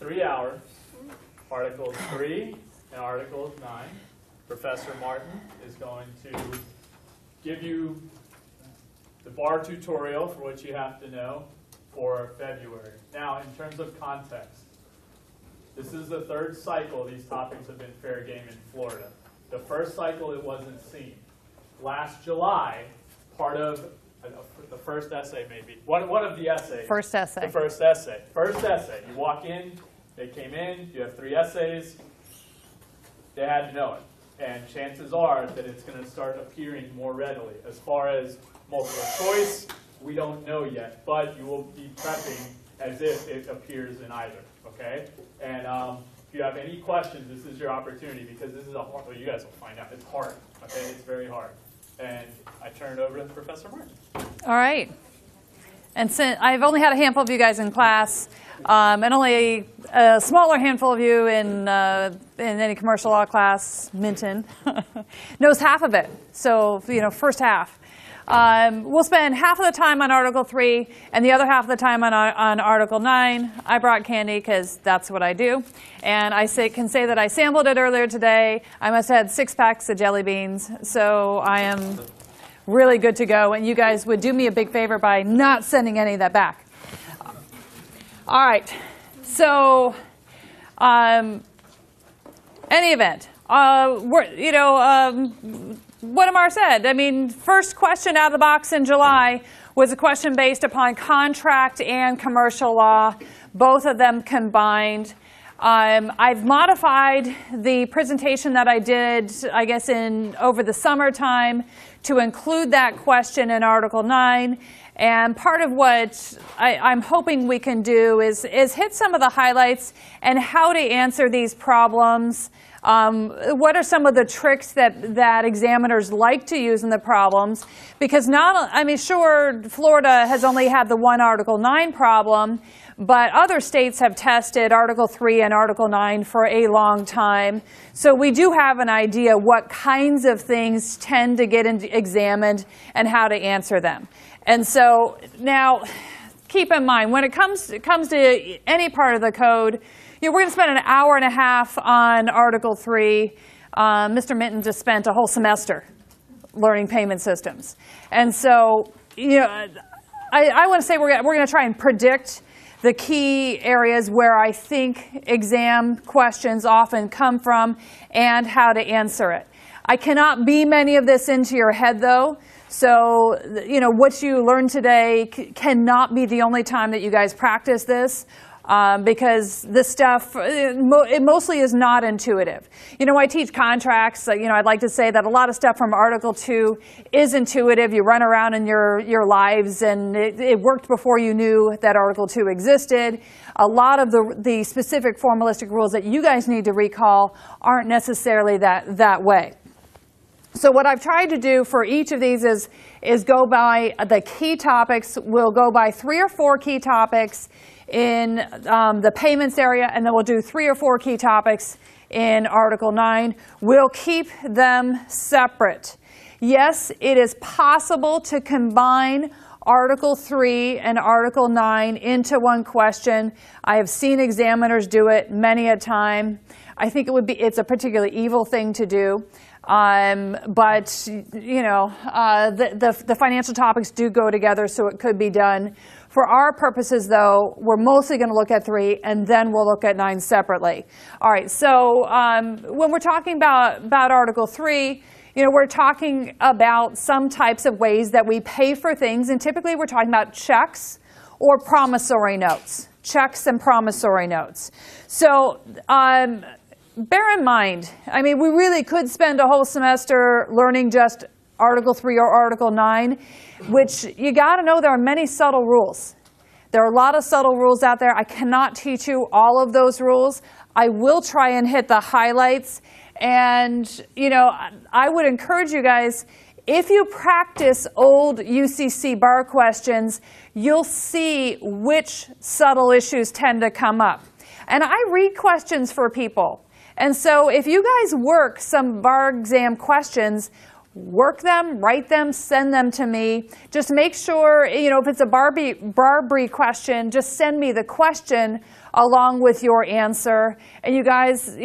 3 hours, Articles 3 and Articles 9. Professor Martin is going to give you the bar tutorial for what you have to know for February. Now, in terms of context, this is the third cycle these topics have been fair game in Florida. The first cycle, it wasn't seen. Last July, part of the first essay, maybe. One of the essays. First essay. The first essay. First essay. You walk in, they came in, you have 3 essays. They had to know it. And chances are that it's going to start appearing more readily. As far as multiple choice, we don't know yet. But you will be prepping as if it appears in either. Okay? And if you have any questions, this is your opportunity, because this is a hard, well, you guys will find out. It's hard. Okay? It's very hard. And I turn it over to Professor Martin. All right. And since I've only had a handful of you guys in class, and only a smaller handful of you in any commercial law class, Minton, knows half of it. So, first half. We'll spend half of the time on Article 3 and the other half of the time on Article 9. I brought candy because that's what I do. And I can say that I sampled it earlier today. I must have had 6 packs of jelly beans. So I am really good to go. And you guys would do me a big favor by not sending any of that back. All right. So, any event, what Amar said. I mean, first question out of the box in July was a question based upon contract and commercial law, both of them combined. I've modified the presentation that I did, I guess, over the summertime to include that question in Article 9. And part of what I'm hoping we can do is hit some of the highlights and how to answer these problems. What are some of the tricks that examiners like to use in the problems? Because sure, Florida has only had the one Article 9 problem, but other states have tested Article 3 and Article 9 for a long time. So we do have an idea what kinds of things tend to get examined and how to answer them. And so now, keep in mind, when it comes to any part of the code, we're going to spend an hour and a half on Article 3. Mr. Minton just spent a whole semester learning payment systems. And so, I want to say we're going to try and predict the key areas where I think exam questions often come from and how to answer it. I cannot beam any of this into your head, though. So, what you learned today cannot be the only time that you guys practice this. Because this stuff, it mostly is not intuitive. I teach contracts. I'd like to say that a lot of stuff from Article 2 is intuitive. You run around in your lives, and it worked before you knew that Article 2 existed. A lot of the specific formalistic rules that you guys need to recall aren't necessarily that way. So what I've tried to do for each of these is go by the key topics. We'll go by 3 or 4 key topics in the payments area, and then we'll do 3 or 4 key topics in Article 9. We'll keep them separate. Yes, it is possible to combine Article 3 and Article 9 into one question. I have seen examiners do it many a time. I think it's a particularly evil thing to do. But the financial topics do go together, so it could be done. For our purposes, though, we're mostly going to look at 3, and then we'll look at 9 separately. All right, so when we're talking about Article 3, we're talking about some types of ways that we pay for things, and typically we're talking about checks or promissory notes. Checks and promissory notes. So bear in mind, we really could spend a whole semester learning just Article 3 or Article 9, which you got to know there are many subtle rules. There are a lot of subtle rules out there. I cannot teach you all of those rules. I will try and hit the highlights. And, I would encourage you guys, if you practice old UCC bar questions, you'll see which subtle issues tend to come up. And I read questions for people. And so if you guys work some bar exam questions, work them, write them, send them to me. Just make sure, if it's a Barbary question, just send me the question along with your answer. And you guys,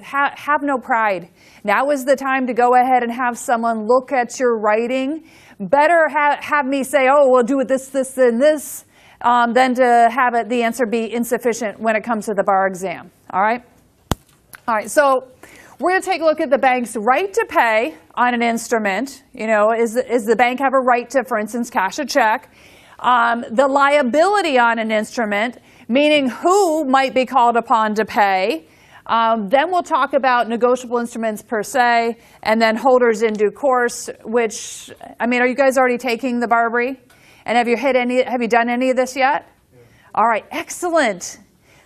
have no pride. Now is the time to go ahead and have someone look at your writing. Better have me say, oh, we'll do it this, and this, than to have the answer be insufficient when it comes to the bar exam. All right? All right, so we're going to take a look at the bank's right to pay on an instrument. Is the bank have a right to, for instance, cash a check? The liability on an instrument, meaning who might be called upon to pay. Then we'll talk about negotiable instruments per se, and then holders in due course, which, are you guys already taking the Barbary? And have you done any of this yet? Yeah. All right, excellent.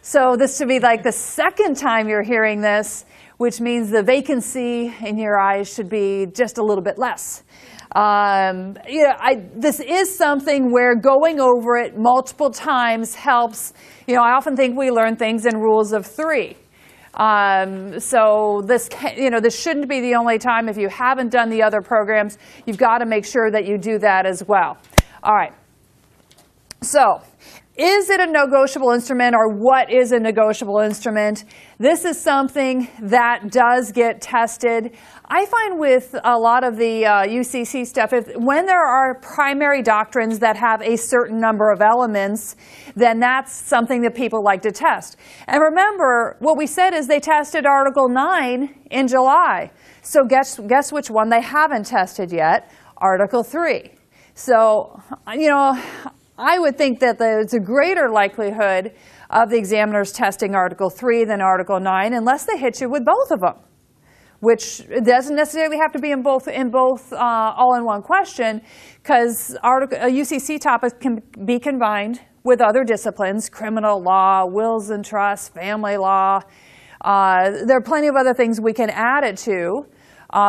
So this should be like the second time you're hearing this, which means the vacancy in your eyes should be just a little bit less. This is something where going over it multiple times helps. I often think we learn things in rules of 3. So this shouldn't be the only time. If you haven't done the other programs, you've got to make sure that you do that as well. All right. So, is it a negotiable instrument, or what is a negotiable instrument? This is something that does get tested. I find with a lot of the UCC stuff, when there are primary doctrines that have a certain number of elements, then that's something that people like to test. And remember, what we said is they tested Article 9 in July. So guess which one they haven't tested yet? Article 3. So, I would think that there's a greater likelihood of the examiners testing Article 3 than Article 9, unless they hit you with both of them, which doesn't necessarily have to be in both all in one question, because a UCC topic can be combined with other disciplines: criminal law, wills and trusts, family law. There are plenty of other things we can add it to.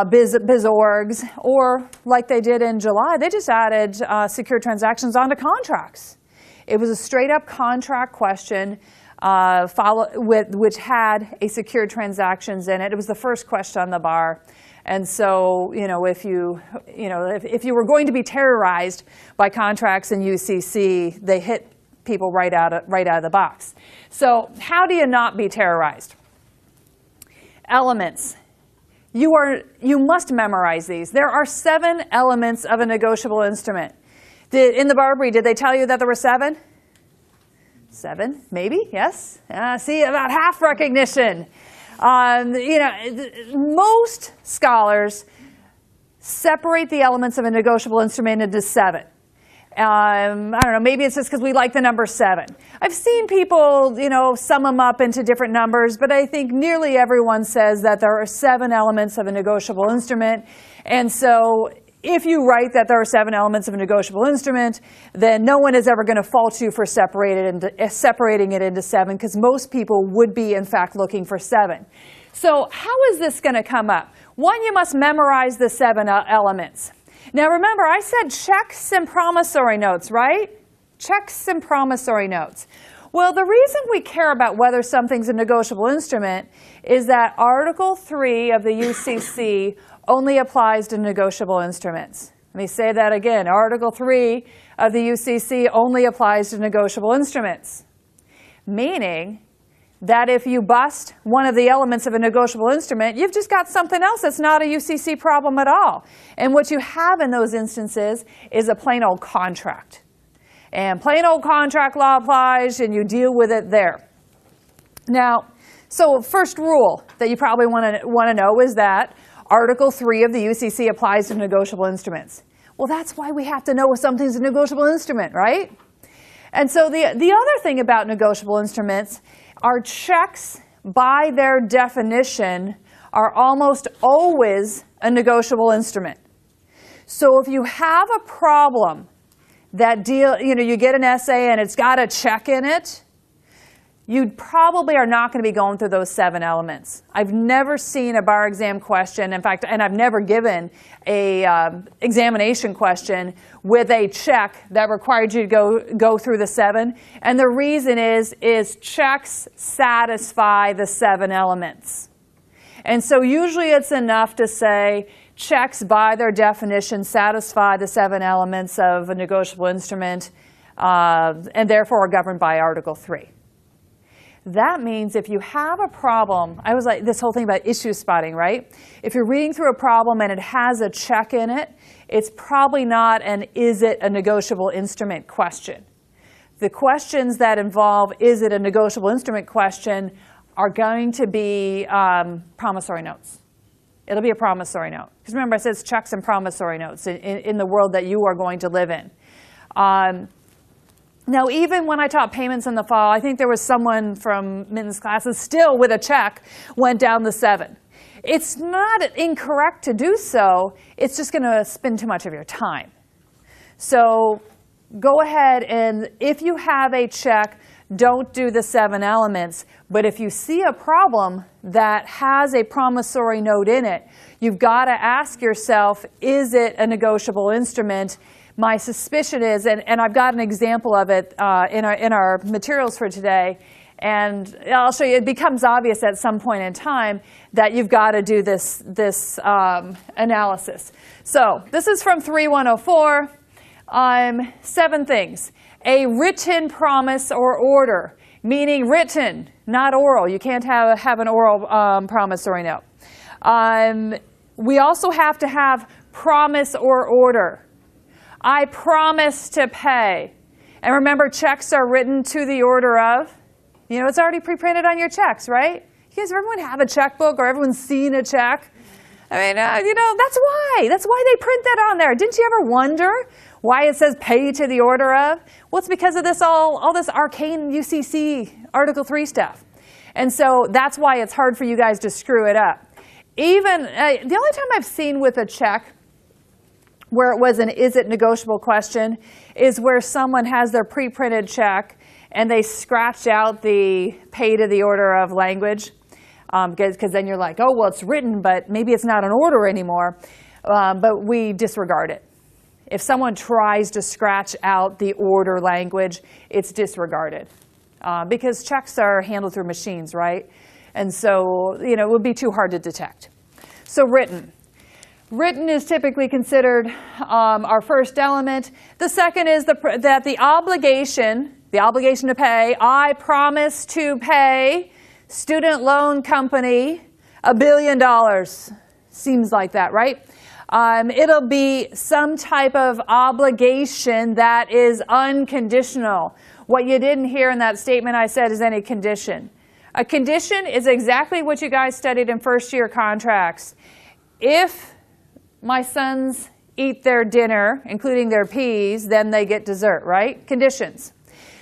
Biz orgs, or like they did in July, they just added secure transactions onto contracts. It was a straight-up contract question which had a secured transactions in it. It was the first question on the bar. And so, if you were going to be terrorized by contracts in UCC, they hit people right out of the box. So, how do you not be terrorized? Elements. You must memorize these. There are 7 elements of a negotiable instrument. In the Barbary, did they tell you that there were 7? 7, maybe, yes. See, about half recognition. Most scholars separate the elements of a negotiable instrument into 7. I don't know, maybe it's just because we like the number 7. I've seen people, sum them up into different numbers, but I think nearly everyone says that there are 7 elements of a negotiable instrument. And so if you write that there are 7 elements of a negotiable instrument, then no one is ever going to fault you for separating it into 7, because most people would be, in fact, looking for 7. So how is this going to come up? 1, you must memorize the 7 elements. Now remember, I said checks and promissory notes, right? Checks and promissory notes. Well, the reason we care about whether something's a negotiable instrument is that Article 3 of the UCC only applies to negotiable instruments. Let me say that again. Article 3 of the UCC only applies to negotiable instruments. Meaning that if you bust one of the elements of a negotiable instrument, you've just got something else that's not a UCC problem at all. And what you have in those instances is a plain old contract. And plain old contract law applies, and you deal with it there. Now, so first rule that you probably want to know is that Article 3 of the UCC applies to negotiable instruments. Well, that's why we have to know if something's a negotiable instrument, right? And so the other thing about negotiable instruments are checks, by their definition, are almost always a negotiable instrument. So if you have a problem that you get an essay and it's got a check in it, you probably are not going to be going through those 7 elements. I've never seen a bar exam question, in fact, and I've never given a examination question with a check that required you to go through the 7. And the reason is checks satisfy the 7 elements. And so usually it's enough to say, checks, by their definition, satisfy the 7 elements of a negotiable instrument, and therefore are governed by Article 3. That means if you have a problem, I was like this whole thing about issue spotting, right? If you're reading through a problem and it has a check in it, it's probably not an is it a negotiable instrument question. The questions that involve is it a negotiable instrument question are going to be promissory notes. It'll be a promissory note. Because remember, I said it's checks and promissory notes in the world that you are going to live in. Now, even when I taught payments in the fall, I think there was someone from Minton's classes still with a check went down the 7. It's not incorrect to do so. It's just going to spend too much of your time. So go ahead and if you have a check, don't do the 7 elements. But if you see a problem that has a promissory note in it, you've got to ask yourself, is it a negotiable instrument? My suspicion is, and I've got an example of it in our materials for today, and I'll show you, it becomes obvious at some point in time that you've got to do this analysis. So this is from 3104, 7 things. A written promise or order, meaning written, not oral. You can't have an oral promissory note. We also have to have promise or order. I promise to pay. And remember, checks are written to the order of. You know, it's already pre-printed on your checks, right? You guys, everyone have a checkbook or everyone's seen a check? I mean, you know, that's why. That's why they print that on there. Didn't you ever wonder why it says pay to the order of? Well, it's because of this all this arcane UCC Article 3 stuff. And so that's why it's hard for you guys to screw it up. Even, the only time I've seen with a check where it was an is it negotiable question is where someone has their pre-printed check and they scratch out the pay to the order of language, because then you're like, oh, well, it's written, but maybe it's not an order anymore, but we disregard it. If someone tries to scratch out the order language, it's disregarded, because checks are handled through machines, right? And so, you know, it would be too hard to detect. So written. Written is typically considered our first element. The second is that the obligation to pay, I promise to pay student loan company $1 billion. Seems like that, right? It'll be some type of obligation that is unconditional. What you didn't hear in that statement I said is any condition. A condition is exactly what you guys studied in first-year contracts. If my sons eat their dinner, including their peas, then they get dessert, right? Conditions.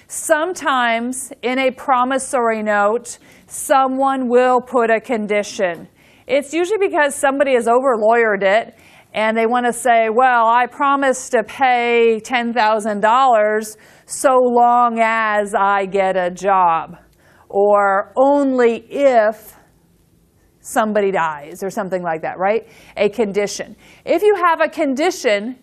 Sometimes in a promissory note, someone will put a condition. It's usually because somebody has over-lawyered it and they want to say, well, I promise to pay $10,000 so long as I get a job, or only if somebody dies, or something like that, right? A condition. If you have a condition,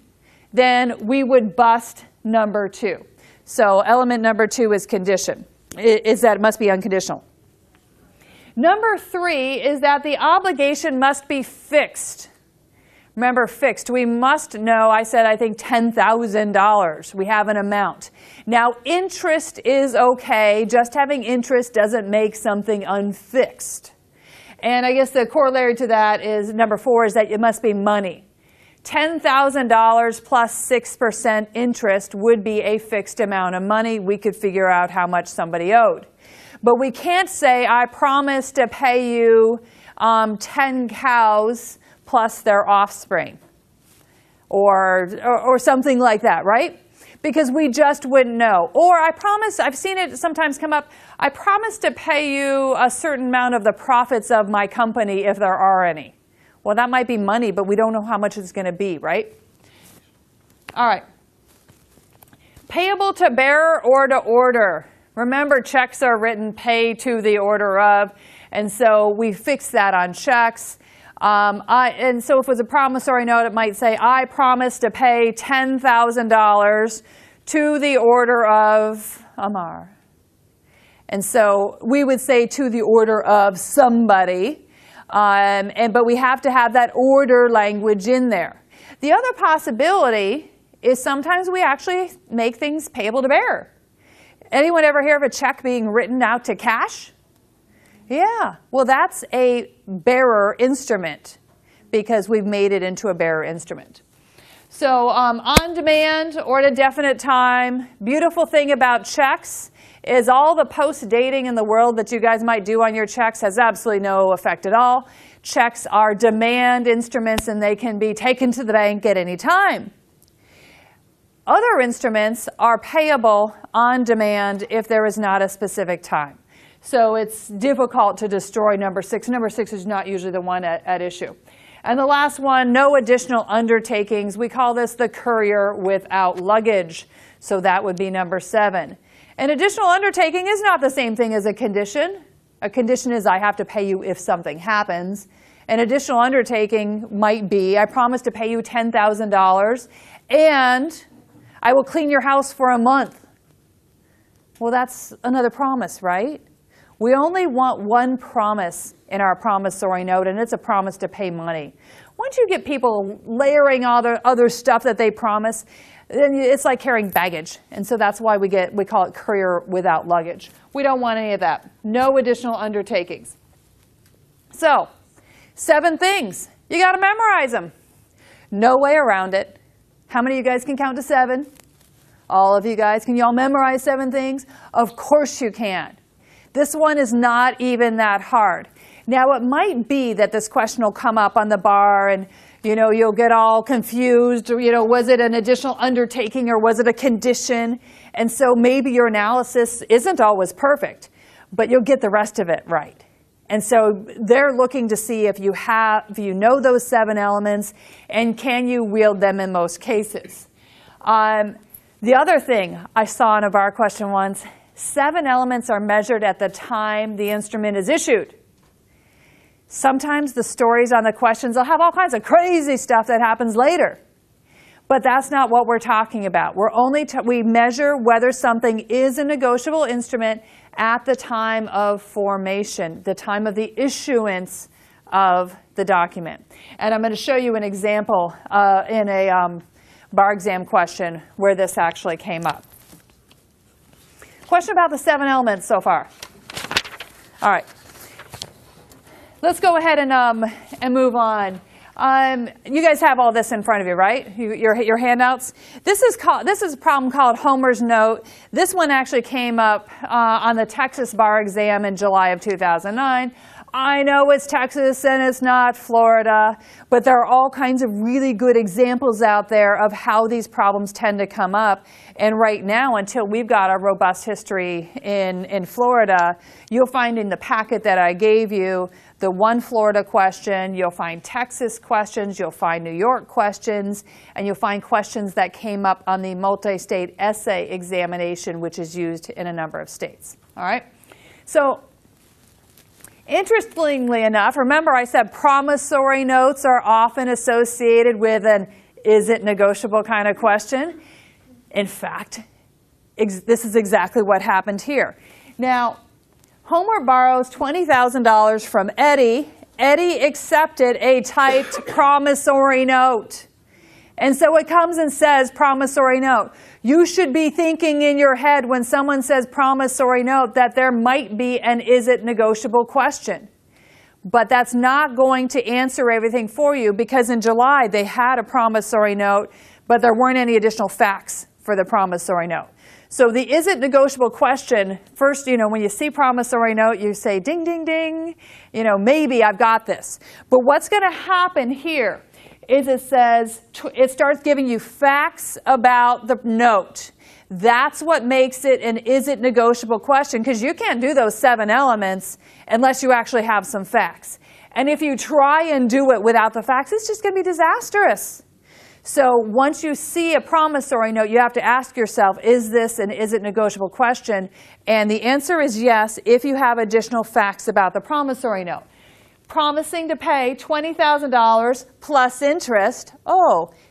then we would bust number 2. So element number 2 is condition, is that it must be unconditional. Number 3 is that the obligation must be fixed. Remember, fixed. We must know, I said, I think $10,000. We have an amount. Now, interest is okay. Just having interest doesn't make something unfixed. And I guess the corollary to that is number 4 is that it must be money. $10,000 plus 6% interest would be a fixed amount of money. We could figure out how much somebody owed. But we can't say, I promise to pay you 10 cows plus their offspring, or something like that, right? Because we just wouldn't know. Or I promise, I've seen it sometimes come up, I promise to pay you a certain amount of the profits of my company if there are any. Well, that might be money, but we don't know how much it's going to be, right? All right. Payable to bearer or to order. Remember, checks are written pay to the order of, and so we fix that on checks. And so if it was a promissory note, it might say, I promise to pay $10,000 to the order of Amar. And so we would say to the order of somebody. But we have to have that order language in there. The other possibility is sometimes we actually make things payable to bearer. Anyone ever hear of a check being written out to cash? Yeah, well, that's a bearer instrument because we've made it into a bearer instrument. So on demand or at a definite time, beautiful thing about checks is all the post-dating in the world that you guys might do on your checks has absolutely no effect at all. Checks are demand instruments and they can be taken to the bank at any time. Other instruments are payable on demand if there is not a specific time. So it's difficult to destroy number 6. Number 6 is not usually the one at issue. And the last one, no additional undertakings. We call this the courier without luggage. So that would be number 7. An additional undertaking is not the same thing as a condition. A condition is I have to pay you if something happens. An additional undertaking might be I promise to pay you $10,000 and I will clean your house for a month. Well, that's another promise, right? We only want one promise in our promissory note, and it's a promise to pay money. Once you get people layering all the other stuff that they promise, then it's like carrying baggage. And so that's why we call it courier without luggage. We don't want any of that. No additional undertakings. So, 7 things. You got to memorize them. No way around it. How many of you guys can count to 7? All of you guys. Can you all memorize 7 things? Of course you can. This one is not even that hard. Now, it might be that this question will come up on the bar and, you'll get all confused. Was it an additional undertaking or was it a condition? And so maybe your analysis isn't always perfect, but you'll get the rest of it right. And so they're looking to see if you know those 7 elements and can you wield them in most cases. The other thing I saw in a bar question once, 7 elements are measured at the time the instrument is issued. Sometimes the stories on the questions will have all kinds of crazy stuff that happens later. But that's not what we're talking about. We measure whether something is a negotiable instrument at the time of formation, the time of the issuance of the document. And I'm going to show you an example in a bar exam question where this actually came up. Question about the 7 elements so far. All right. Let's go ahead and move on. You guys have all this in front of you, right? Your handouts. This is a problem called Homer's Note. This one actually came up on the Texas bar exam in July of 2009. I know it's Texas and it's not Florida, but there are all kinds of really good examples out there of how these problems tend to come up. And right now, until we've got a robust history in Florida, you'll find in the packet that I gave you the one Florida question, you'll find Texas questions, you'll find New York questions, and you'll find questions that came up on the multi-state essay examination, which is used in a number of states. All right? So, interestingly enough, remember I said promissory notes are often associated with an is it negotiable kind of question. In fact, this is exactly what happened here. Now, Homer borrows $20,000 from Eddie. Eddie accepted a typed promissory note. And so it comes and says promissory note. You should be thinking in your head when someone says promissory note that there might be an is it negotiable question. But that's not going to answer everything for you because in July they had a promissory note, but there weren't any additional facts for the promissory note. So the is it negotiable question, first, when you see promissory note, you say ding, ding, ding, maybe I've got this. But what's going to happen here is it starts giving you facts about the note. That's what makes it an is it negotiable question because you can't do those 7 elements unless you actually have some facts. And if you try and do it without the facts, it's just going to be disastrous. So once you see a promissory note, you have to ask yourself, is this an is it negotiable question? And the answer is yes if you have additional facts about the promissory note. Promising to pay $20,000 plus interest,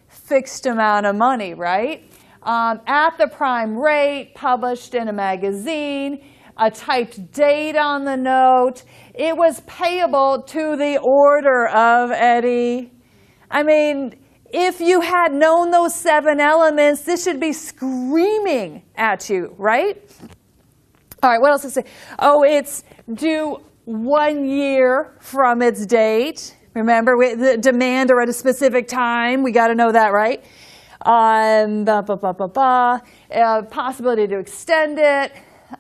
fixed amount of money, right? At the prime rate, published in a magazine, a typed date on the note. It was payable to the order of, Eddie. I mean, if you had known those 7 elements, this should be screaming at you, right? All right, what else is it? Oh, it's due 1 year from its date. Remember, the demand or at a specific time. We got to know that, right? Possibility to extend it.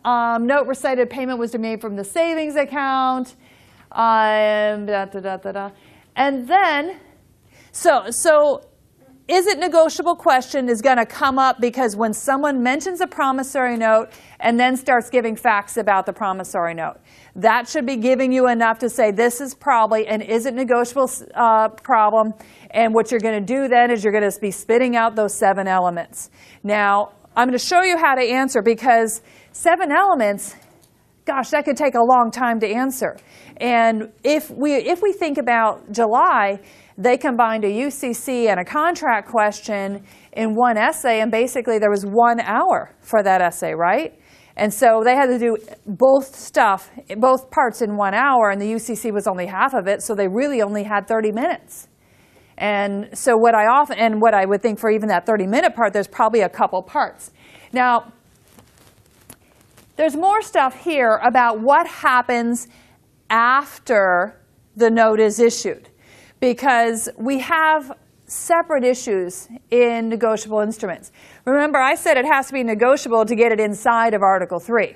Note recited payment was made from the savings account. And then, so is it negotiable question is going to come up because when someone mentions a promissory note and then starts giving facts about the promissory note, that should be giving you enough to say this is probably an isn't negotiable problem. And what you're going to do then is you're going to be spitting out those 7 elements. Now, I'm going to show you how to answer because 7 elements, gosh, that could take a long time to answer. And if we think about July, they combined a UCC and a contract question in one essay, and basically there was 1 hour for that essay, right? And so they had to do both parts in 1 hour, and the UCC was only half of it, so they really only had 30 minutes. And so what I would think for even that 30-minute part, there's probably a couple parts. Now, there's more stuff here about what happens after the note is issued, because we have separate issues in negotiable instruments. Remember, I said it has to be negotiable to get it inside of Article 3.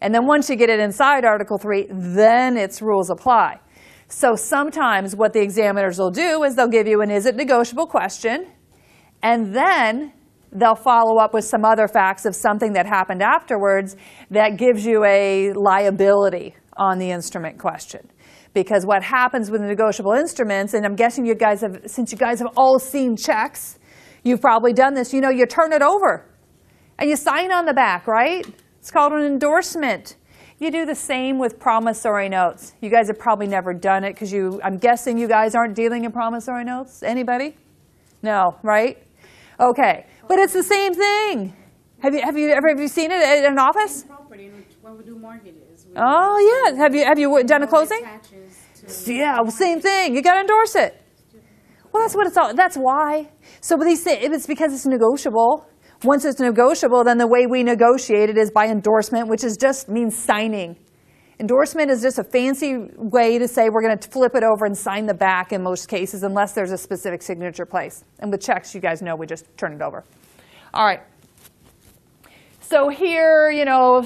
And then once you get it inside Article 3, then its rules apply. So sometimes what the examiners will do is they'll give you an is it negotiable question, and then they'll follow up with some other facts of something that happened afterwards that gives you a liability on the instrument question. Because what happens with negotiable instruments, and I'm guessing you guys have, since you guys have all seen checks, you've probably done this, you turn it over and you sign on the back, right? It's called an endorsement. You do the same with promissory notes. You guys have probably never done it because I'm guessing you guys aren't dealing in promissory notes. Anybody? No, right? Okay, but it's the same thing. Have you seen it in an office? Property when we do mortgages. Oh yeah, have you done a closing? Yeah, same thing. You got to endorse it. Well, that's what it's all. That's why. So it's because it's negotiable. Once it's negotiable, then the way we negotiate it is by endorsement, which just means signing. Endorsement is just a fancy way to say we're going to flip it over and sign the back in most cases, unless there's a specific signature place. And with checks, you guys know we just turn it over. All right. So here,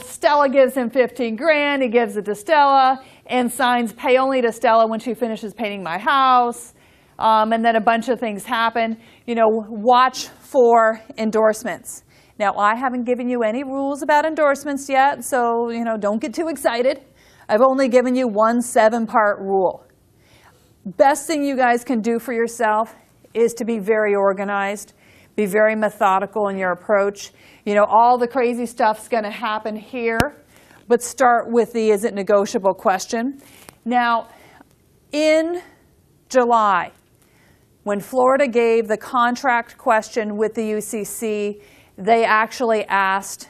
Stella gives him 15 grand. He gives it to Stella and signs pay only to Stella when she finishes painting my house. And then a bunch of things happen. Watch for endorsements. Now, I haven't given you any rules about endorsements yet, so don't get too excited. I've only given you one 7-part rule. Best thing you guys can do for yourself is to be very organized, be very methodical in your approach. All the crazy stuff's going to happen here, but start with the is it negotiable question. Now, in July, when Florida gave the contract question with the UCC, they actually asked,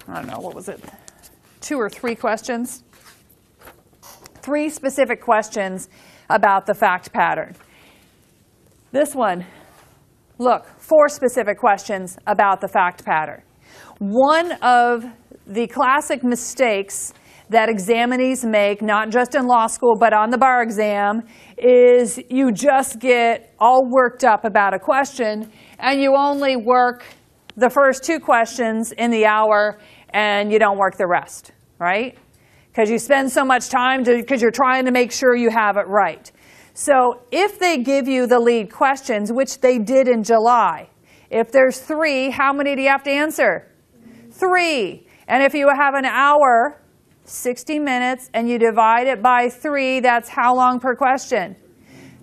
I don't know, what was it, 2 or 3 questions? 3 specific questions about the fact pattern. This one, look, 4 specific questions about the fact pattern. One of the classic mistakes that examinees make, not just in law school, but on the bar exam, is you just get all worked up about a question, and you only work the first 2 questions in the hour, and you don't work the rest, right? Because you spend so much time because you're trying to make sure you have it right. So if they give you the lead questions, which they did in July, if there's 3, how many do you have to answer? 3. And if you have an hour, 60 minutes, and you divide it by 3, that's how long per question?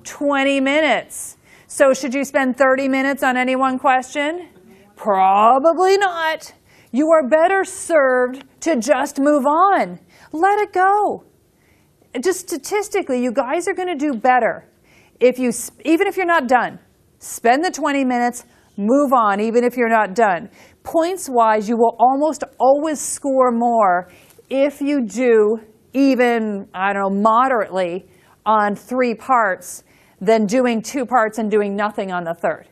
20 minutes. So should you spend 30 minutes on any one question? Probably not. You are better served to just move on. Let it go. Just statistically, you guys are going to do better even if you're not done. Spend the 20 minutes, move on, even if you're not done. points-wise, you will almost always score more if you do even, I don't know, moderately on 3 parts than doing 2 parts and doing nothing on the third.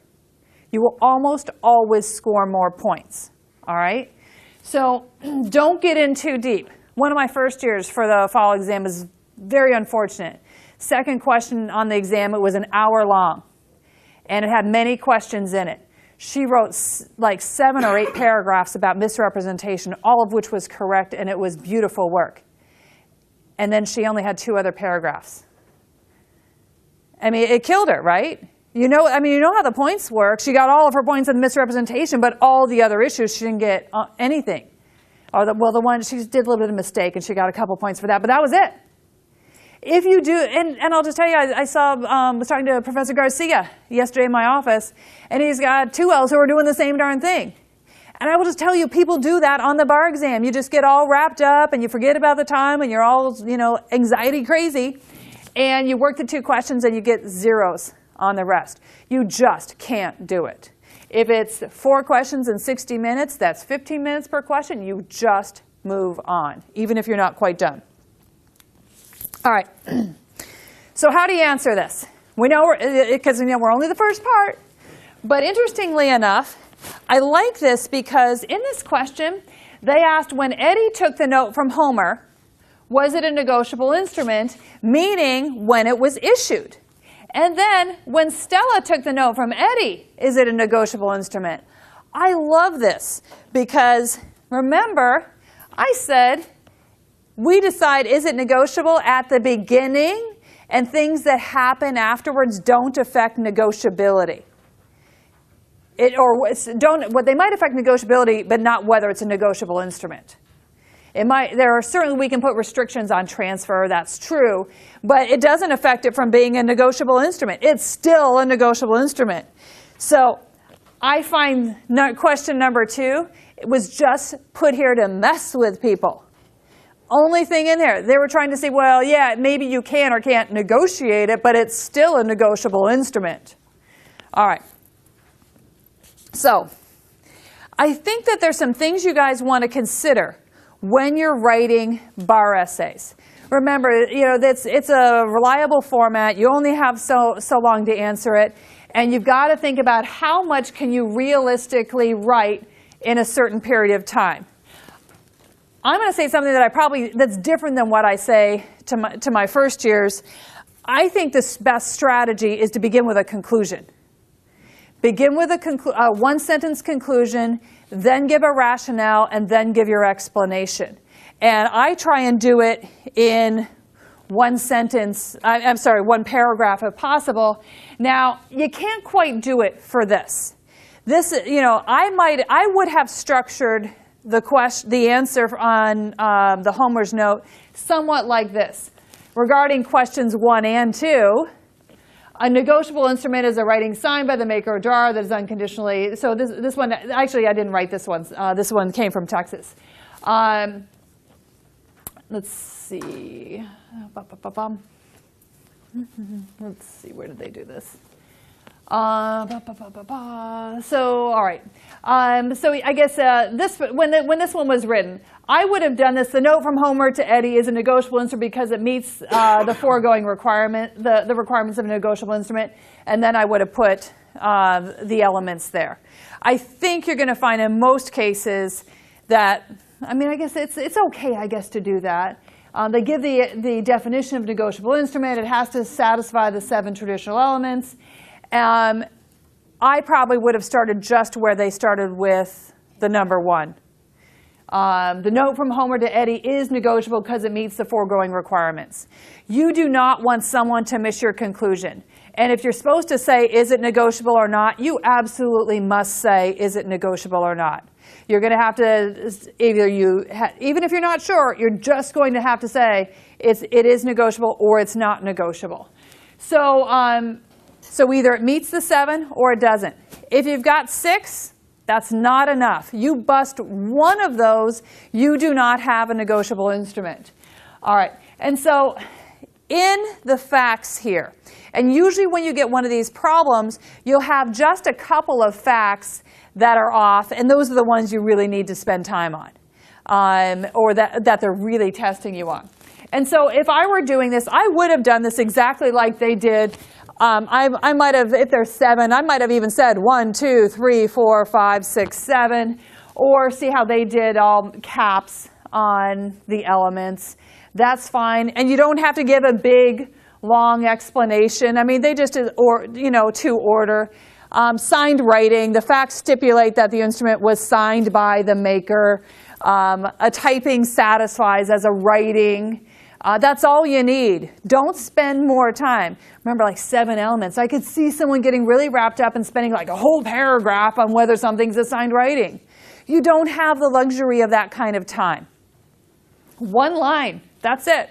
You will almost always score more points, all right? So don't get in too deep. One of my first years for the fall exam was very unfortunate. Second question on the exam, it was an hour long, and it had many questions in it. She wrote like 7 or 8 paragraphs about misrepresentation, all of which was correct, and it was beautiful work. And then she only had 2 other paragraphs. I mean, it killed her, right? You know how the points work. She got all of her points in misrepresentation, but all the other issues, she didn't get anything. Or the one, she did a little bit of a mistake, and she got a couple points for that, but that was it. If you do, and I'll just tell you, I was talking to Professor Garcia yesterday in my office, and he's got 2 Ls who are doing the same darn thing. And I will just tell you, people do that on the bar exam. You just get all wrapped up, and you forget about the time, and you're all, anxiety crazy, and you work the 2 questions, and you get 0s on the rest. You just can't do it. If it's 4 questions in 60 minutes, that's 15 minutes per question. You just move on, even if you're not quite done. All right. So how do you answer this? We know because we're only the first part. But interestingly enough, I like this because in this question, they asked when Eddie took the note from Homer, was it a negotiable instrument, meaning when it was issued? And then when Stella took the note from Eddie, is it a negotiable instrument? I love this because remember, I said we decide is it negotiable at the beginning, and things that happen afterwards don't affect negotiability. They might affect negotiability, but not whether it's a negotiable instrument. Certainly we can put restrictions on transfer, that's true, but it doesn't affect it from being a negotiable instrument. It's still a negotiable instrument. So I find question number 2, it was just put here to mess with people. Only thing in there, they were trying to say, well, yeah, maybe you can or can't negotiate it, but it's still a negotiable instrument. All right. So I think that there's some things you guys want to consider when you're writing bar essays. Remember, it's a reliable format. You only have so long to answer it, and you've got to think about how much can you realistically write in a certain period of time. I'm going to say something that's different than what I say to my first years. I think the best strategy is to begin with a conclusion. Begin with a one-sentence conclusion, then give a rationale, and then give your explanation. And I try and do it in one paragraph if possible. Now, you can't quite do it for this. I would have structured the answer on the Homer's note somewhat like this. Regarding questions 1 and 2, a negotiable instrument is a writing signed by the maker or drawer that is unconditionally. So this one, actually, I didn't write this one. This one came from Texas. Let's see. Let's see, where did they do this? So, all right. So I guess when this one was written, I would have done this. The note from Homer to Eddie is a negotiable instrument because it meets the foregoing requirement, the requirements of a negotiable instrument, and then I would have put the elements there. I think you're going to find in most cases that, I guess it's okay, I guess, to do that. They give the definition of negotiable instrument. It has to satisfy the 7 traditional elements. I probably would have started just where they started with the number 1. The note from Homer to Eddie is negotiable because it meets the foregoing requirements. You do not want someone to miss your conclusion. And if you're supposed to say, is it negotiable or not, you absolutely must say, is it negotiable or not. You're going to have to, even if you're not sure, you're just going to have to say it is negotiable or it's not negotiable. So either it meets the 7 or it doesn't. If you've got 6, that's not enough. You bust one of those, you do not have a negotiable instrument. All right, and so in the facts here, and usually when you get one of these problems, you'll have just a couple of facts that are off, and those are the ones you really need to spend time on, or that they're really testing you on. And so if I were doing this, I would have done this exactly like they did. I might have, if there's 7, I might have even said 1, 2, 3, 4, 5, 6, 7, or see how they did all caps on the elements. That's fine. And you don't have to give a big, long explanation. I mean, they just, to order. Signed writing. The facts stipulate that the instrument was signed by the maker. A typing satisfies as a writing. That's all you need. Don't spend more time. Remember, like 7 elements. I could see someone getting really wrapped up and spending like a whole paragraph on whether something's a signed writing. You don't have the luxury of that kind of time. 1 line. That's it.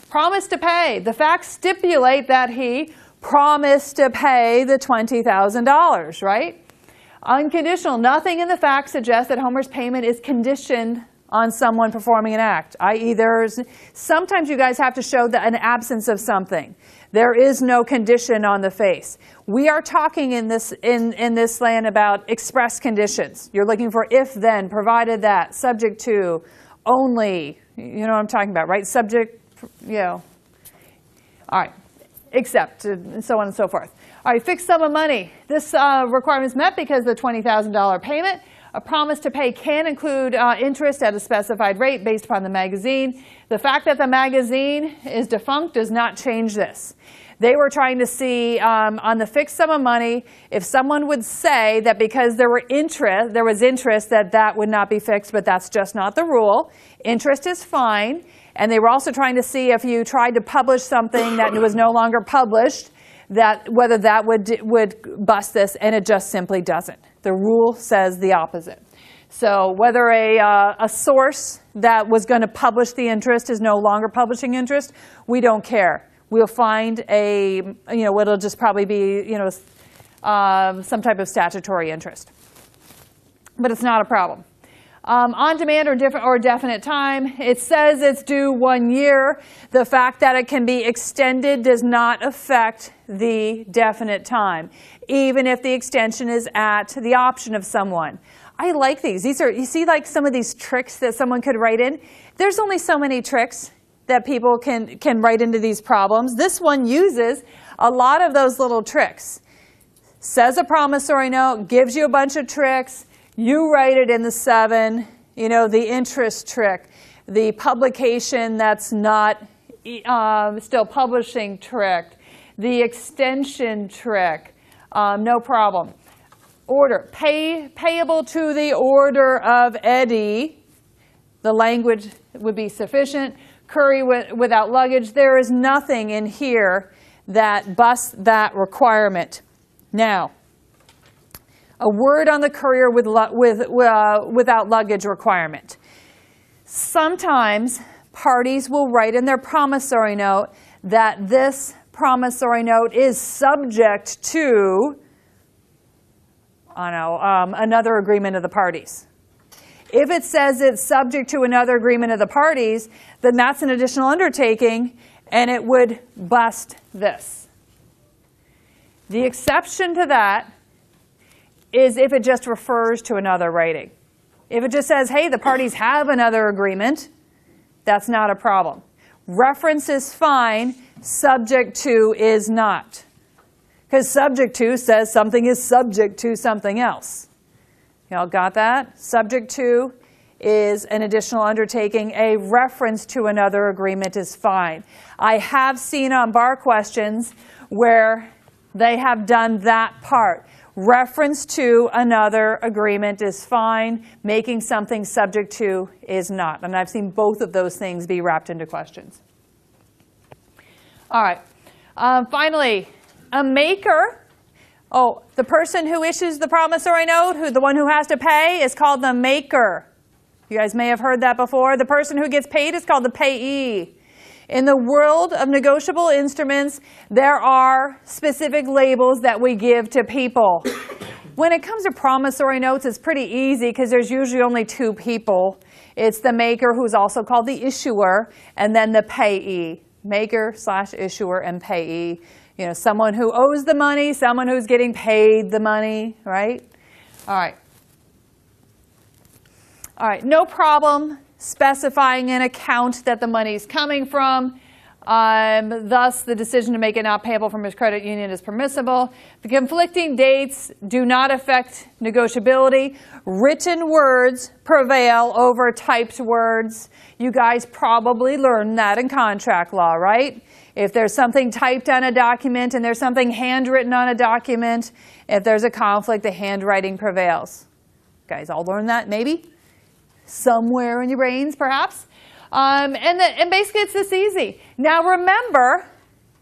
Promise to pay. The facts stipulate that he promised to pay the $20,000, right? Unconditional. Nothing in the facts suggests that Homer's payment is conditioned on someone performing an act, i.e. sometimes you guys have to show an absence of something. There is no condition on the face. We are talking in this land about express conditions. You're looking for if, then, provided that, subject to, only, you know what I'm talking about, right? Subject, all right, except, and so on and so forth. All right, fixed sum of money. This requirement is met because the $20,000 payment. A promise to pay can include interest at a specified rate based upon the magazine. The fact that the magazine is defunct does not change this. They were trying to see on the fixed sum of money if someone would say that because there was interest that would not be fixed, but that's just not the rule. Interest is fine. And they were also trying to see if you tried to publish something that was no longer published, whether that would bust this, and it just simply doesn't. The rule says the opposite. So whether a source that was going to publish the interest is no longer publishing interest, we don't care. We'll find what'll just probably be, some type of statutory interest. But it's not a problem. On demand or definite time, it says it's due 1 year. The fact that it can be extended does not affect the definite time, even if the extension is at the option of someone. I like these. These are, you see like some of these tricks that someone could write in? There's only so many tricks that people can write into these problems. This one uses a lot of those little tricks. Says a promissory note, gives you a bunch of tricks. You write it in the 7, the interest trick, the publication that's not still publishing trick, the extension trick, no problem. Order, payable to the order of Eddie. The language would be sufficient. Curry without luggage. There is nothing in here that busts that requirement. Now, a word on the courier without luggage requirement. Sometimes parties will write in their promissory note that this promissory note is subject to, another agreement of the parties. If it says it's subject to another agreement of the parties, then that's an additional undertaking, and it would bust this. The exception to that is if it just refers to another writing. If it just says, hey, the parties have another agreement, that's not a problem. Reference is fine, subject to is not. Because subject to says something is subject to something else. You all got that? Subject to is an additional undertaking. A reference to another agreement is fine. I have seen on bar questions where they have done that part. Reference to another agreement is fine. Making something subject to is not. And I've seen both of those things be wrapped into questions. All right. Finally, a maker. Oh, the person who issues the promissory note, the one who has to pay, is called the maker. You guys may have heard that before. The person who gets paid is called the payee. In the world of negotiable instruments, there are specific labels that we give to people. When it comes to promissory notes, it's pretty easy because there's usually only 2 people. It's the maker, who's also called the issuer, and then the payee. Maker/issuer and payee. Someone who owes the money, someone who's getting paid the money, right? All right. All right, no problem specifying an account that the money is coming from. Thus, the decision to make it not payable from his credit union is permissible. The conflicting dates do not affect negotiability. Written words prevail over typed words. You guys probably learned that in contract law, right? If there's something typed on a document and there's something handwritten on a document, if there's a conflict, the handwriting prevails. You guys all learned that, maybe? Somewhere in your brains, perhaps? And basically, it's this easy. Now, remember,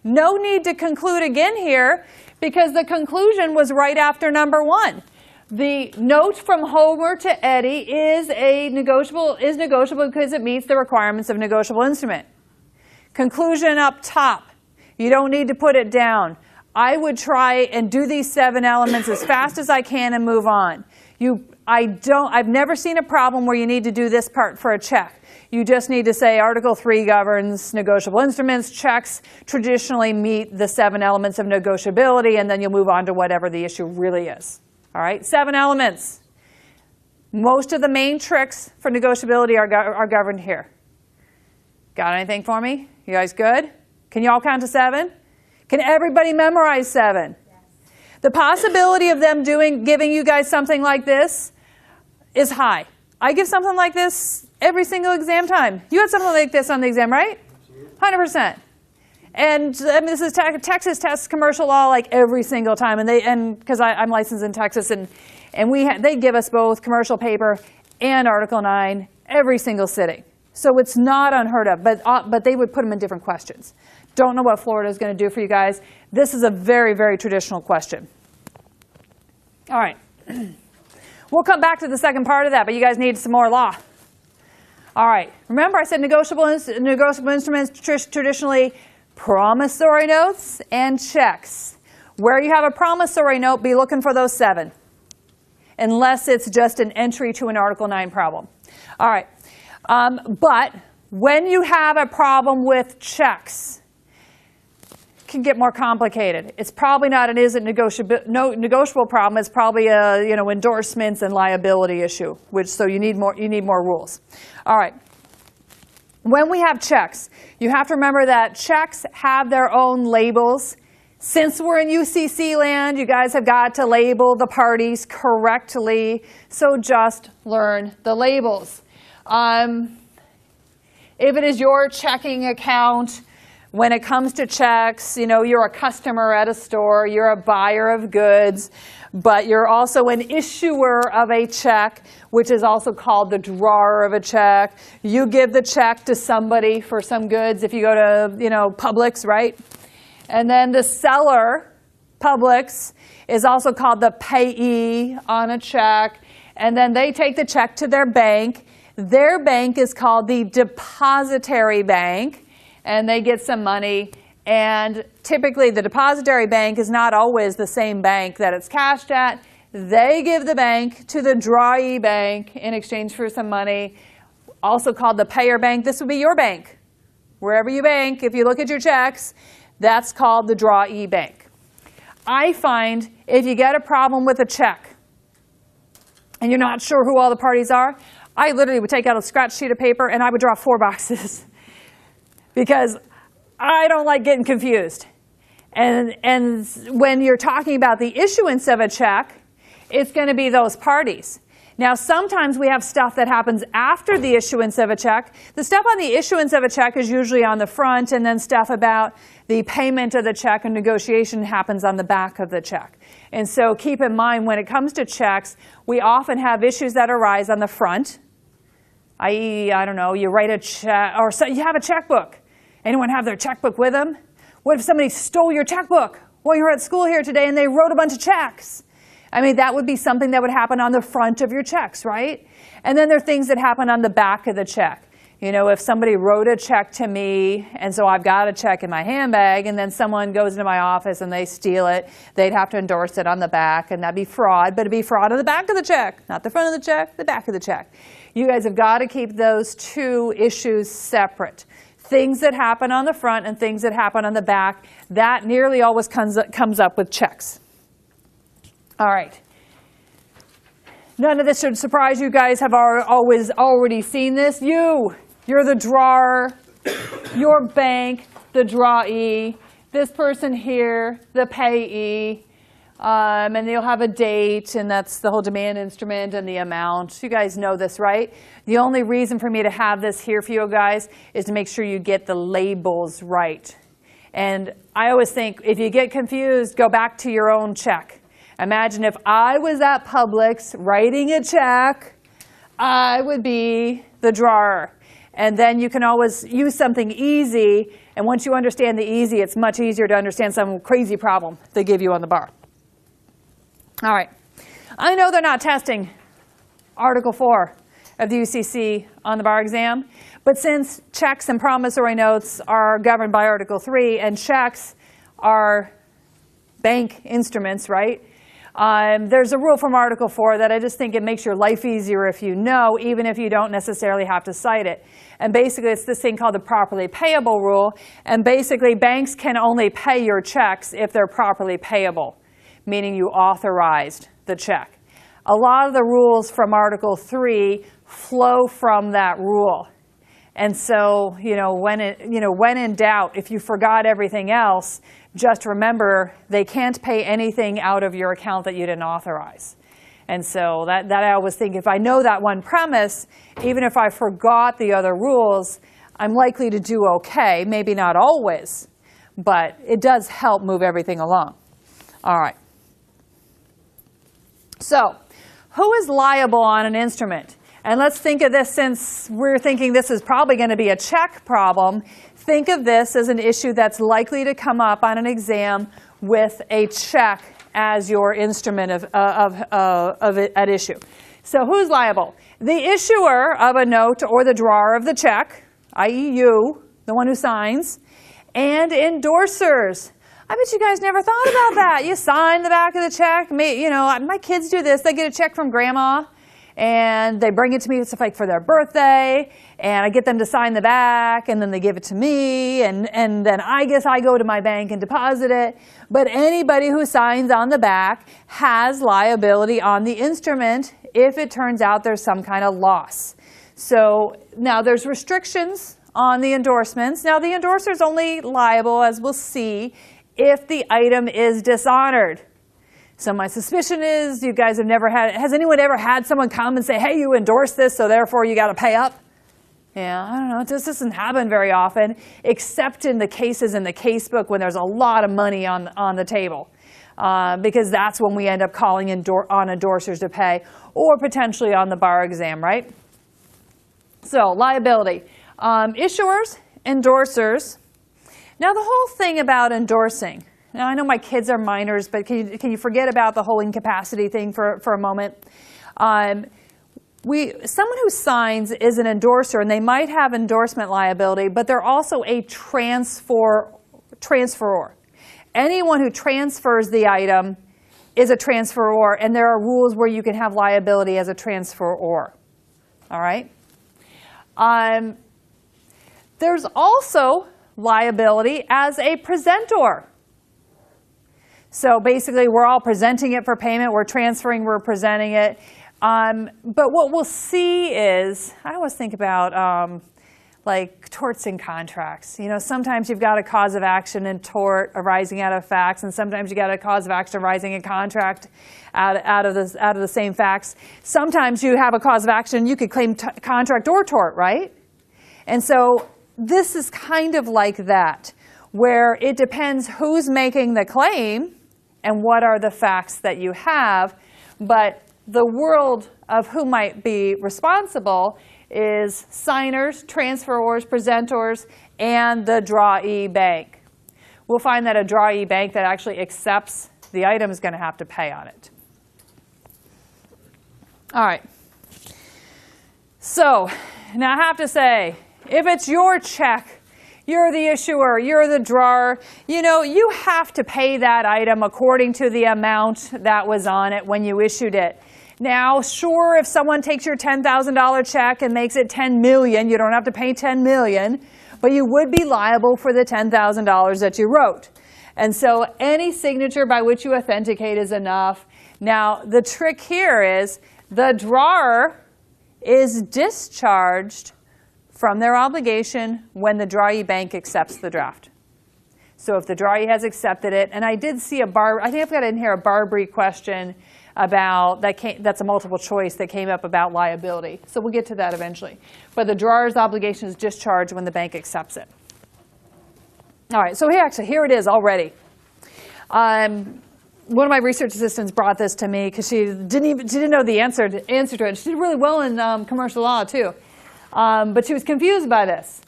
no need to conclude again here, because the conclusion was right after number 1. The note from Homer to Eddie is negotiable because it meets the requirements of a negotiable instrument. Conclusion up top. You don't need to put it down. I would try and do these 7 elements as fast as I can and move on. I've never seen a problem where you need to do this part for a check. You just need to say Article 3 governs negotiable instruments. Checks traditionally meet the 7 elements of negotiability, and then you'll move on to whatever the issue really is. All right, 7 elements. Most of the main tricks for negotiability are governed here. Got anything for me? You guys good? Can you all count to 7? Can everybody memorize 7? Yes. The possibility of them giving you guys something like this is high. I give something like this every single exam time. You had something like this on the exam, right? 100%. And I mean, this is Texas tests commercial law like every single time, and because I'm licensed in Texas, and they give us both commercial paper and Article 9 every single sitting. So it's not unheard of, but they would put them in different questions. Don't know what Florida is going to do for you guys. This is a very, very traditional question. All right. We'll come back to the second part of that, but you guys need some more law. All right. Remember I said negotiable instruments traditionally promissory notes and checks. Where you have a promissory note, be looking for those 7, unless it's just an entry to an Article 9 problem. All right. But when you have a problem with checks, it can get more complicated. It's probably not an isn't negotiable problem. It's probably a endorsements and liability issue, so you need more rules. All right. When we have checks, you have to remember that checks have their own labels. Since we're in UCC land, you guys have got to label the parties correctly. So just learn the labels. If it is your checking account, when it comes to checks, you're a customer at a store, you're a buyer of goods, but you're also an issuer of a check, which is also called the drawer of a check. You give the check to somebody for some goods if you go to, Publix, right? And then the seller, Publix, is also called the payee on a check. And then they take the check to their bank. Their bank is called the depository bank, and they get some money. And typically, the depository bank is not always the same bank that it's cashed at. They give the bank to the drawee bank in exchange for some money, also called the payer bank. This would be your bank. Wherever you bank, if you look at your checks, that's called the drawee bank. I find if you get a problem with a check and you're not sure who all the parties are, I literally would take out a scratch sheet of paper and I would draw 4 boxes because I don't like getting confused. And when you're talking about the issuance of a check, it's going to be those parties. Now, sometimes we have stuff that happens after the issuance of a check. The stuff on the issuance of a check is usually on the front, and then stuff about the payment of the check and negotiation happens on the back of the check. And so keep in mind, when it comes to checks, we often have issues that arise on the front, i.e., I don't know, you write a check, or so you have a checkbook. Anyone have their checkbook with them? What if somebody stole your checkbook while you were at school here today and they wrote a bunch of checks? I mean, that would be something that would happen on the front of your checks, right? And then there are things that happen on the back of the check. If somebody wrote a check to me, and so I've got a check in my handbag, and then someone goes into my office and they steal it, they'd have to endorse it on the back, and that'd be fraud, but it'd be fraud on the back of the check, not the front of the check, the back of the check. You guys have got to keep those 2 issues separate. Things that happen on the front and things that happen on the back, that nearly always comes up with checks. All right. None of this should surprise you guys. Have already seen this. You're the drawer. Your bank, the drawee. This person here, the payee. And you'll have a date, and that's the whole demand instrument and the amount. You guys know this, right? The only reason for me to have this here for you guys is to make sure you get the labels right. And I always think, if you get confused, go back to your own check. Imagine if I was at Publix writing a check, I would be the drawer. And then you can always use something easy, and once you understand the easy, it's much easier to understand some crazy problem they give you on the bar. All right, I know they're not testing Article 4 of the UCC on the bar exam, but since checks and promissory notes are governed by Article 3 and checks are bank instruments, right? There's a rule from Article 4 that I just think it makes your life easier if you know, even if you don't necessarily have to cite it. And basically, it's this thing called the properly payable rule. And basically, banks can only pay your checks if they're properly payable, meaning you authorized the check. A lot of the rules from Article 3 flow from that rule. And so, when in doubt, if you forgot everything else, just remember they can't pay anything out of your account that you didn't authorize. And so that I always think, if I know that one premise, even if I forgot the other rules, I'm likely to do okay. Maybe not always, but it does help move everything along. All right. So, who is liable on an instrument? And let's think of this, since we're thinking this is probably going to be a check problem. Think of this as an issue that's likely to come up on an exam with a check as your instrument at issue. So who's liable? The issuer of a note or the drawer of the check, i.e. you, the one who signs, and endorsers. I bet you guys never thought about that. You sign the back of the check. My kids do this. They get a check from grandma, and they bring it to me. It's like for their birthday, and I get them to sign the back, and then they give it to me, and then I guess I go to my bank and deposit it. But anybody who signs on the back has liability on the instrument if it turns out there's some kind of loss. So now there's restrictions on the endorsements. Now the endorser's only liable, as we'll see, if the item is dishonored. So my suspicion is you guys have never had, has anyone ever had someone come and say, hey, you endorsed this, so therefore you got to pay up? Yeah, I don't know. This doesn't happen very often, except in the cases in the casebook when there's a lot of money on the table. Because that's when we end up calling on endorsers to pay, or potentially on the bar exam, right? So liability. Issuers, endorsers. Now the whole thing about endorsing. Now I know my kids are minors, but can you forget about the whole incapacity thing for a moment? Someone who signs is an endorser, and they might have endorsement liability, but they're also a transferor. Anyone who transfers the item is a transferor, and there are rules where you can have liability as a transferor. All right? There's also liability as a presentor. So basically, we're all presenting it for payment. We're transferring, we're presenting it. But what we'll see is, I always think about like torts and contracts. Sometimes you've got a cause of action in tort arising out of facts, and sometimes you got a cause of action arising in contract out of the same facts. Sometimes you have a cause of action, you could claim contract or tort, right? And so this is kind of like that, where it depends who's making the claim and what are the facts that you have, but the world of who might be responsible is signers, transferors, presentors, and the drawee bank. We'll find that a drawee bank that actually accepts the item is going to have to pay on it. All right. So now I have to say, if it's your check, you're the issuer, you're the drawer, you have to pay that item according to the amount that was on it when you issued it. Now, sure, if someone takes your $10,000 check and makes it $10 million, you don't have to pay $10 million, but you would be liable for the $10,000 that you wrote. And so any signature by which you authenticate is enough. Now, the trick here is the drawer is discharged from their obligation when the drawee bank accepts the draft. So if the drawee has accepted it, and I did see I think I've got in here a Barbary question about, that's a multiple choice that came up about liability. So we'll get to that eventually. But the drawer's obligation is discharged when the bank accepts it. All right, so here it is already. One of my research assistants brought this to me because she didn't know the answer to it. She did really well in commercial law too, but she was confused by this.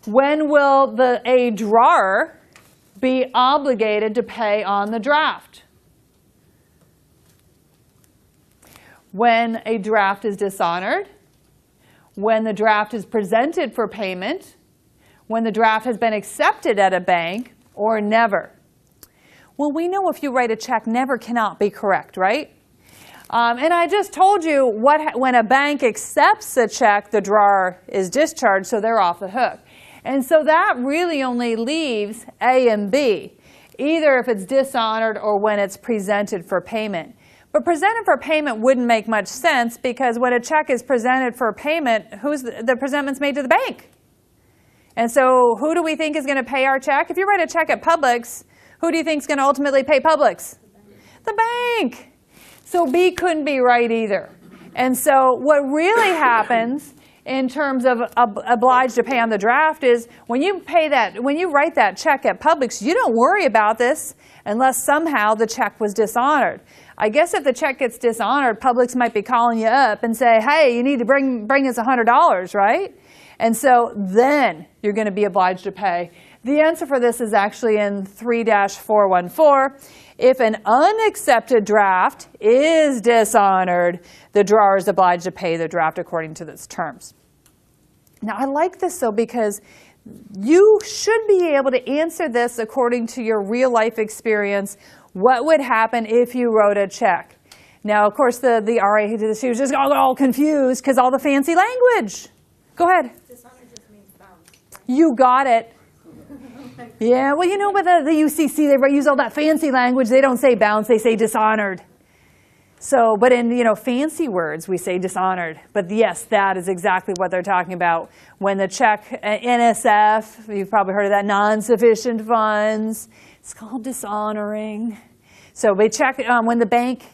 When will a drawer be obligated to pay on the draft? When a draft is dishonored, when the draft is presented for payment, when the draft has been accepted at a bank, or never. Well, we know if you write a check, never cannot be correct, right? And I just told you when a bank accepts a check, the drawer is discharged, so they're off the hook. And so that really only leaves A and B, either if it's dishonored or when it's presented for payment. But presented for payment wouldn't make much sense because when a check is presented for payment, the presentment's made to the bank. And so who do we think is going to pay our check? If you write a check at Publix, who do you think is going to ultimately pay Publix? The bank. So B couldn't be right either. And so what really happens in terms of obliged to pay on the draft is when you write that check at Publix, you don't worry about this unless somehow the check was dishonored. I guess if the check gets dishonored, Publix might be calling you up and say, hey, you need to bring us $100, right? And so then you're going to be obliged to pay. The answer for this is actually in 3-414. If an unaccepted draft is dishonored, the drawer is obliged to pay the draft according to its terms. Now, I like this, though, because you should be able to answer this according to your real-life experience. What would happen if you wrote a check? Now, of course, the RA who did this, she was just all confused because all the fancy language. Go ahead. Dishonor just means bounce. You got it. Yeah, well, you know, with the UCC, they use all that fancy language. They don't say bounce, they say dishonored. So, but in, fancy words, we say dishonored. But yes, that is exactly what they're talking about. When the check, NSF, you've probably heard of that, non-sufficient funds, it's called dishonoring. So we check when the bank,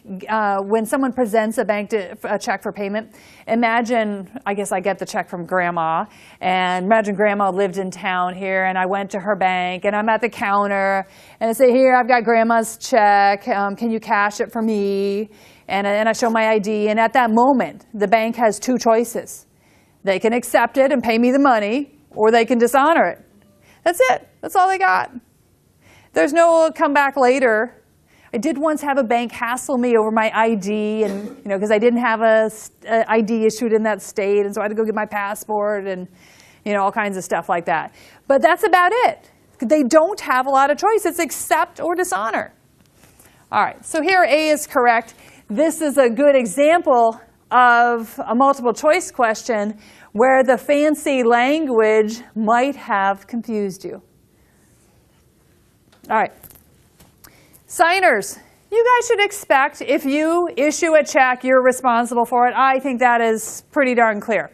when someone presents a check for payment, imagine, I guess I get the check from Grandma, and imagine Grandma lived in town here, and I went to her bank, and I'm at the counter, and I say, here, I've got Grandma's check, can you cash it for me? And I show my ID, and at that moment, the bank has two choices. They can accept it and pay me the money, or they can dishonor it. That's it. That's all they got. There's no come back later. I did once have a bank hassle me over my ID, and because I didn't have a ID issued in that state, and so I had to go get my passport and all kinds of stuff like that. But that's about it. They don't have a lot of choice. It's accept or dishonor. All right, so here A is correct. This is a good example of a multiple choice question where the fancy language might have confused you. All right. Signers, you guys should expect if you issue a check, you're responsible for it. I think that is pretty darn clear.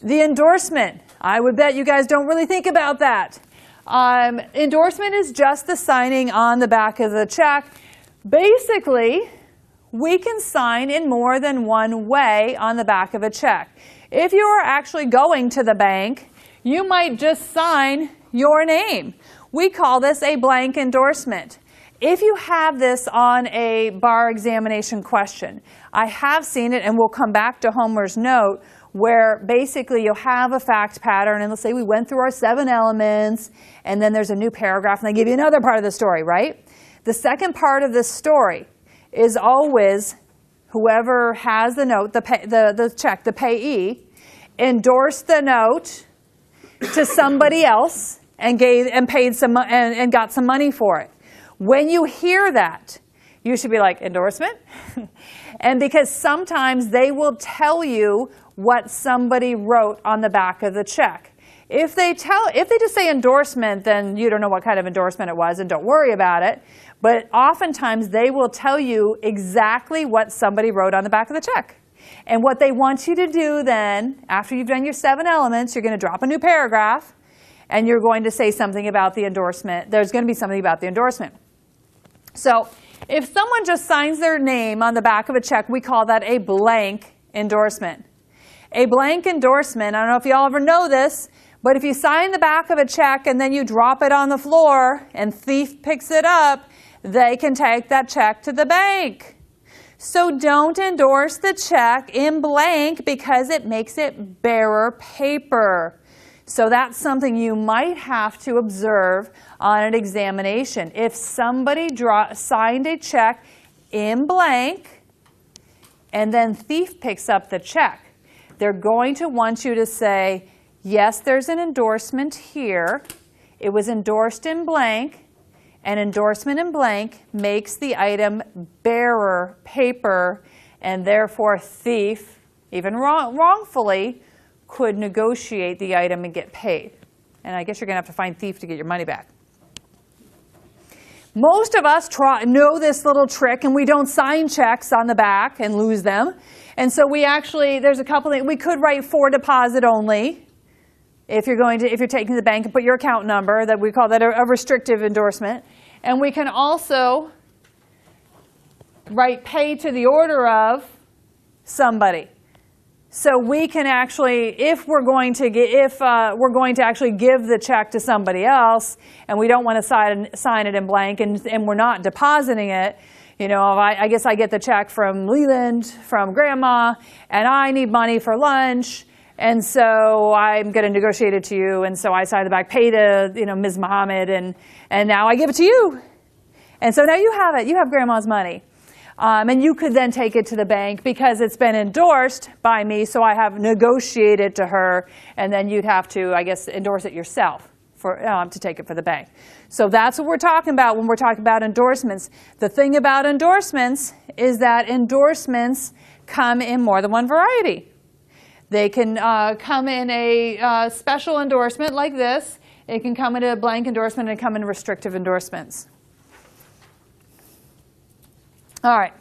The endorsement, I would bet you guys don't really think about that. Endorsement is just the signing on the back of the check. Basically, we can sign in more than one way on the back of a check. If you are actually going to the bank, you might just sign your name. We call this a blank endorsement. If you have this on a bar examination question, I have seen it, and we'll come back to Homer's note, where basically you'll have a fact pattern, and let's say we went through our 7 elements, and then there's a new paragraph, and they give you another part of the story, right? The second part of this story is always whoever has the note, the check, the payee, endorsed the note to somebody else and paid some and got some money for it. When you hear that, you should be like, endorsement? And because sometimes they will tell you what somebody wrote on the back of the check. If they just say endorsement, then you don't know what kind of endorsement it was, and don't worry about it. But oftentimes they will tell you exactly what somebody wrote on the back of the check. And what they want you to do then, after you've done your 7 elements, you're going to drop a new paragraph, and you're going to say something about the endorsement. There's going to be something about the endorsement. So if someone just signs their name on the back of a check, we call that a blank endorsement. A blank endorsement, I don't know if you all ever know this, but if you sign the back of a check and then you drop it on the floor and thief picks it up, they can take that check to the bank. So don't endorse the check in blank because it makes it bearer paper. So that's something you might have to observe on an examination. If somebody signed a check in blank and then thief picks up the check, they're going to want you to say, yes, there's an endorsement here. It was endorsed in blank. An endorsement in blank makes the item bearer paper, and therefore thief, even wrongfully, could negotiate the item and get paid. And I guess you're going to have to find thief to get your money back. Most of us know this little trick, and we don't sign checks on the back and lose them. And so we actually, there's a couple things. We could write for deposit only if you're taking the bank and put your account number. That we call that a restrictive endorsement. And we can also write pay to the order of somebody. So we can actually, if we're going to actually give the check to somebody else, and we don't want to sign it in blank, and we're not depositing it, you know, I guess I get the check from Leland, from Grandma, and I need money for lunch, and so I'm going to negotiate it to you, and so I sign the back, pay to, you know, Ms. Muhammad, and now I give it to you. And so now you have it. You have Grandma's money. And you could then take it to the bank because it's been endorsed by me, so I have negotiated to her, and then you'd have to, I guess, endorse it yourself to take it for the bank. So that's what we're talking about when we're talking about endorsements. The thing about endorsements is that endorsements come in more than one variety. They can come in a special endorsement like this. It can come in a blank endorsement and come in restrictive endorsements. All right.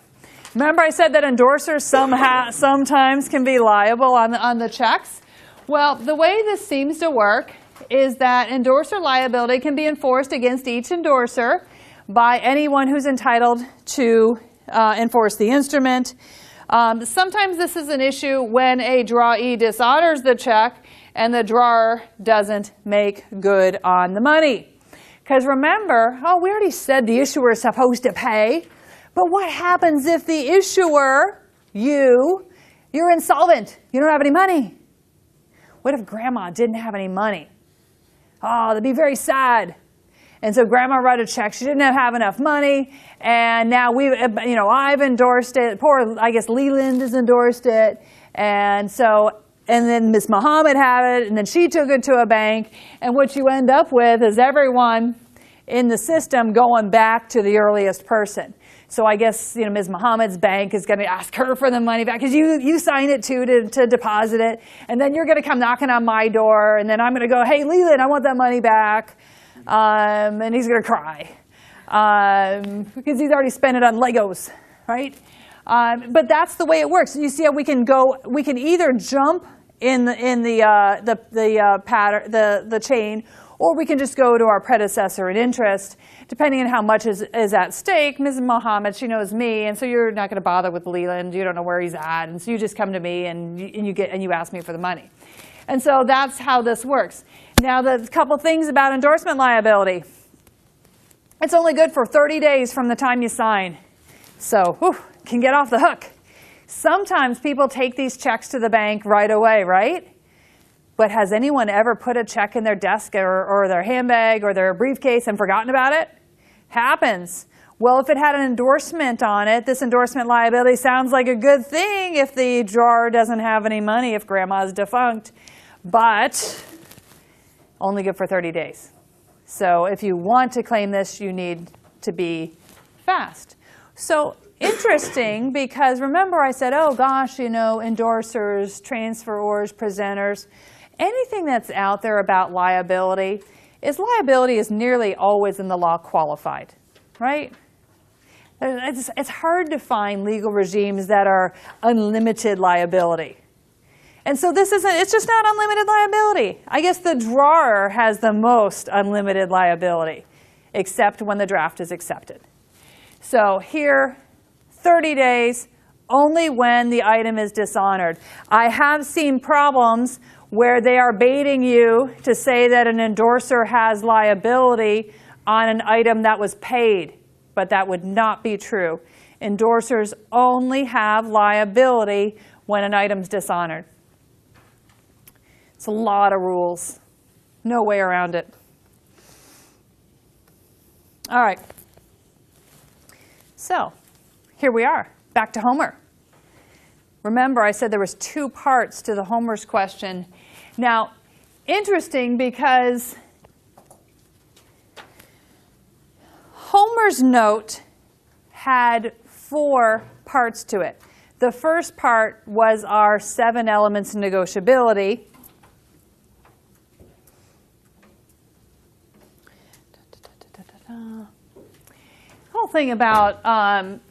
Remember I said that endorsers sometimes can be liable on the checks? Well, the way this seems to work is that endorser liability can be enforced against each endorser by anyone who's entitled to enforce the instrument. Sometimes this is an issue when a drawee dishonors the check and the drawer doesn't make good on the money. Because remember, we already said the issuer is supposed to pay. But what happens if the issuer, you're insolvent? You don't have any money. What if Grandma didn't have any money? Oh, that'd be very sad. And so Grandma wrote a check. She didn't have enough money, and now I've endorsed it. Poor, I guess Leland has endorsed it, and then Miss Muhammad had it, and then she took it to a bank, and what you end up with is everyone in the system going back to the earliest person. So I guess Ms. Muhammad's bank is going to ask her for the money back because you signed it to deposit it, and then you're going to come knocking on my door, and then I'm going to go, hey Leland, I want that money back, and he's going to cry because he's already spent it on Legos, right? But that's the way it works. You see how we can either jump in the pattern, the chain, or we can just go to our predecessor in interest, depending on how much is at stake. Ms. Muhammad, she knows me, and so you're not going to bother with Leland. You don't know where he's at, and so you just come to me and you ask me for the money. And so that's how this works. Now, the couple things about endorsement liability. It's only good for 30 days from the time you sign, so can get off the hook. Sometimes people take these checks to the bank right away, right? But has anyone ever put a check in their desk or their handbag or their briefcase and forgotten about it? Happens. Well, if it had an endorsement on it, this endorsement liability sounds like a good thing if the drawer doesn't have any money, if Grandma's defunct, but only good for 30 days. So if you want to claim this, you need to be fast. So interesting, because remember I said, oh gosh, endorsers, transferors, presenters, anything that's out there about liability is nearly always in the law qualified, right? It's hard to find legal regimes that are unlimited liability. And so it's just not unlimited liability. I guess the drawer has the most unlimited liability, except when the draft is accepted. So here, 30 days, only when the item is dishonored. I have seen problems where they are baiting you to say that an endorser has liability on an item that was paid, but that would not be true. Endorsers only have liability when an item's dishonored. It's a lot of rules. No way around it. All right. So here we are, back to Homer. Remember, I said there was 2 parts to the Homer's question. Now, interesting because Homer's note had 4 parts to it. The first part was our 7 elements of negotiability. The whole thing about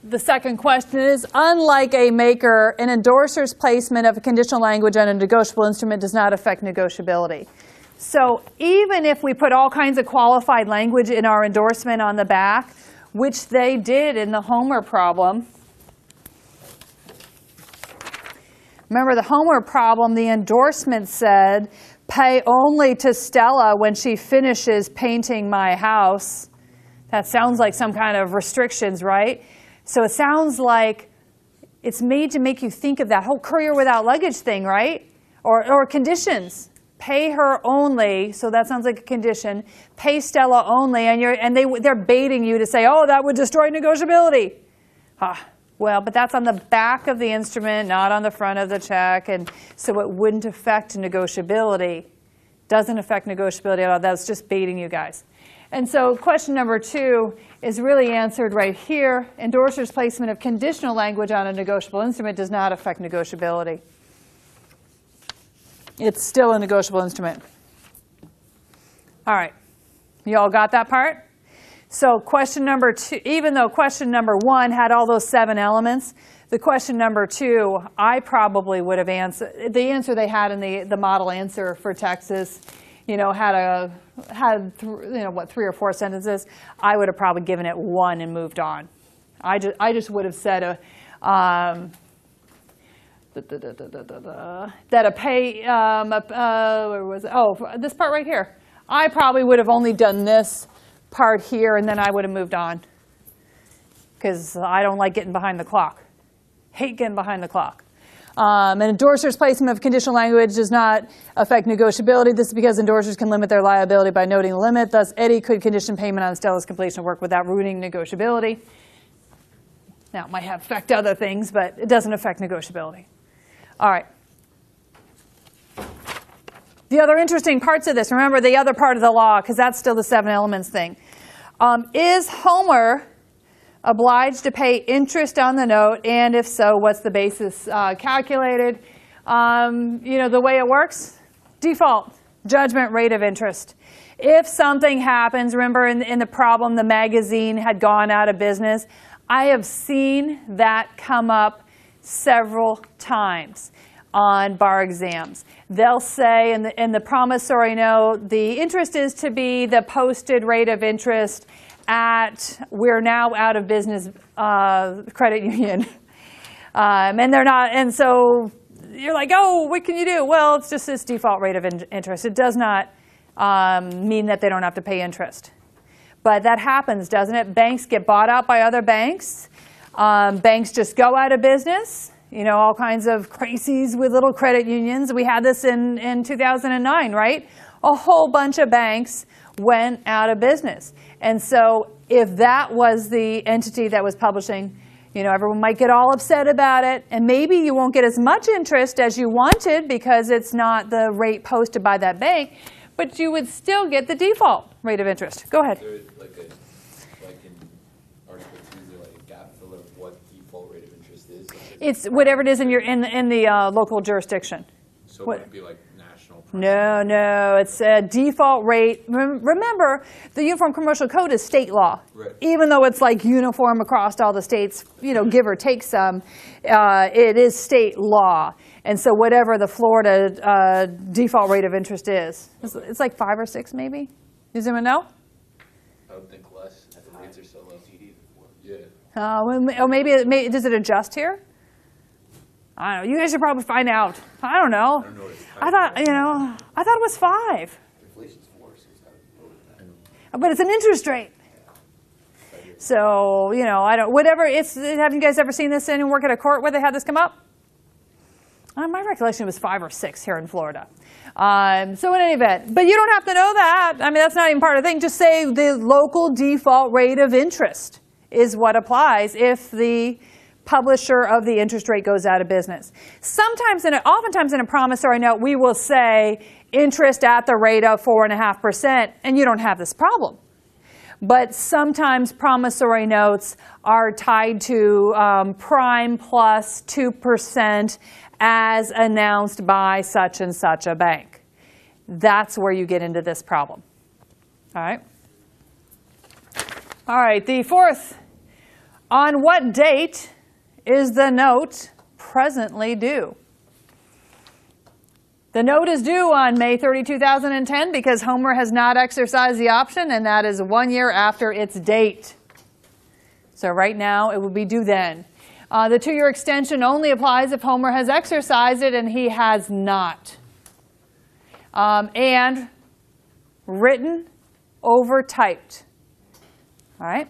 the second question is, unlike a maker, an endorser's placement of a conditional language on a negotiable instrument does not affect negotiability. So even if we put all kinds of qualified language in our endorsement on the back, which they did in the Homer problem, remember the Homer problem, the endorsement said, pay only to Stella when she finishes painting my house. That sounds like some kind of restrictions, right? So it sounds like it's made to make you think of that whole courier without luggage thing, right? Or conditions. Pay her only, so that sounds like a condition. Pay Stella only, and they're baiting you to say, oh, that would destroy negotiability. Well, but that's on the back of the instrument, not on the front of the check, and so it wouldn't affect negotiability. Doesn't affect negotiability at all. That's just baiting you guys. And so question number 2 is really answered right here. Endorser's placement of conditional language on a negotiable instrument does not affect negotiability. It's still a negotiable instrument. All right. You all got that part? So question number 2, even though question number 1 had all those 7 elements, the question number 2, I probably would have answered, the answer they had in the model answer for Texas, had 3 or 4 sentences. I would have probably given it 1 and moved on. I just would have said that a pay, where was it? Oh, this part right here. I probably would have only done this part here, and then I would have moved on. Because I don't like getting behind the clock. Hate getting behind the clock. An endorser's placement of conditional language does not affect negotiability. This is because endorsers can limit their liability by noting the limit. Thus, Eddie could condition payment on Stella's completion of work without ruining negotiability. Now, it might affect other things, but it doesn't affect negotiability. All right. The other interesting parts of this, remember the other part of the law, because that's still the 7 elements thing. Is Homer obliged to pay interest on the note, and if so, what's the basis calculated? The way it works, default, judgment rate of interest. If something happens, remember in the problem, the magazine had gone out of business. I have seen that come up several times on bar exams. They'll say in the promissory note, the interest is to be the posted rate of interest at, we're now out of business credit union. And they're not, and so you're like, oh, what can you do? Well, it's just this default rate of interest. It does not mean that they don't have to pay interest. But that happens, doesn't it? Banks get bought out by other banks. Banks just go out of business. All kinds of crises with little credit unions. We had this in 2009, right? A whole bunch of banks went out of business. And so if that was the entity that was publishing, everyone might get all upset about it. And maybe you won't get as much interest as you wanted because it's not the rate posted by that bank. But you would still get the default rate of interest. Go ahead. Is there like in Article 2, is there like a gap filler of what default rate of interest is? It's whatever it is in the local jurisdiction. So it wouldn't be like national No, no, it's a default rate. Remember, the Uniform Commercial Code is state law. Right. Even though it's like uniform across all the states, give or take some, it is state law. And so whatever the Florida default rate of interest is, it's like 5 or 6 maybe? Does anyone know? I would think less. The rates are so low. Yeah. Or maybe does it adjust here? I don't know. You guys should probably find out. I don't know. I thought it was 5. Inflation's 4, so it's got to be lower than that. But it's an interest rate. So, I don't, whatever, have you guys ever seen this and work at a court where they had this come up? My recollection was 5 or 6 here in Florida. So in any event, but you don't have to know that. I mean, that's not even part of the thing. Just say the local default rate of interest is what applies if the publisher of the interest rate goes out of business. Oftentimes in a promissory note, we will say interest at the rate of 4.5%, and you don't have this problem. But sometimes promissory notes are tied to prime plus 2% as announced by such and such a bank. That's where you get into this problem. All right. All right, the fourth. On what date is the note presently due? The note is due on May 30, 2010 because Homer has not exercised the option, and that is 1 year after its date. So right now, it will be due then. The 2-year extension only applies if Homer has exercised it, and he has not. And written over typed. All right?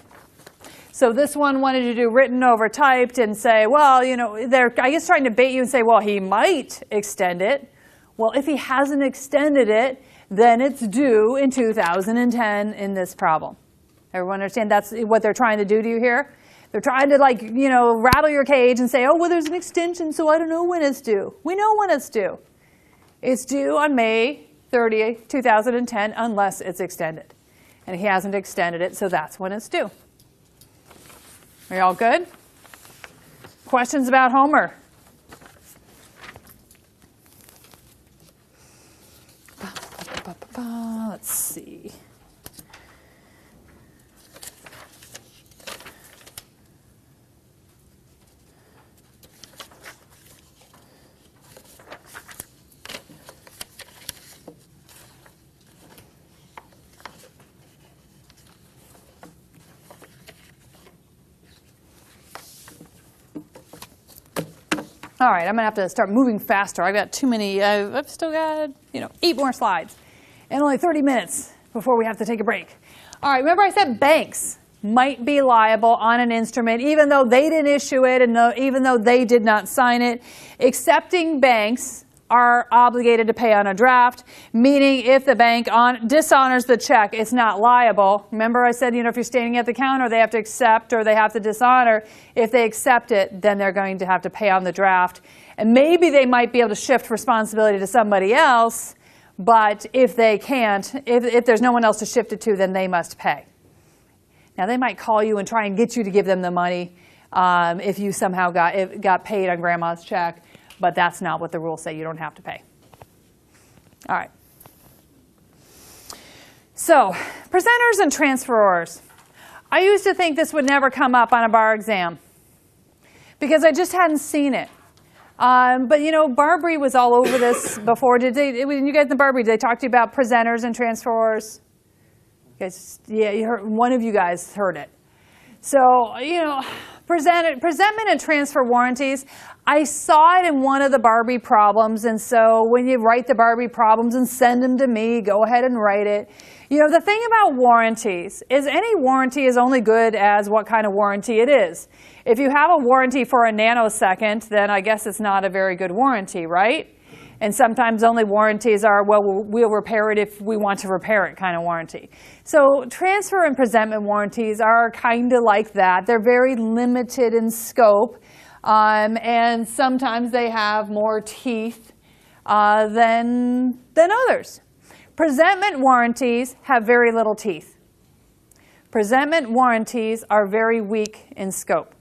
So this one wanted to do written over typed and say, well, they're, I guess, trying to bait you and say, well, he might extend it. Well, if he hasn't extended it, then it's due in 2010 in this problem. Everyone understand that's what they're trying to do to you here? They're trying to, rattle your cage and say, oh, well, there's an extension, so I don't know when it's due. We know when it's due. It's due on May 30, 2010, unless it's extended. And he hasn't extended it, so that's when it's due. Are you all good? Questions about Homer? Let's see. All right, I'm going to have to start moving faster. I've got too many. I've still got, 8 more slides and only 30 minutes before we have to take a break. All right, remember I said banks might be liable on an instrument even though they didn't issue it and even though they did not sign it. Accepting banks are obligated to pay on a draft, meaning if the bank dishonors the check, it's not liable. Remember I said, if you're standing at the counter, they have to accept or they have to dishonor. If they accept it, then they're going to have to pay on the draft. And maybe they might be able to shift responsibility to somebody else, but if they can't, if there's no one else to shift it to, then they must pay. Now they might call you and try and get you to give them the money if you somehow got paid on grandma's check. But that's not what the rules say. You don't have to pay. All right. So, presenters and transferors. I used to think this would never come up on a bar exam because I just hadn't seen it. But Barbary was all over this before. When you guys in Barbary, did they talk to you about presenters and transferors? You guys, yeah, you heard, one of you guys heard it. So, presentment and transfer warranties, I saw it in one of the Barbie problems, and so when you write the Barbie problems and send them to me, go ahead and write it. The thing about warranties is any warranty is only good as what kind of warranty it is. If you have a warranty for a nanosecond, then I guess it's not a very good warranty, right? And sometimes only warranties are, well, we'll repair it if we want to repair it kind of warranty. So transfer and presentment warranties are kind of like that. They're very limited in scope, and sometimes they have more teeth than others. Presentment warranties have very little teeth. Presentment warranties are very weak in scope.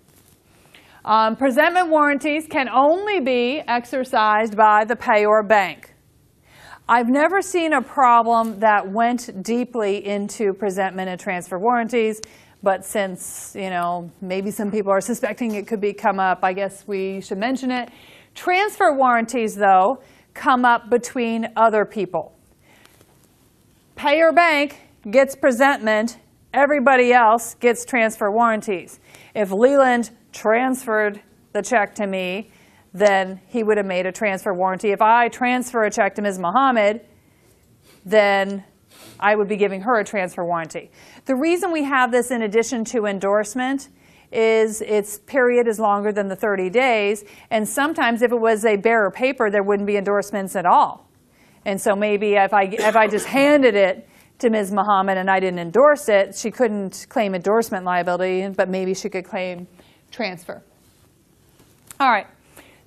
Presentment warranties can only be exercised by the payor bank. I've never seen a problem that went deeply into presentment and transfer warranties, but since, maybe some people are suspecting it could come up, I guess we should mention it. Transfer warranties, though, come up between other people. Payer bank gets presentment, everybody else gets transfer warranties. If Leland transferred the check to me, then he would have made a transfer warranty. If I transfer a check to Ms. Muhammad, then I would be giving her a transfer warranty. The reason we have this in addition to endorsement is its period is longer than the 30 days, and sometimes if it was a bearer paper, there wouldn't be endorsements at all. And so maybe if I just handed it to Ms. Muhammad and I didn't endorse it, she couldn't claim endorsement liability, but maybe she could claim transfer. All right.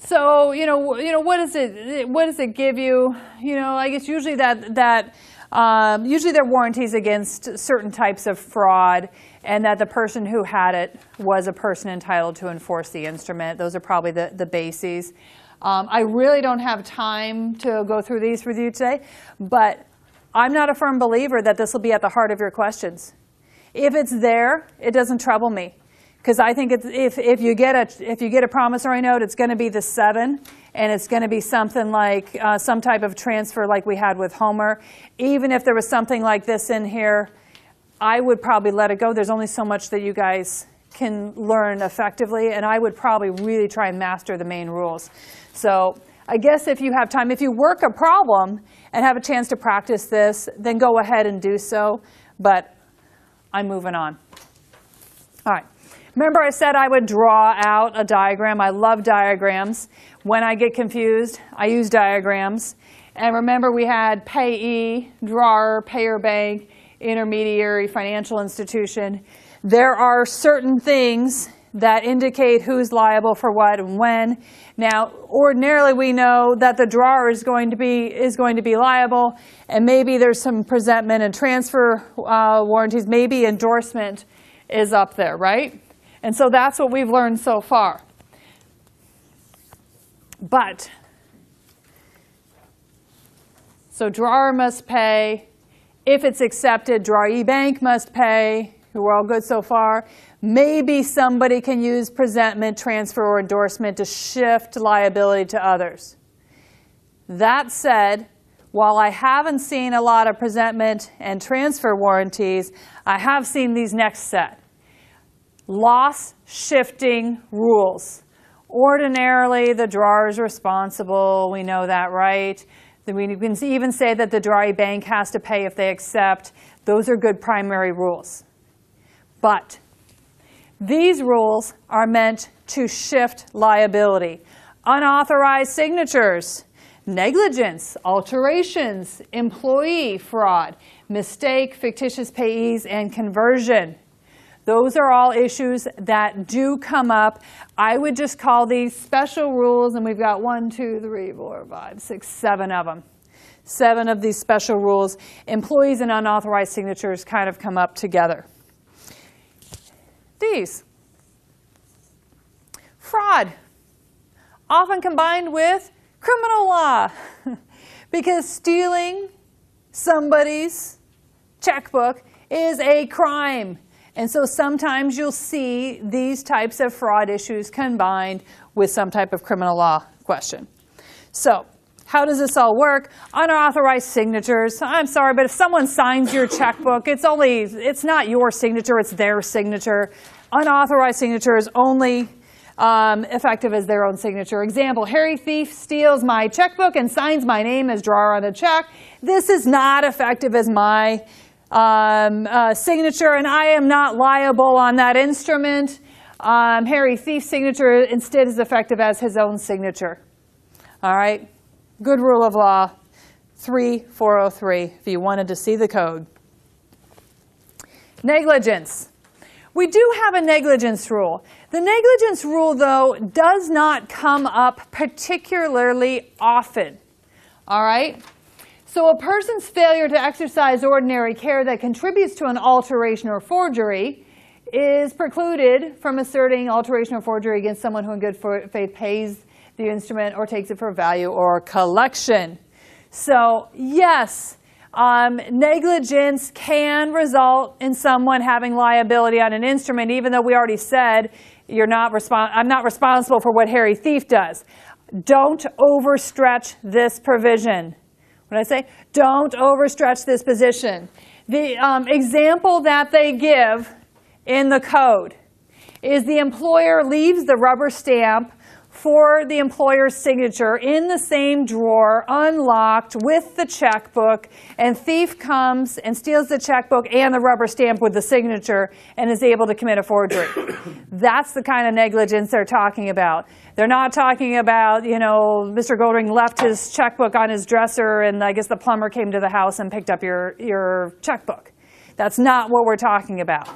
So, what does it give you? I guess usually usually they're warranties against certain types of fraud, and that the person who had it was a person entitled to enforce the instrument. Those are probably the bases. I really don't have time to go through these with you today, but I'm not a firm believer that this will be at the heart of your questions. If it's there, it doesn't trouble me. Because I think if you get a promissory note, it's going to be the 7, and it's going to be something like some type of transfer like we had with Homer. Even if there was something like this in here, I would probably let it go. There's only so much that you guys can learn effectively, and I would probably really try and master the main rules. So I guess if you have time, if you work a problem and have a chance to practice this, then go ahead and do so. But I'm moving on. All right. Remember I said I would draw out a diagram. I love diagrams. When I get confused, I use diagrams. And remember we had payee, drawer, payer bank, intermediary, financial institution. There are certain things that indicate who's liable for what and when. Now, ordinarily we know that the drawer is going to be liable, and maybe there's some presentment and transfer warranties. Maybe endorsement is up there, right? And so that's what we've learned so far. But, so drawer must pay. If it's accepted, drawee bank must pay. We're all good so far. Maybe somebody can use presentment, transfer, or endorsement to shift liability to others. That said, while I haven't seen a lot of presentment and transfer warranties, I have seen these next set. Loss shifting rules. Ordinarily, the drawer is responsible. We know that, right? We can even say that the drawee bank has to pay if they accept. Those are good primary rules. But these rules are meant to shift liability. Unauthorized signatures, negligence, alterations, employee fraud, mistake, fictitious payees, and conversion. Those are all issues that do come up. I would just call these special rules, and we've got 1, 2, 3, 4, 5, 6, 7 of them. 7 of these special rules. Employees and unauthorized signatures kind of come up together. These. Fraud, often combined with criminal law, because stealing somebody's checkbook is a crime. And so sometimes you'll see these types of fraud issues combined with some type of criminal law question. So how does this all work? Unauthorized signatures. I'm sorry, but if someone signs your checkbook, it's not your signature, it's their signature. Unauthorized signature is only effective as their own signature. Example, Harry Thief steals my checkbook and signs my name as drawer on the check. This is not effective as my signature, and I am not liable on that instrument. Harry Thief's signature instead is effective as his own signature. All right, good rule of law, 3403, if you wanted to see the code. Negligence. We do have a negligence rule. The negligence rule, though, does not come up particularly often. All right? So a person's failure to exercise ordinary care that contributes to an alteration or forgery is precluded from asserting alteration or forgery against someone who in good faith pays the instrument or takes it for value or collection. So yes, negligence can result in someone having liability on an instrument, even though we already said I'm not responsible for what Harry Thief does. Don't overstretch this provision. What did I say? Don't overstretch this position. The example that they give in the code is the employer leaves the rubber stamp for the employer's signature in the same drawer, unlocked, with the checkbook, and thief comes and steals the checkbook and the rubber stamp with the signature and is able to commit a forgery. That's the kind of negligence they're talking about. They're not talking about, you know, Mr. Goldring left his checkbook on his dresser and I guess the plumber came to the house and picked up your checkbook. That's not what we're talking about,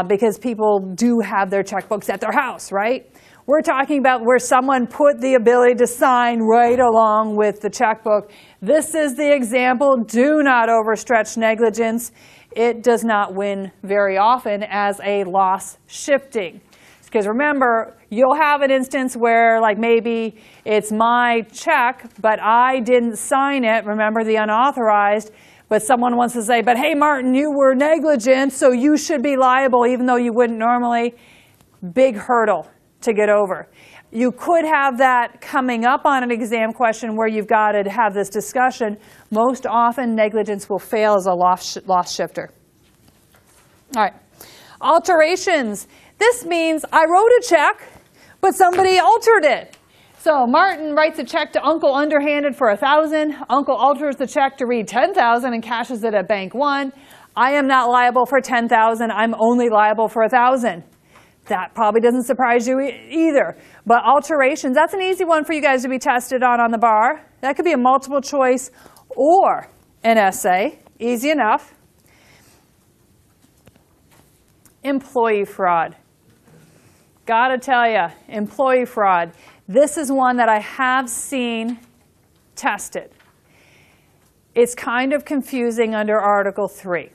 because people do have their checkbooks at their house, right? We're talking about where someone put the ability to sign right along with the checkbook. This is the example. Do not overstretch negligence. It does not win very often as a loss shifting. Because remember, you'll have an instance where like maybe it's my check, but I didn't sign it. Remember the unauthorized. But someone wants to say, but hey, Martin, you were negligent, so you should be liable even though you wouldn't normally. Big hurdle to get over. You could have that coming up on an exam question where you've got to have this discussion. Most often, negligence will fail as a loss shifter. All right. Alterations. This means I wrote a check, but somebody altered it. So Martin writes a check to Uncle underhanded for $1,000. Uncle alters the check to read $10,000 and cashes it at Bank One. I am not liable for $10,000. I'm only liable for $1,000. That probably doesn't surprise you either. But alterations, that's an easy one for you guys to be tested on the bar. That could be a multiple choice or an essay. Easy enough. Employee fraud. Gotta tell you, employee fraud. This is one that I have seen tested. It's kind of confusing under Article 3.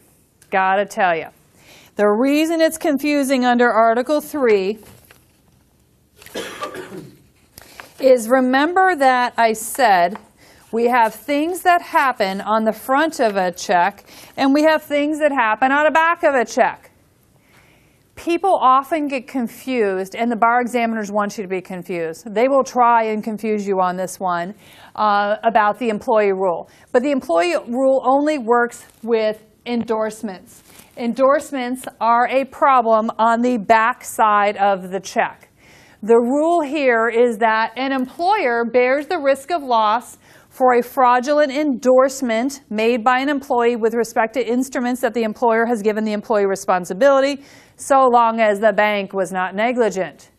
Gotta tell you. The reason it's confusing under Article 3 is, remember that I said we have things that happen on the front of a check and we have things that happen on the back of a check. People often get confused, and the bar examiners want you to be confused. They will try and confuse you on this one about the employee rule. But the employee rule only works with endorsements. Endorsements are a problem on the back side of the check. The rule here is that an employer bears the risk of loss for a fraudulent endorsement made by an employee with respect to instruments that the employer has given the employee responsibility, so long as the bank was not negligent.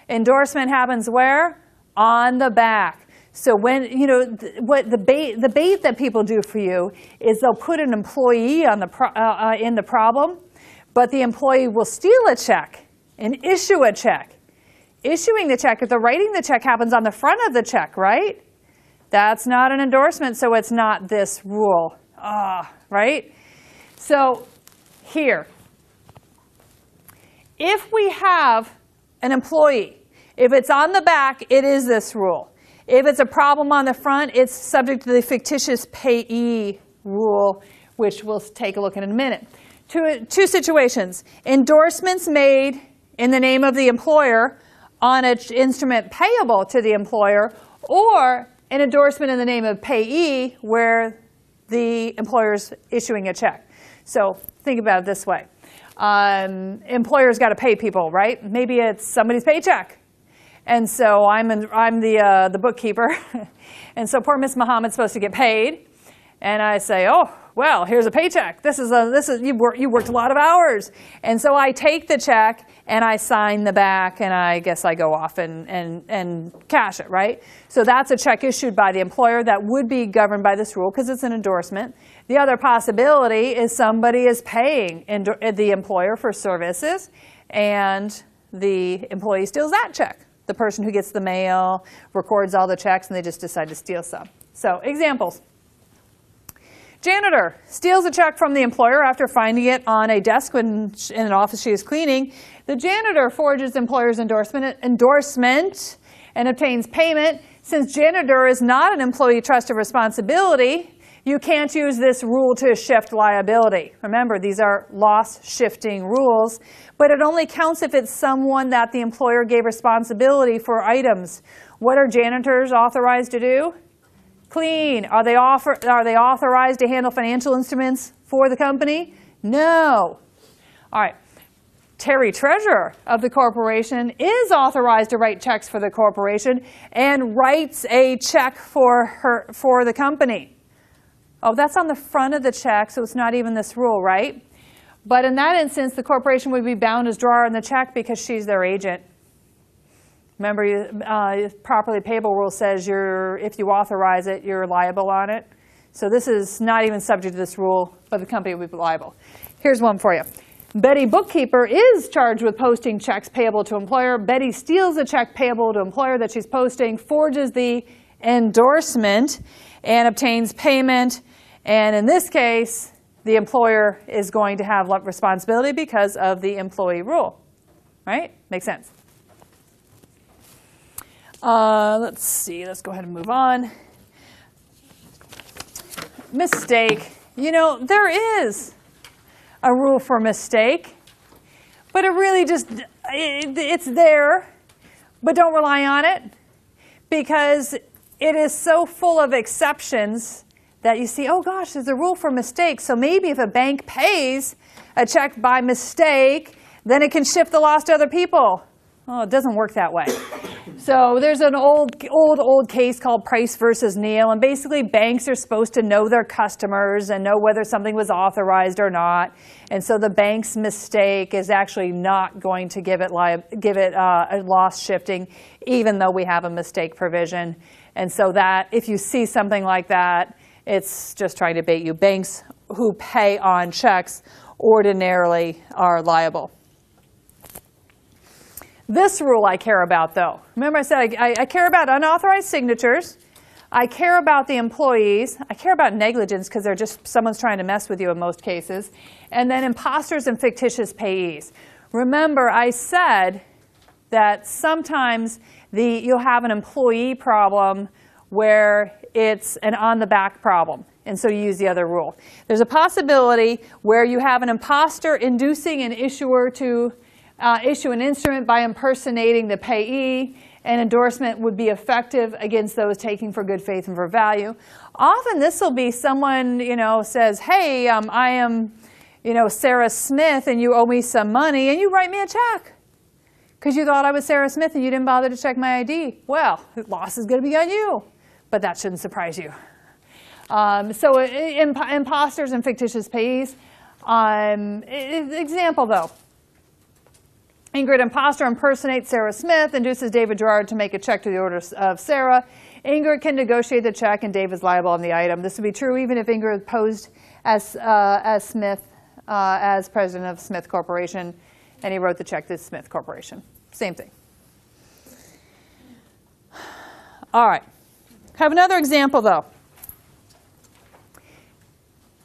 Endorsement happens where? On the back. So when, you know, what the bait that people do for you is they'll put an employee on in the problem, but the employee will steal a check and issue a check. Issuing the check, if the writing the check happens on the front of the check, right? That's not an endorsement, so it's not this rule, right? So here, if we have an employee, if it's on the back, it is this rule. If it's a problem on the front, it's subject to the fictitious payee rule, which we'll take a look at in a minute. Two situations. Endorsements made in the name of the employer on an instrument payable to the employer, or an endorsement in the name of payee where the employer's issuing a check. So think about it this way. Employers got to pay people, right? Maybe it's somebody's paycheck. And so I'm the bookkeeper. And so poor Miss Muhammad's supposed to get paid. And I say, oh, well, here's a paycheck. You worked a lot of hours. And so I take the check and I sign the back, and I guess I go off and cash it, right? So that's a check issued by the employer that would be governed by this rule because it's an endorsement. The other possibility is somebody is paying the employer for services, and the employee steals that check. The person who gets the mail records all the checks, and they just decide to steal some. So examples. Janitor steals a check from the employer after finding it on a desk in an office she is cleaning. The janitor forges employer's endorsement and obtains payment, since janitor is not an employee trust of responsibility, you can't use this rule to shift liability. Remember, these are loss shifting rules, but it only counts if it's someone that the employer gave responsibility for items. What are janitors authorized to do? Clean. Are they authorized to handle financial instruments for the company? No. All right. Terry, treasurer of the corporation, is authorized to write checks for the corporation and writes a check for the company. Oh, that's on the front of the check, so it's not even this rule, right? But in that instance, the corporation would be bound as drawer on the check because she's their agent. Remember, properly payable rule says if you authorize it, you're liable on it. So this is not even subject to this rule, but the company would be liable. Here's one for you. Betty, bookkeeper, is charged with posting checks payable to employer. Betty steals a check payable to employer that she's posting, forges the endorsement, and obtains payment. And in this case, the employer is going to have responsibility because of the employee rule. Right? Makes sense. Let's see. Let's go ahead and move on. Mistake. You know, there is a rule for mistake, but it really it's there, but don't rely on it because it is so full of exceptions that you see, oh gosh, there's a rule for mistake. So maybe if a bank pays a check by mistake, then it can shift the loss to other people. Oh, it doesn't work that way. So there's an old case called Price versus Neal, and basically banks are supposed to know their customers and know whether something was authorized or not. And so the bank's mistake is actually not going to give it a loss shifting, even though we have a mistake provision. And so that if you see something like that, it's just trying to bait you. Banks who pay on checks ordinarily are liable. This rule I care about, though. Remember I said I care about unauthorized signatures. I care about the employees. I care about negligence because they're just someone's trying to mess with you in most cases. And then imposters and fictitious payees. Remember I said that sometimes you'll have an employee problem where it's an on-the-back problem. And so you use the other rule. There's a possibility where you have an imposter inducing an issuer to issue an instrument by impersonating the payee. An endorsement would be effective against those taking for good faith and for value. Often this will be someone, says, hey, I am, Sarah Smith and you owe me some money and you write me a check because you thought I was Sarah Smith and you didn't bother to check my ID. Well, the loss is going to be on you, but that shouldn't surprise you. So imposters and fictitious payees. Example though. Ingrid, imposter, impersonates Sarah Smith, induces David Gerard to make a check to the order of Sarah. Ingrid can negotiate the check, and Dave is liable on the item. This would be true even if Ingrid posed as Smith, as president of Smith Corporation, and he wrote the check to Smith Corporation. Same thing. All right. Have another example, though.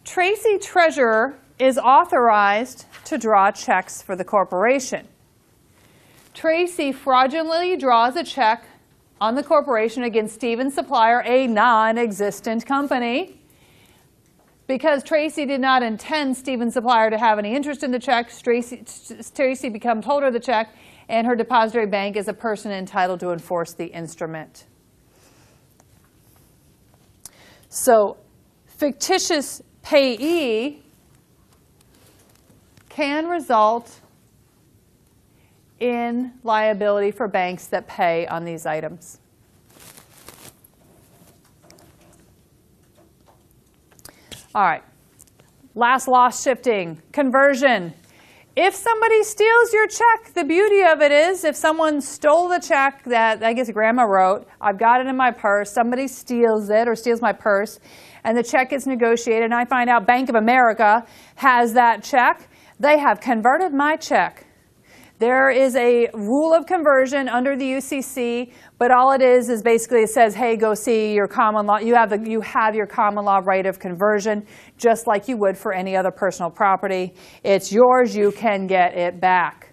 Tracy, treasurer, is authorized to draw checks for the corporation. Tracy fraudulently draws a check on the corporation against Stephen Supplier, a non-existent company. Because Tracy did not intend Stephen Supplier to have any interest in the check, Tracy becomes holder of the check, and her depository bank is a person entitled to enforce the instrument. So, fictitious payee can result in liability for banks that pay on these items. All right, last loss shifting, conversion. If somebody steals your check, the beauty of it is if someone stole the check that I guess grandma wrote, I've got it in my purse, somebody steals it or steals my purse, and the check is negotiated, and I find out Bank of America has that check, they have converted my check. There is a rule of conversion under the UCC, but all it is basically it says, hey, go see your common law. You have your common law right of conversion, just like you would for any other personal property. It's yours. You can get it back.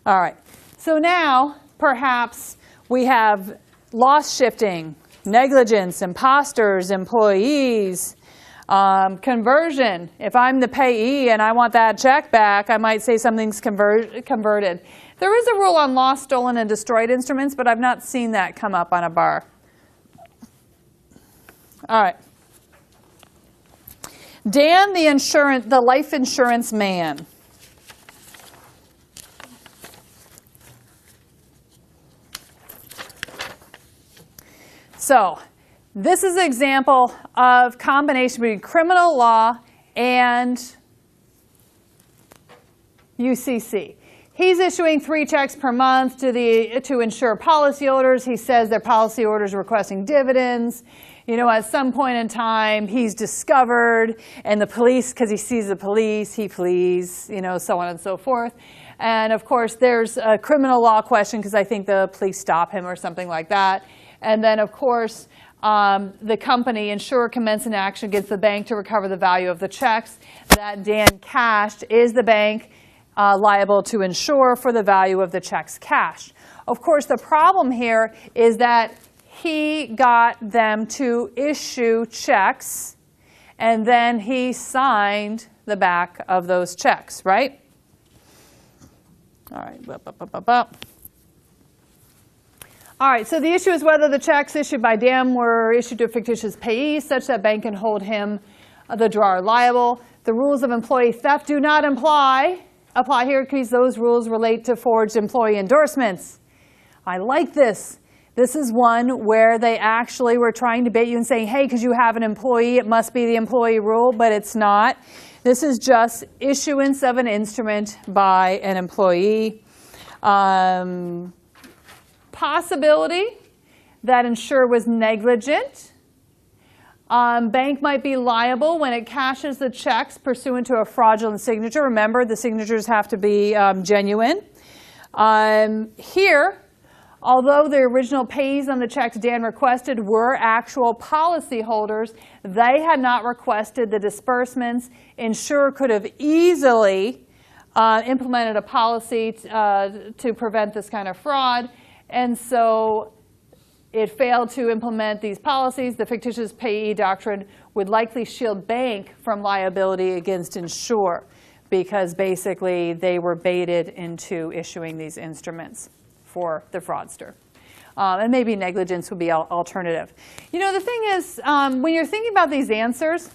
All right. So now perhaps we have loss shifting, negligence, imposters, employees, conversion. If I'm the payee and I want that check back, I might say something's converted. There is a rule on lost, stolen, and destroyed instruments, but I've not seen that come up on a bar. All right. Dan, the life insurance man. So this is an example of combination between criminal law and UCC. He's issuing 3 checks per month to insure policyholders. He says their policyholders are requesting dividends. You know, at some point in time, he's discovered, and the police, because he sees the police, he flees, you know, so on and so forth. And of course, there's a criminal law question, because I think the police stop him or something like that. And then, of course, the company, insurer, commence an action against the bank to recover the value of the checks that Dan cashed. Is the bank liable to insure for the value of the checks cashed? Of course, the problem here is that he got them to issue checks, and then he signed the back of those checks, right? All right. All right, so the issue is whether the checks issued by Dan were issued to a fictitious payee such that bank can hold him, the drawer, liable. The rules of employee theft do not apply here because those rules relate to forged employee endorsements. I like this. This is one where they actually were trying to bait you and saying, hey, because you have an employee, it must be the employee rule, but it's not. This is just issuance of an instrument by an employee. Possibility that insurer was negligent. Bank might be liable when it cashes the checks pursuant to a fraudulent signature. Remember, the signatures have to be genuine. Here, although the original payees on the checks Dan requested were actual policyholders, they had not requested the disbursements. Insurer could have easily implemented a policy to prevent this kind of fraud. And so it failed to implement these policies. The fictitious payee doctrine would likely shield bank from liability against insurer because basically they were baited into issuing these instruments for the fraudster. And maybe negligence would be alternative. You know, the thing is, when you're thinking about these answers,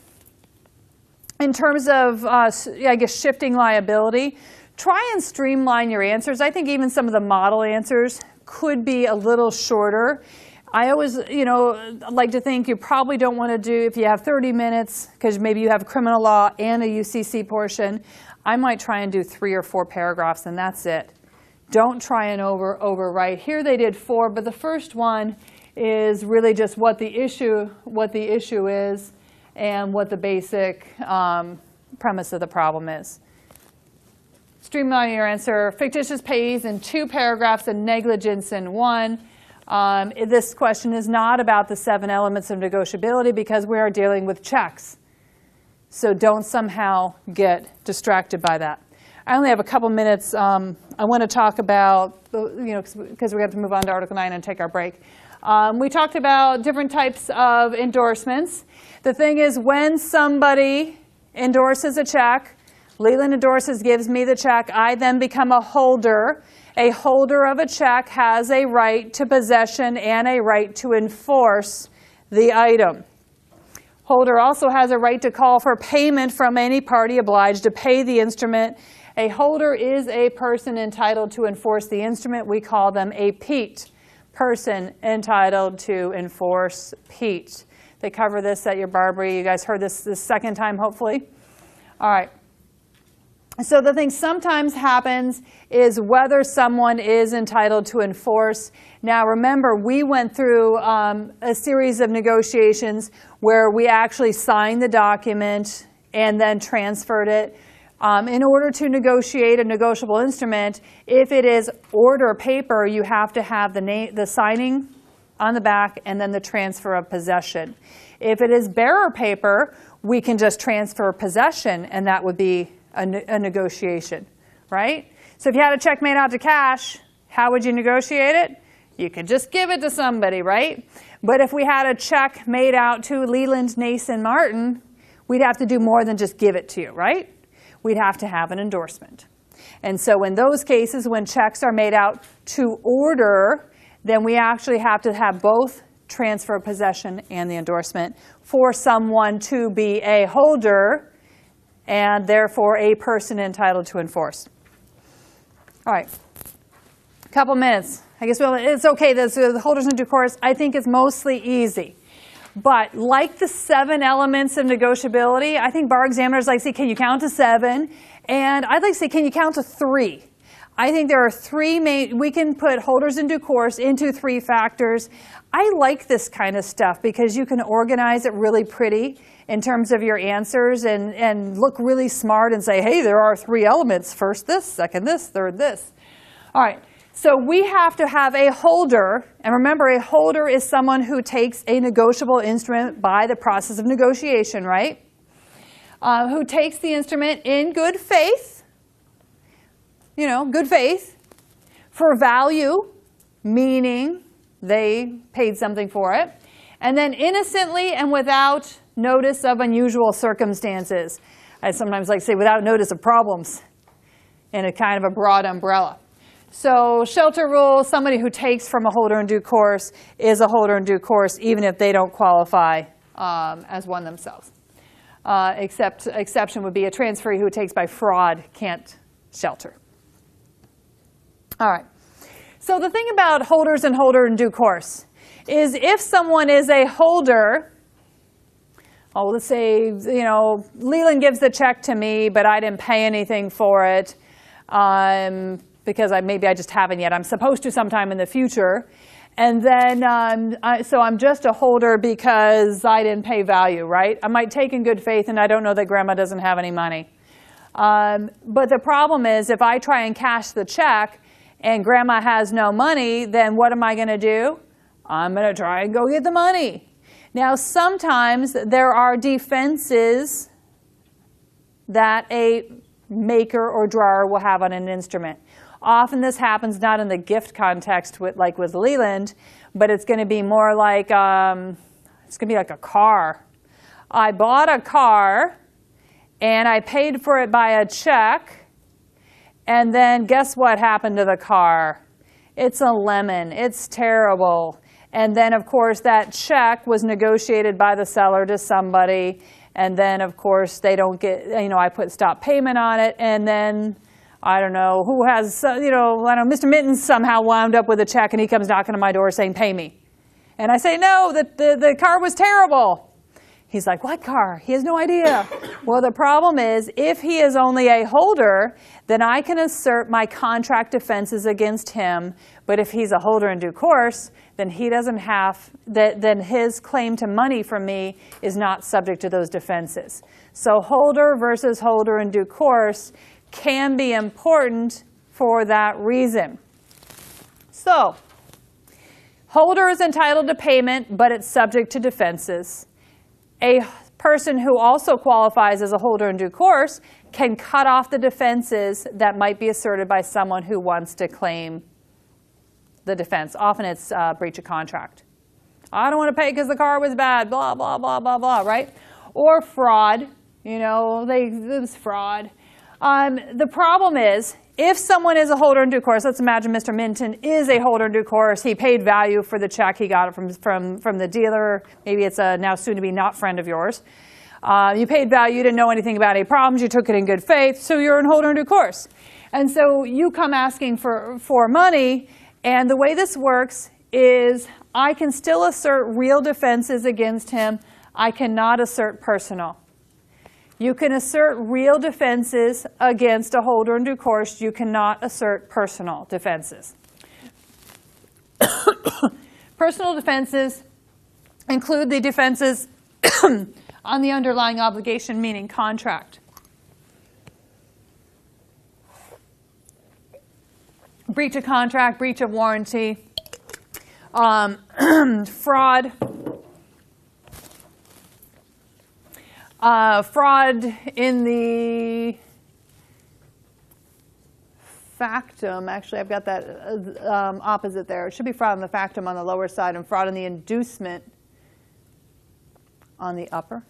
in terms of, I guess, shifting liability, try and streamline your answers. I think even some of the model answers could be a little shorter. I always, you know, like to think you probably don't want to do, if you have 30 minutes, because maybe you have criminal law and a UCC portion, I might try and do 3 or 4 paragraphs, and that's it. Don't try and overwrite. Here they did 4, but the first one is really just what the issue is and what the basic premise of the problem is. Streamline your answer. Fictitious payees in 2 paragraphs and negligence in 1. This question is not about the 7 elements of negotiability because we are dealing with checks. So don't somehow get distracted by that. I only have a couple minutes. I want to talk about, you know, because we have to move on to Article 9 and take our break. We talked about different types of endorsements. The thing is, when somebody endorses a check, Leland endorses, gives me the check, I then become a holder. A holder of a check has a right to possession and a right to enforce the item. Holder also has a right to call for payment from any party obliged to pay the instrument. A holder is a person entitled to enforce the instrument. We call them a Pete, person entitled to enforce Pete. They cover this at your Barbary. You guys heard this the second time, hopefully. All right. So the thing sometimes happens is whether someone is entitled to enforce. Now remember, we went through a series of negotiations where we actually signed the document and then transferred it. In order to negotiate a negotiable instrument, if it is order paper, you have to have the signing on the back and then the transfer of possession. If it is bearer paper, we can just transfer possession, and that would be a negotiation, right? So if you had a check made out to cash How would you negotiate it? You could just give it to somebody, right? But if we had a check made out to Leland, Nason, Martin, we'd have to do more than just give it to you, right? We'd have to have an endorsement. And so in those cases, when checks are made out to order, then we actually have to have both transfer of possession and the endorsement for someone to be a holder and therefore a person entitled to enforce. All right, a couple minutes. I guess it's okay, the holders in due course, I think it's mostly easy. But like the 7 elements of negotiability, I think bar examiners like to say, can you count to 7? And I'd like to say, can you count to 3? I think there are 3 main, we can put holders in due course into 3 factors. I like this kind of stuff because you can organize it really pretty in terms of your answers and look really smart and say, hey, there are 3 elements. First this, second this, third this. All right. So we have to have a holder, and remember, a holder is someone who takes a negotiable instrument by the process of negotiation, right? Who takes the instrument in good faith, good faith, for value, meaning they paid something for it, and then innocently and without notice of unusual circumstances. I sometimes like to say without notice of problems in a kind of a broad umbrella. So shelter rule, somebody who takes from a holder in due course is a holder in due course, even if they don't qualify as one themselves. Exception would be a transferee who takes by fraud can't shelter. All right. So the thing about holders and holder in due course is if someone is a holder, let's say, Leland gives the check to me, but I didn't pay anything for it. Because maybe I just haven't yet. I'm supposed to sometime in the future. And then, so I'm just a holder because I didn't pay value, right? I might take in good faith and I don't know that grandma doesn't have any money. But the problem is if I try and cash the check and grandma has no money, then what am I going to do? I'm going to try and go get the money. Now, sometimes there are defenses that a maker or drawer will have on an instrument. Often this happens not in the gift context like with Leland, but it's going to be more like, it's going to be like a car. I bought a car and I paid for it by a check, and then guess what happened to the car? It's a lemon. It's terrible. And then, of course, that check was negotiated by the seller to somebody, and then, of course, they don't get, I put stop payment on it, and then I don't know, who has, Mr. Mittens somehow wound up with a check and he comes knocking on my door saying, pay me. And I say, no, the car was terrible. He's like, what car? He has no idea. Well, the problem is, if he is only a holder, then I can assert my contract defenses against him. But if he's a holder in due course, then he doesn't have, then his claim to money from me is not subject to those defenses. So holder versus holder in due course can be important for that reason. So, holder is entitled to payment, but it's subject to defenses. A person who also qualifies as a holder in due course can cut off the defenses that might be asserted by someone who wants to claim the defense. Often it's breach of contract. I don't want to pay because the car was bad, blah, blah, blah, blah, blah, right? Or fraud, it was fraud. The problem is, if someone is a holder in due course, let's imagine Mr. Minton is a holder in due course. He paid value for the check. He got it from the dealer. Maybe it's a now soon to be not friend of yours. You paid value. You didn't know anything about any problems. You took it in good faith. So you're a holder in due course. And so you come asking for money. And the way this works is I can still assert real defenses against him. I cannot assert personal. You can assert real defenses against a holder in due course. You cannot assert personal defenses. Personal defenses include the defenses on the underlying obligation, meaning contract. Breach of contract, breach of warranty, fraud. Fraud in the factum. Actually, I've got that opposite there. It should be fraud on the factum on the lower side and fraud on the inducement on the upper.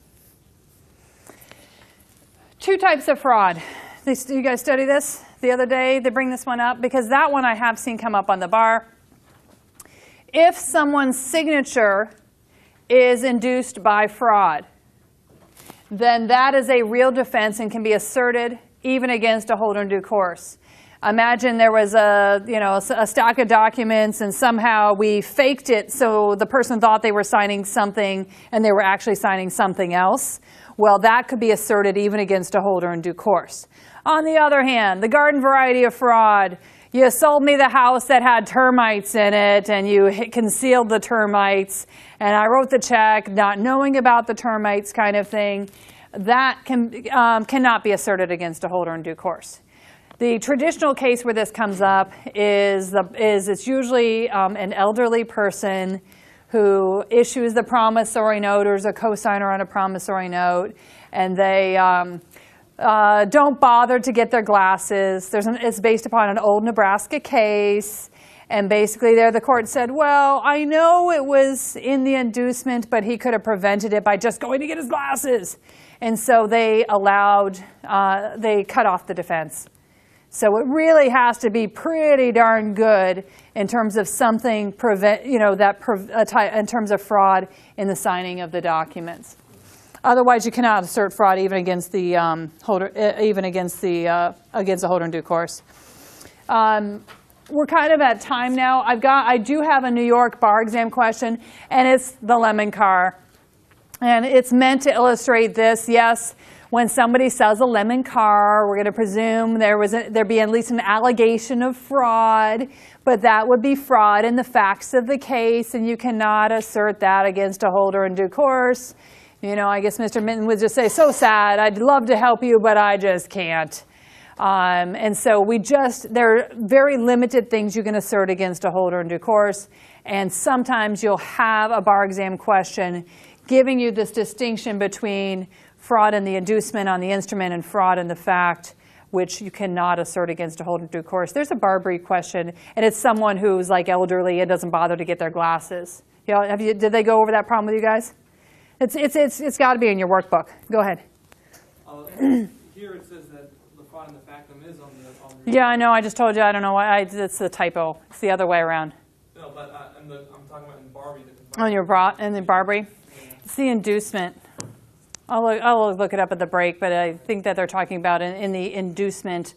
Two types of fraud. You guys study this the other day? They bring this one up because that one I have seen come up on the bar. If someone's signature is induced by fraud, then that is a real defense and can be asserted even against a holder in due course. Imagine there was a stack of documents and somehow we faked it so the person thought they were signing something and they were actually signing something else. Well, that could be asserted even against a holder in due course. On the other hand, the garden variety of fraud, you sold me the house that had termites in it and you concealed the termites and I wrote the check not knowing about the termites kind of thing, that cannot be asserted against a holder in due course. The traditional case where this comes up is it's usually an elderly person who issues the promissory note or is a co-signer on a promissory note, and they don't bother to get their glasses. It's based upon an old Nebraska case, and basically there the court said, well, I know it was in the inducement, but he could have prevented it by just going to get his glasses. And so they cut off the defense. So it really has to be pretty darn good in terms of something in terms of fraud in the signing of the documents. Otherwise, you cannot assert fraud even against the holder, against a holder in due course. We're kind of at time now. I do have a New York bar exam question, and it's the lemon car, and it's meant to illustrate this. Yes. When somebody sells a lemon car, we're going to presume there'd be at least an allegation of fraud, but that would be fraud in the facts of the case, and you cannot assert that against a holder in due course. I guess Mr. Minton would just say, so sad, I'd love to help you, but I just can't. And so there are very limited things you can assert against a holder in due course, and sometimes you'll have a bar exam question giving you this distinction between fraud in the inducement on the instrument and fraud in the fact, which you cannot assert against a holder in due course. There's a Barbary question, and it's someone who's like elderly and doesn't bother to get their glasses. Did they go over that problem with you guys? It's got to be in your workbook. Go ahead. Here it says that the fraud in the factum is on the. Yeah, I know. I just told you. I don't know why. It's a typo. It's the other way around. No, but I'm talking about in Barbary. In the Barbary, it's the inducement. I'll look it up at the break, but I think that they're talking about in the inducement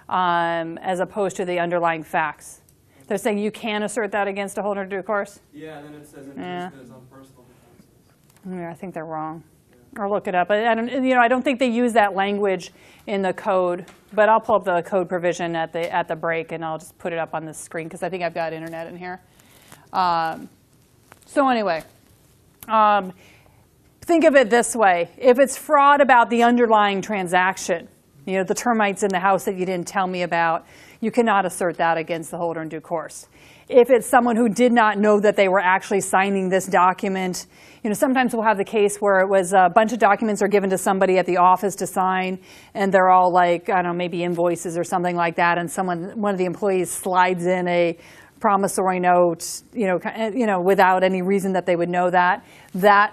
as opposed to the underlying facts. They're saying you can assert that against a holder in due course? Yeah, and then it says inducement is on personal defenses. Yeah, I think they're wrong. Or look it up. I don't think they use that language in the code, but I'll pull up the code provision at the break, and I'll just put it up on the screen because I think I've got internet in here. So anyway. Think of it this way. If it's fraud about the underlying transaction, the termites in the house that you didn't tell me about, you cannot assert that against the holder in due course. If it's someone who did not know that they were actually signing this document, sometimes we'll have the case where it was a bunch of documents are given to somebody at the office to sign, and they're all like, I don't know, maybe invoices or something like that, and one of the employees slides in a promissory note, without any reason that they would know that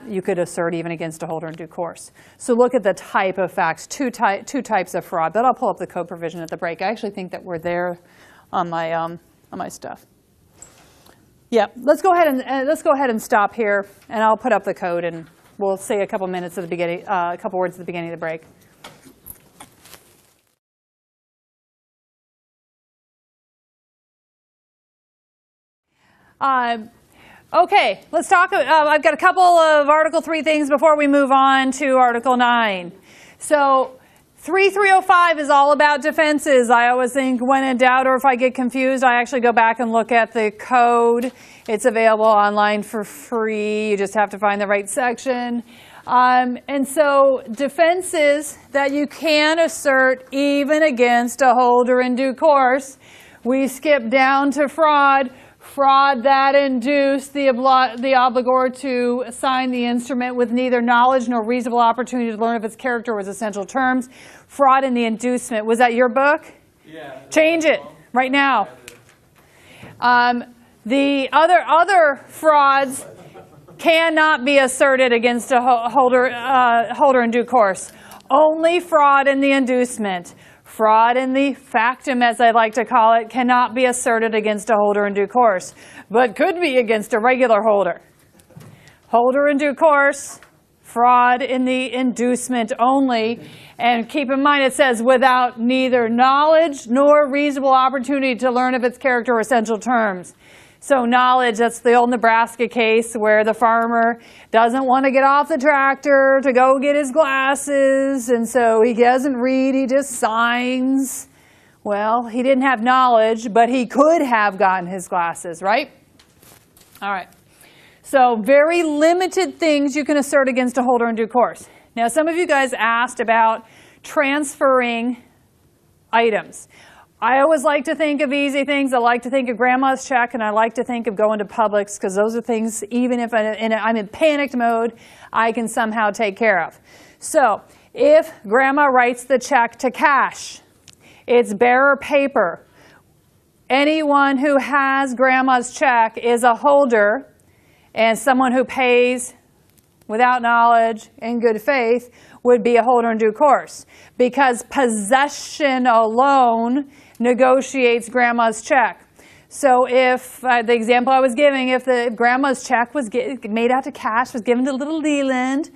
you could assert even against a holder in due course. So look at the type of facts, two types of fraud. But I'll pull up the code provision at the break. I actually think that we're there on my stuff. Yeah, let's go ahead and stop here, and I'll put up the code, and we'll say a couple minutes at the beginning, a couple words at the beginning of the break. Okay, let's talk. I've got a couple of Article 3 things before we move on to Article 9. So 3305 is all about defenses. I always think when in doubt or if I get confused, I actually go back and look at the code. It's available online for free. You just have to find the right section. And so defenses that you can assert even against a holder in due course. We skip down to fraud. Fraud that induced the obligor to sign the instrument with neither knowledge nor reasonable opportunity to learn of its character or its essential terms. Fraud in the inducement. Was that your book? Yeah. Change it. right now. The other frauds cannot be asserted against a holder in due course. Only fraud in the inducement. Fraud in the factum, as I like to call it, cannot be asserted against a holder in due course, but could be against a regular holder. Holder in due course, fraud in the inducement only. And keep in mind it says without neither knowledge nor reasonable opportunity to learn of its character or essential terms. So knowledge, that's the old Nebraska case where the farmer doesn't want to get off the tractor to go get his glasses, and so he doesn't read, he just signs. Well, he didn't have knowledge, but he could have gotten his glasses, right? All right. So very limited things you can assert against a holder in due course. Now, some of you guys asked about transferring items. I always like to think of easy things. I like to think of grandma's check, and I like to think of going to Publix, because those are things, even if I'm in panicked mode, I can somehow take care of. So if grandma writes the check to cash, it's bearer paper. Anyone who has grandma's check is a holder, and someone who pays without knowledge, in good faith, would be a holder in due course, because possession alone negotiates grandma's check. So if, the example I was giving, if the grandma's check was made out to cash, was given to little Leland,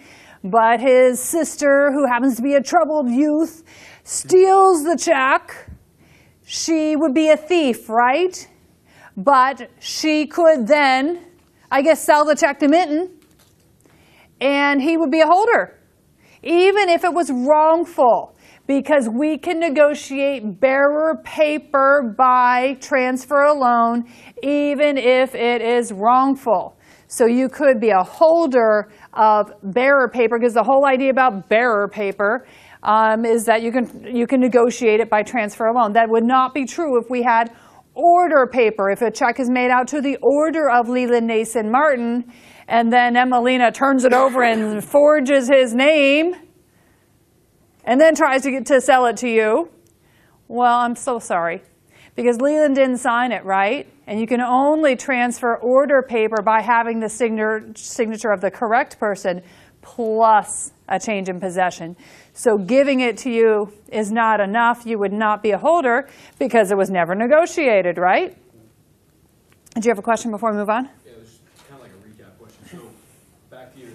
but his sister, who happens to be a troubled youth, steals the check, she would be a thief, right? But she could then, I guess, sell the check to Minton, and he would be a holder, even if it was wrongful, because we can negotiate bearer paper by transfer alone, even if it is wrongful. So you could be a holder of bearer paper, because the whole idea about bearer paper is that you can negotiate it by transfer alone. That would not be true if we had order paper. If a check is made out to the order of Leland Nason Martin, and then Emelina turns it over and forges his name, and then tries to sell it to you, well, I'm so sorry, because Leland didn't sign it, right? And you can only transfer order paper by having the signature of the correct person plus a change in possession. So giving it to you is not enough. You would not be a holder because it was never negotiated, right? Did you have a question before we move on? Yeah, it was kind of like a recap question. So back to your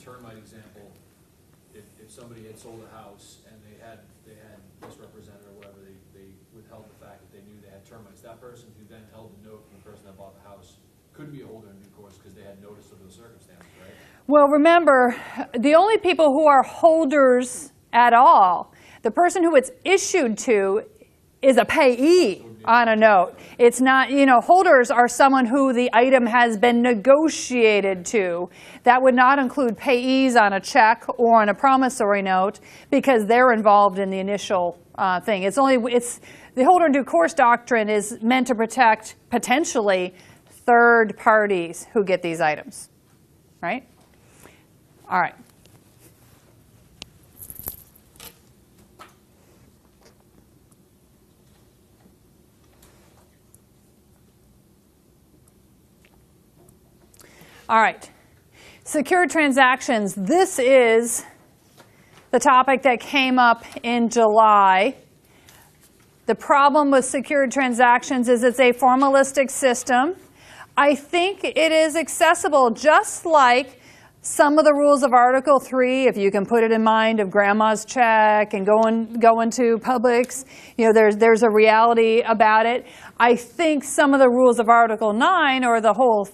termite example, if somebody had sold a house and they had misrepresented or whatever, they withheld the fact that they knew they had termites, that person who then held the note from the person that bought the house could be a holder in due course because they had notice of those circumstances, right? Well, remember, the only people who are holders at all, the person who it's issued to is a payee on a note. It's not, holders are someone who the item has been negotiated to. That would not include payees on a check or on a promissory note because they're involved in the initial thing. The holder in due course doctrine is meant to protect potentially third parties who get these items, right? All right. All right. Secured transactions. This is the topic that came up in July. The problem with secured transactions is it's a formalistic system. I think it is accessible, just like some of the rules of Article 3, if you can put it in mind of grandma's check and going to Publix, there's a reality about it. I think some of the rules of Article 9, or the whole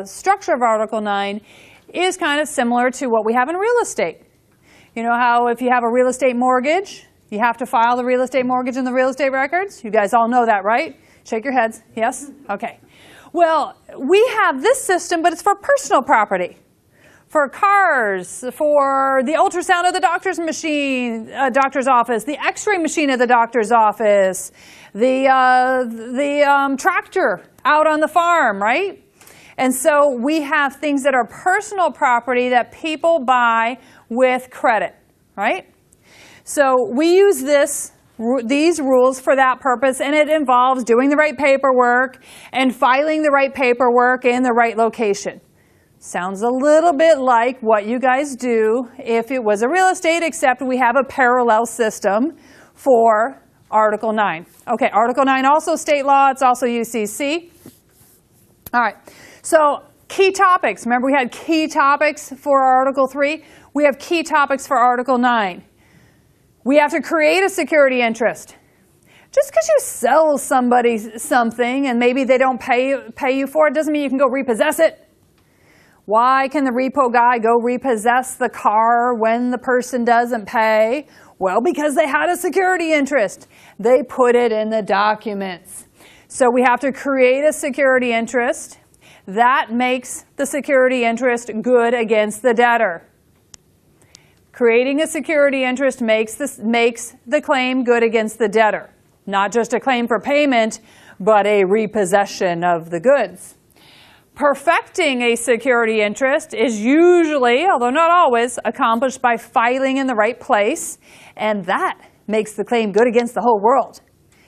structure of Article 9, is kind of similar to what we have in real estate. You know how if you have a real estate mortgage, you have to file the real estate mortgage in the real estate records? You guys all know that, right? Shake your heads. Yes? Okay. Well, we have this system, but it's for personal property. For cars, for the ultrasound of the doctor's office, the x-ray machine of the doctor's office, the tractor out on the farm, right? And so we have things that are personal property that people buy with credit, right? So we use this these rules for that purpose, and it involves doing the right paperwork and filing the right paperwork in the right location. Sounds a little bit like what you guys do if it was a real estate, except we have a parallel system for Article 9. Okay, Article 9 also state law, it's also UCC. All right, so key topics. Remember we had key topics for Article 3? We have key topics for Article 9. We have to create a security interest. Just because you sell somebody something and maybe they don't pay you for it doesn't mean you can go repossess it. Why can the repo guy go repossess the car when the person doesn't pay? Well, because they had a security interest. They put it in the documents. So we have to create a security interest. That makes the security interest good against the debtor. Creating a security interest makes the claim good against the debtor. Not just a claim for payment, but a repossession of the goods. Perfecting a security interest is usually, although not always, accomplished by filing in the right place, and that makes the claim good against the whole world.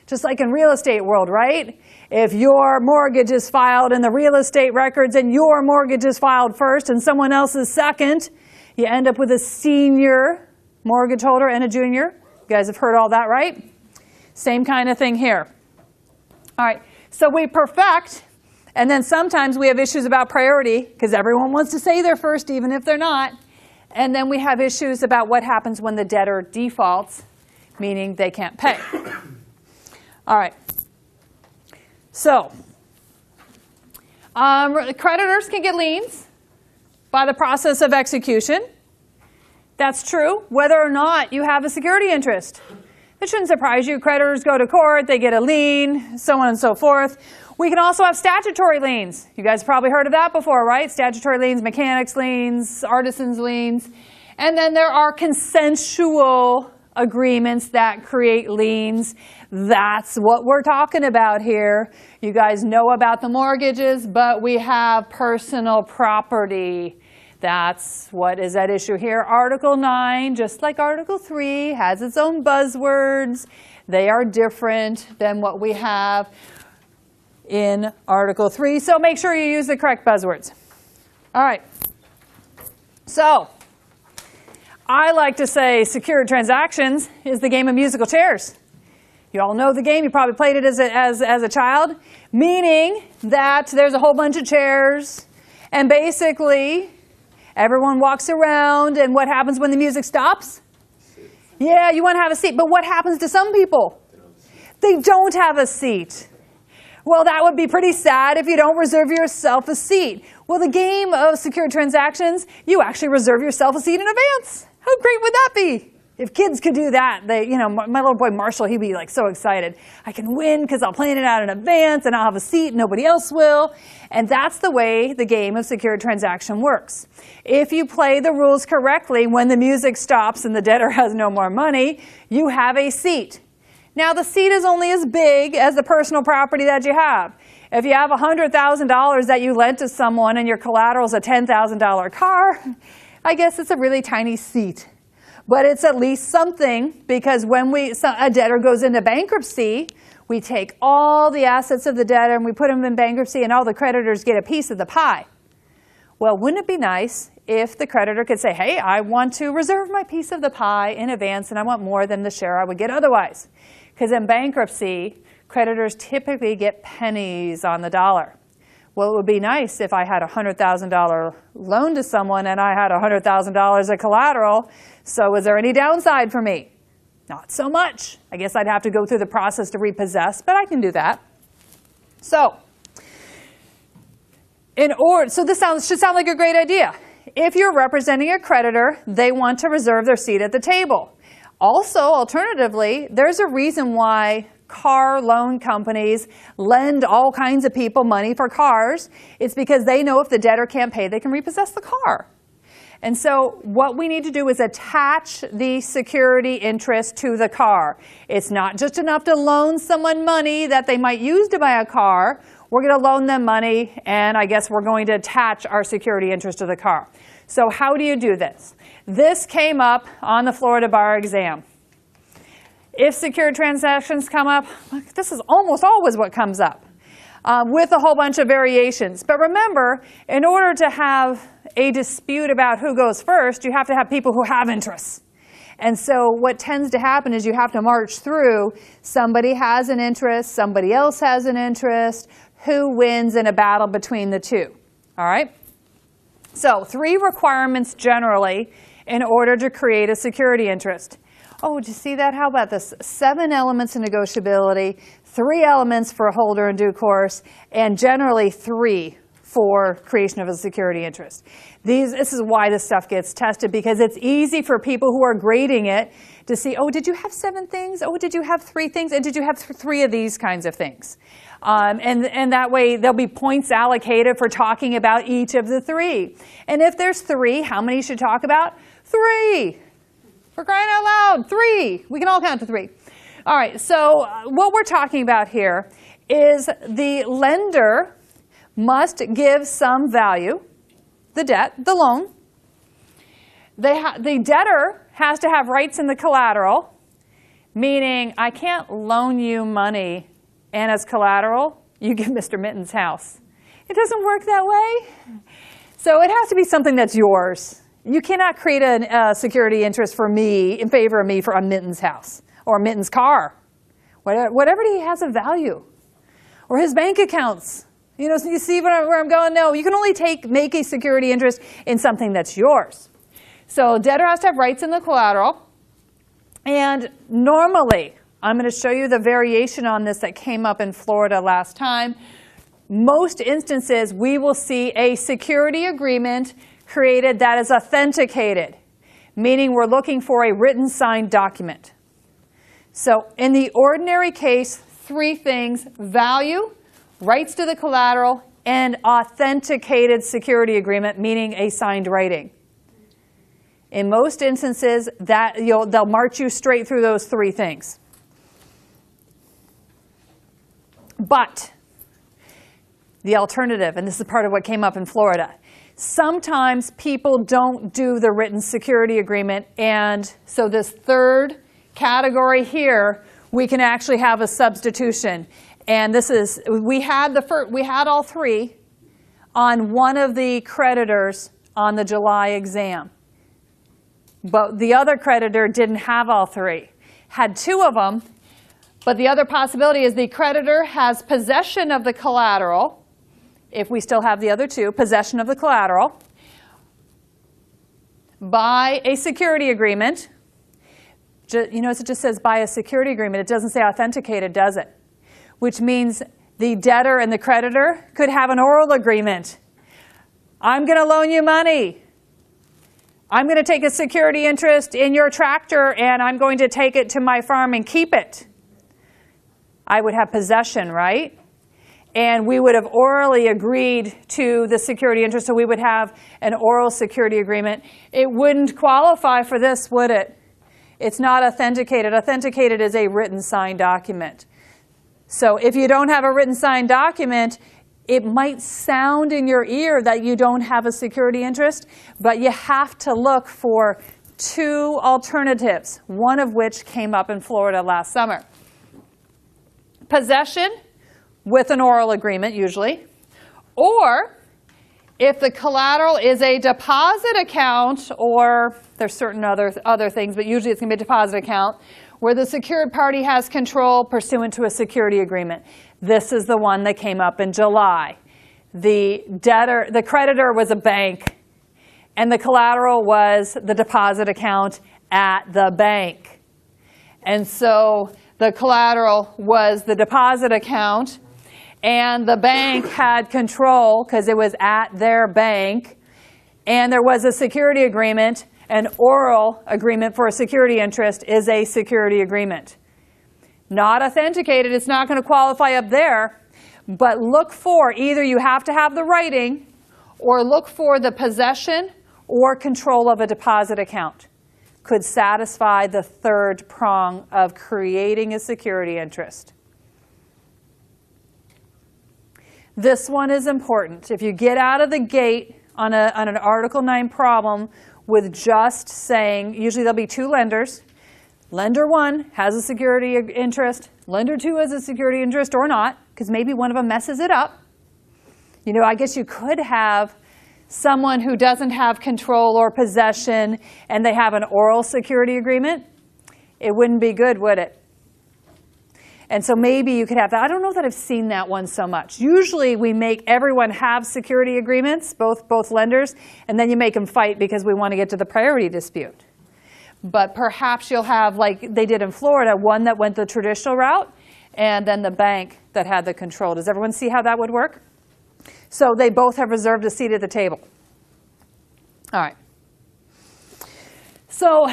Just like in real estate world, right? If your mortgage is filed in the real estate records and your mortgage is filed first and someone else's second, you end up with a senior mortgage holder and a junior. You guys have heard all that, right? Same kind of thing here. All right, so we perfect. And then sometimes we have issues about priority because everyone wants to say they're first even if they're not. And then we have issues about what happens when the debtor defaults, meaning they can't pay. All right. So creditors can get liens by the process of execution. That's true whether or not you have a security interest. It shouldn't surprise you. Creditors go to court, they get a lien, so on and so forth. We can also have statutory liens. You guys have probably heard of that before, right? Statutory liens, mechanics liens, artisans liens. And then there are consensual agreements that create liens. That's what we're talking about here. You guys know about the mortgages, but we have personal property. That's what is at issue here. Article 9, just like Article 3, has its own buzzwords. They are different than what we have in Article 3, so make sure you use the correct buzzwords. All right. So, I like to say secured transactions is the game of musical chairs. You all know the game. You probably played it as a child, meaning that there's a whole bunch of chairs, and basically everyone walks around, and what happens when the music stops? Yeah, you want to have a seat, but what happens to some people? They don't have a seat. Well, that would be pretty sad if you don't reserve yourself a seat. Well, the game of secured transactions, you actually reserve yourself a seat in advance. How great would that be? If kids could do that, my little boy Marshall, he'd be like so excited. I can win because I'll plan it out in advance and I'll have a seat, nobody else will. And that's the way the game of secured transaction works. If you play the rules correctly, when the music stops and the debtor has no more money, you have a seat. Now, the seat is only as big as the personal property that you have. If you have $100,000 that you lent to someone and your collateral is a $10,000 car, I guess it's a really tiny seat. But it's at least something, because when a debtor goes into bankruptcy, we take all the assets of the debtor and we put them in bankruptcy and all the creditors get a piece of the pie. Well, wouldn't it be nice if the creditor could say, hey, I want to reserve my piece of the pie in advance and I want more than the share I would get otherwise? Because in bankruptcy, creditors typically get pennies on the dollar. Well, it would be nice if I had a $100,000 loan to someone and I had $100,000 of collateral. So is there any downside for me? Not so much. I guess I'd have to go through the process to repossess, but I can do that. So, so this should sound like a great idea. If you're representing a creditor, they want to reserve their seat at the table. Also, alternatively, there's a reason why car loan companies lend all kinds of people money for cars. It's because they know if the debtor can't pay, they can repossess the car. And so what we need to do is attach the security interest to the car. It's not just enough to loan someone money that they might use to buy a car. We're going to loan them money, and I guess we're going to attach our security interest to the car. So how do you do this? This came up on the Florida bar exam. If secured transactions come up, this is almost always what comes up, with a whole bunch of variations. But remember, in order to have a dispute about who goes first, you have to have people who have interests. And so what tends to happen is you have to march through, somebody has an interest, somebody else has an interest, who wins in a battle between the two, all right? So 3 requirements generally in order to create a security interest. Oh, did you see that? How about this? 7 elements of negotiability, 3 elements for a holder in due course, and generally 3 for creation of a security interest. This is why this stuff gets tested, because it's easy for people who are grading it to see, oh, did you have 7 things? Oh, did you have 3 things? And did you have 3 of these kinds of things? And that way there'll be points allocated for talking about each of the 3. And if there's 3, how many should talk about? 3. For crying out loud, 3. We can all count to 3. All right, so what we're talking about here is the lender must give some value, the debt, the loan. The debtor has to have rights in the collateral, meaning I can't loan you money and as collateral, you give Mr. Mitten's house. It doesn't work that way. So it has to be something that's yours. You cannot create a security interest for me, in favor of me, for a Mitten's house or Mitten's car. Whatever he has of value. Or his bank accounts. You know, so you see where I'm going? No, you can only make a security interest in something that's yours. So debtor has to have rights in the collateral. And normally, I'm going to show you the variation on this that came up in Florida last time. Most instances, we will see a security agreement created that is authenticated, meaning we're looking for a written signed document. So in the ordinary case, 3 things: value, rights to the collateral, and authenticated security agreement, meaning a signed writing. In most instances, they'll march you straight through those 3 things. But the alternative, and this is part of what came up in Florida, sometimes people don't do the written security agreement, and so this 3rd category here, we can actually have a substitution. And this is, we had all 3 on one of the creditors on the July exam. But the other creditor didn't have all 3. Had 2 of them, but the other possibility is the creditor has possession of the collateral, if we still have the other 2, possession of the collateral, by a security agreement. You notice it just says by a security agreement. It doesn't say authenticated, does it? Which means the debtor and the creditor could have an oral agreement. I'm going to loan you money. I'm going to take a security interest in your tractor, and I'm going to take it to my farm and keep it. I would have possession, right? And we would have orally agreed to the security interest, so we would have an oral security agreement. It wouldn't qualify for this, would it? It's not authenticated. Authenticated is a written signed document. So if you don't have a written signed document, it might sound in your ear that you don't have a security interest, but you have to look for 2 alternatives, one of which came up in Florida last summer. Possession with an oral agreement, usually, or if the collateral is a deposit account, or there's certain other things, but usually it's going to be a deposit account, where the secured party has control pursuant to a security agreement. This is the one that came up in July. The creditor was a bank, and the collateral was the deposit account at the bank. And so the collateral was the deposit account, and the bank had control because it was at their bank, and there was a security agreement. An oral agreement for a security interest is a security agreement. Not authenticated, it's not going to qualify up there, but look for either you have to have the writing, or look for the possession or control of a deposit account. Could satisfy the 3rd prong of creating a security interest. This one is important. If you get out of the gate on an Article 9 problem with just saying, usually there'll be 2 lenders, Lender 1 has a security interest, lender 2 has a security interest or not, because maybe one of them messes it up. You know, I guess you could have someone who doesn't have control or possession and they have an oral security agreement. It wouldn't be good, would it? And so maybe you could have that. I don't know that I've seen that one so much. Usually we make everyone have security agreements, both lenders, and then you make them fight because we want to get to the priority dispute. But perhaps you'll have, like they did in Florida, one that went the traditional route and then the bank that had the control. Does everyone see how that would work? So they both have reserved a seat at the table. All right. So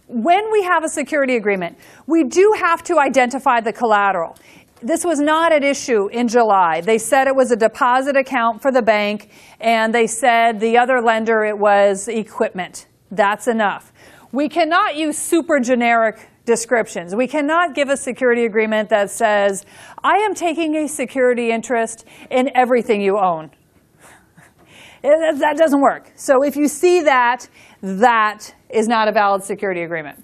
when we have a security agreement, we do have to identify the collateral. This was not at issue in July. They said it was a deposit account for the bank, and they said the other lender it was equipment. That's enough. We cannot use super generic descriptions. We cannot give a security agreement that says, I am taking a security interest in everything you own. That doesn't work. So if you see that, that is not a valid security agreement.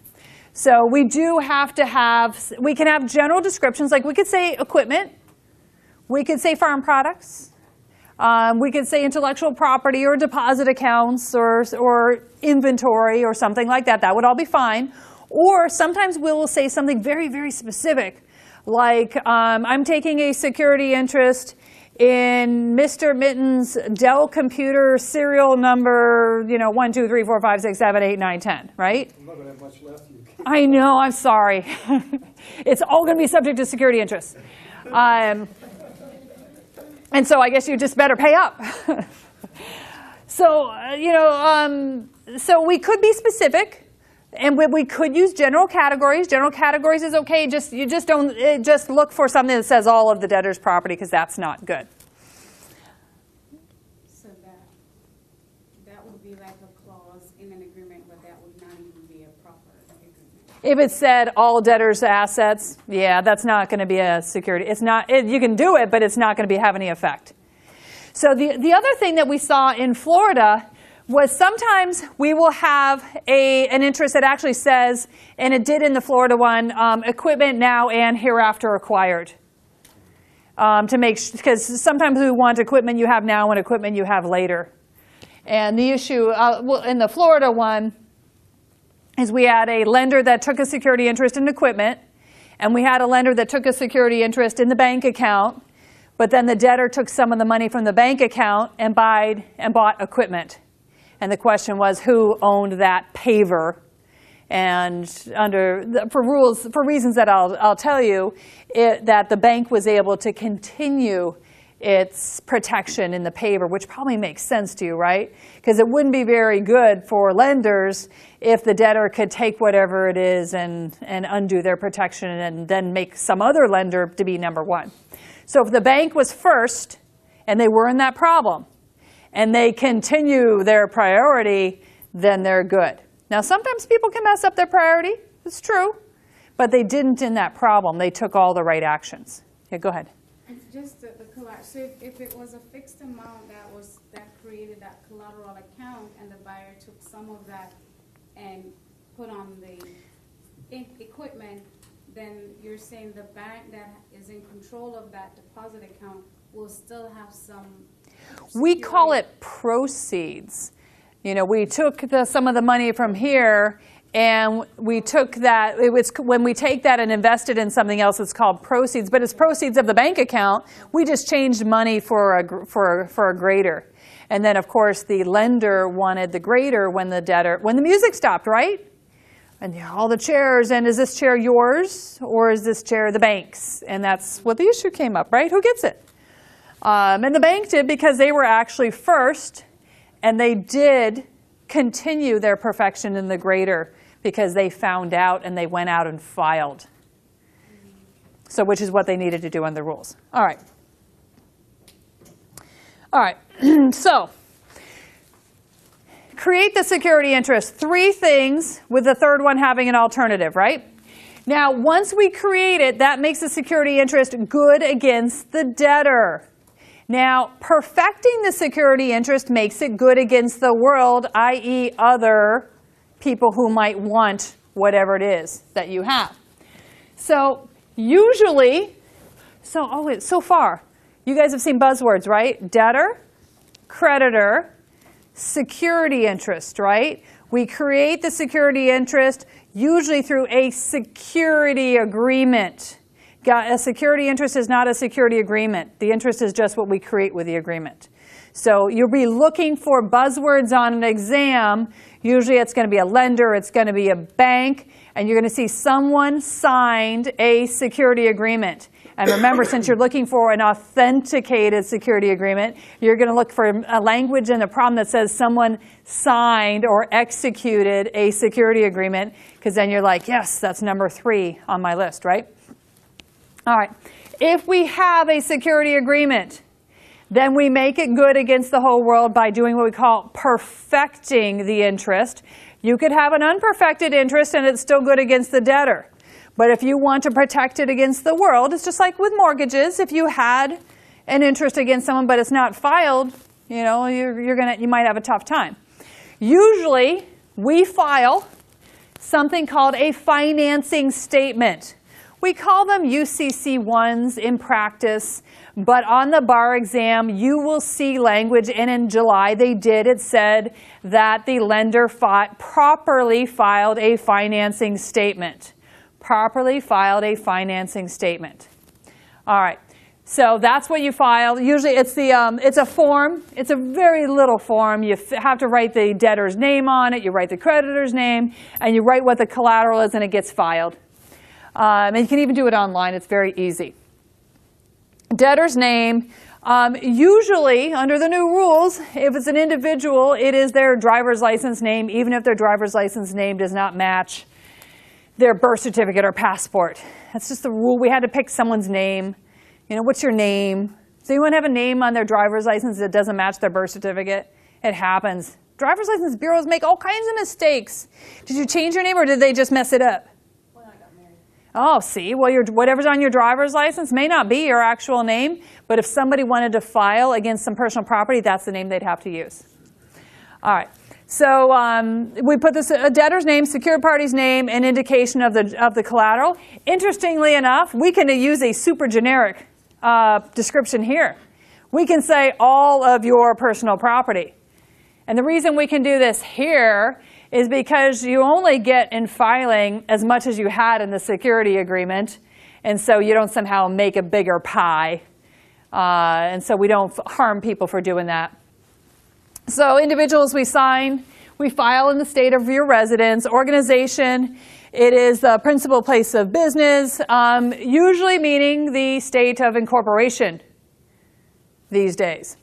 So we do have to have, we can have general descriptions, like we could say equipment, we could say farm products, we could say intellectual property or deposit accounts or inventory or something like that. That would all be fine. Or sometimes we will say something very, very specific, like I'm taking a security interest in Mr. Mitten's Dell computer serial number, 1, 2, 3, 4, 5, 6, 7, 8, 9, 10, right? I'm not going to have much left. I know, I'm sorry. It's all going to be subject to security interests. And so I guess you just better pay up. So, so we could be specific. And we could use general categories. General categories is okay. You just don't just look for something that says all of the debtor's property, because that's not good. So that would be like a clause in an agreement, but that would not even be a proper agreement. If it said all debtors' assets, yeah, that's not going to be a security. It's not. You can do it, but it's not going to have any effect. So the other thing that we saw in Florida was sometimes we will have an interest that actually says, and it did in the Florida one, equipment now and hereafter acquired. Because sometimes we want equipment you have now and equipment you have later. And the issue in the Florida one is we had a lender that took a security interest in equipment, and we had a lender that took a security interest in the bank account, but then the debtor took some of the money from the bank account and bought equipment. And the question was, who owned that paver? And for reasons that I'll tell you, that the bank was able to continue its protection in the paver, which probably makes sense to you, right? Because it wouldn't be very good for lenders if the debtor could take whatever it is and undo their protection and then make some other lender to be number one. So if the bank was first and they were in that problem, and they continue their priority, then they're good. Now, sometimes people can mess up their priority. It's true. But they didn't in that problem. They took all the right actions. Yeah, go ahead. It's just the collateral. So if it was a fixed amount that created that collateral account, and the buyer took some of that and put on the equipment, then you're saying the bank that is in control of that deposit account will still have some. We call it proceeds. We took some of the money from here, and we took that. When we take that and invest it in something else, it's called proceeds. But it's proceeds of the bank account. We just changed money for a greater. And then, of course, the lender wanted the greater when the music stopped, right? And all the chairs, and is this chair yours, or is this chair the bank's? And that's what the issue came up, right? Who gets it? And the bank did, because they were actually first, and they did continue their perfection in the greater because they found out and they went out and filed. So which is what they needed to do on the rules. All right. All right. So create the security interest. 3 things, with the third one having an alternative, right? Now, once we create it, that makes the security interest good against the debtor. Now, perfecting the security interest makes it good against the world, i.e. other people who might want whatever it is that you have. So usually, so far, you guys have seen buzzwords, right? Debtor, creditor, security interest, right? We create the security interest usually through a security agreement. A security interest is not a security agreement. The interest is just what we create with the agreement. So you'll be looking for buzzwords on an exam. Usually it's going to be a lender, it's going to be a bank, and you're going to see someone signed a security agreement. And remember, since you're looking for an authenticated security agreement, you're going to look for a language in the problem that says someone signed or executed a security agreement, because then you're like, yes, that's number 3 on my list, right? All right. If we have a security agreement, then we make it good against the whole world by doing what we call perfecting the interest. You could have an unperfected interest and it's still good against the debtor. But if you want to protect it against the world, it's just like with mortgages. If you had an interest against someone but it's not filed, you know, you might have a tough time. Usually, we file something called a financing statement. We call them UCC1s in practice, but on the bar exam, you will see language, and in July they did. It said that the lender properly filed a financing statement. Properly filed a financing statement. All right, so that's what you file. Usually it's a form. It's a very little form. You have to write the debtor's name on it, you write the creditor's name, and you write what the collateral is, and it gets filed. And you can even do it online. It's very easy. Debtor's name, usually under the new rules, if it's an individual, it is their driver's license name, even if their driver's license name does not match their birth certificate or passport. That's just the rule. We had to pick someone's name. You know, what's your name? Does anyone have a name on their driver's license that doesn't match their birth certificate? It happens. Driver's license bureaus make all kinds of mistakes. Did you change your name or did they just mess it up? When I got married. Oh, see, well, whatever's on your driver's license may not be your actual name, but if somebody wanted to file against some personal property, that's the name they'd have to use. All right. So we put this a debtor's name, secured party's name, and indication of the collateral. Interestingly enough, we can use a super generic description here. We can say all of your personal property. And the reason we can do this here is because you only get in filing as much as you had in the security agreement, and so you don't somehow make a bigger pie. And so we don't harm people for doing that. So individuals we sign, we file in the state of your residence. Organization, it is the principal place of business, usually meaning the state of incorporation these days.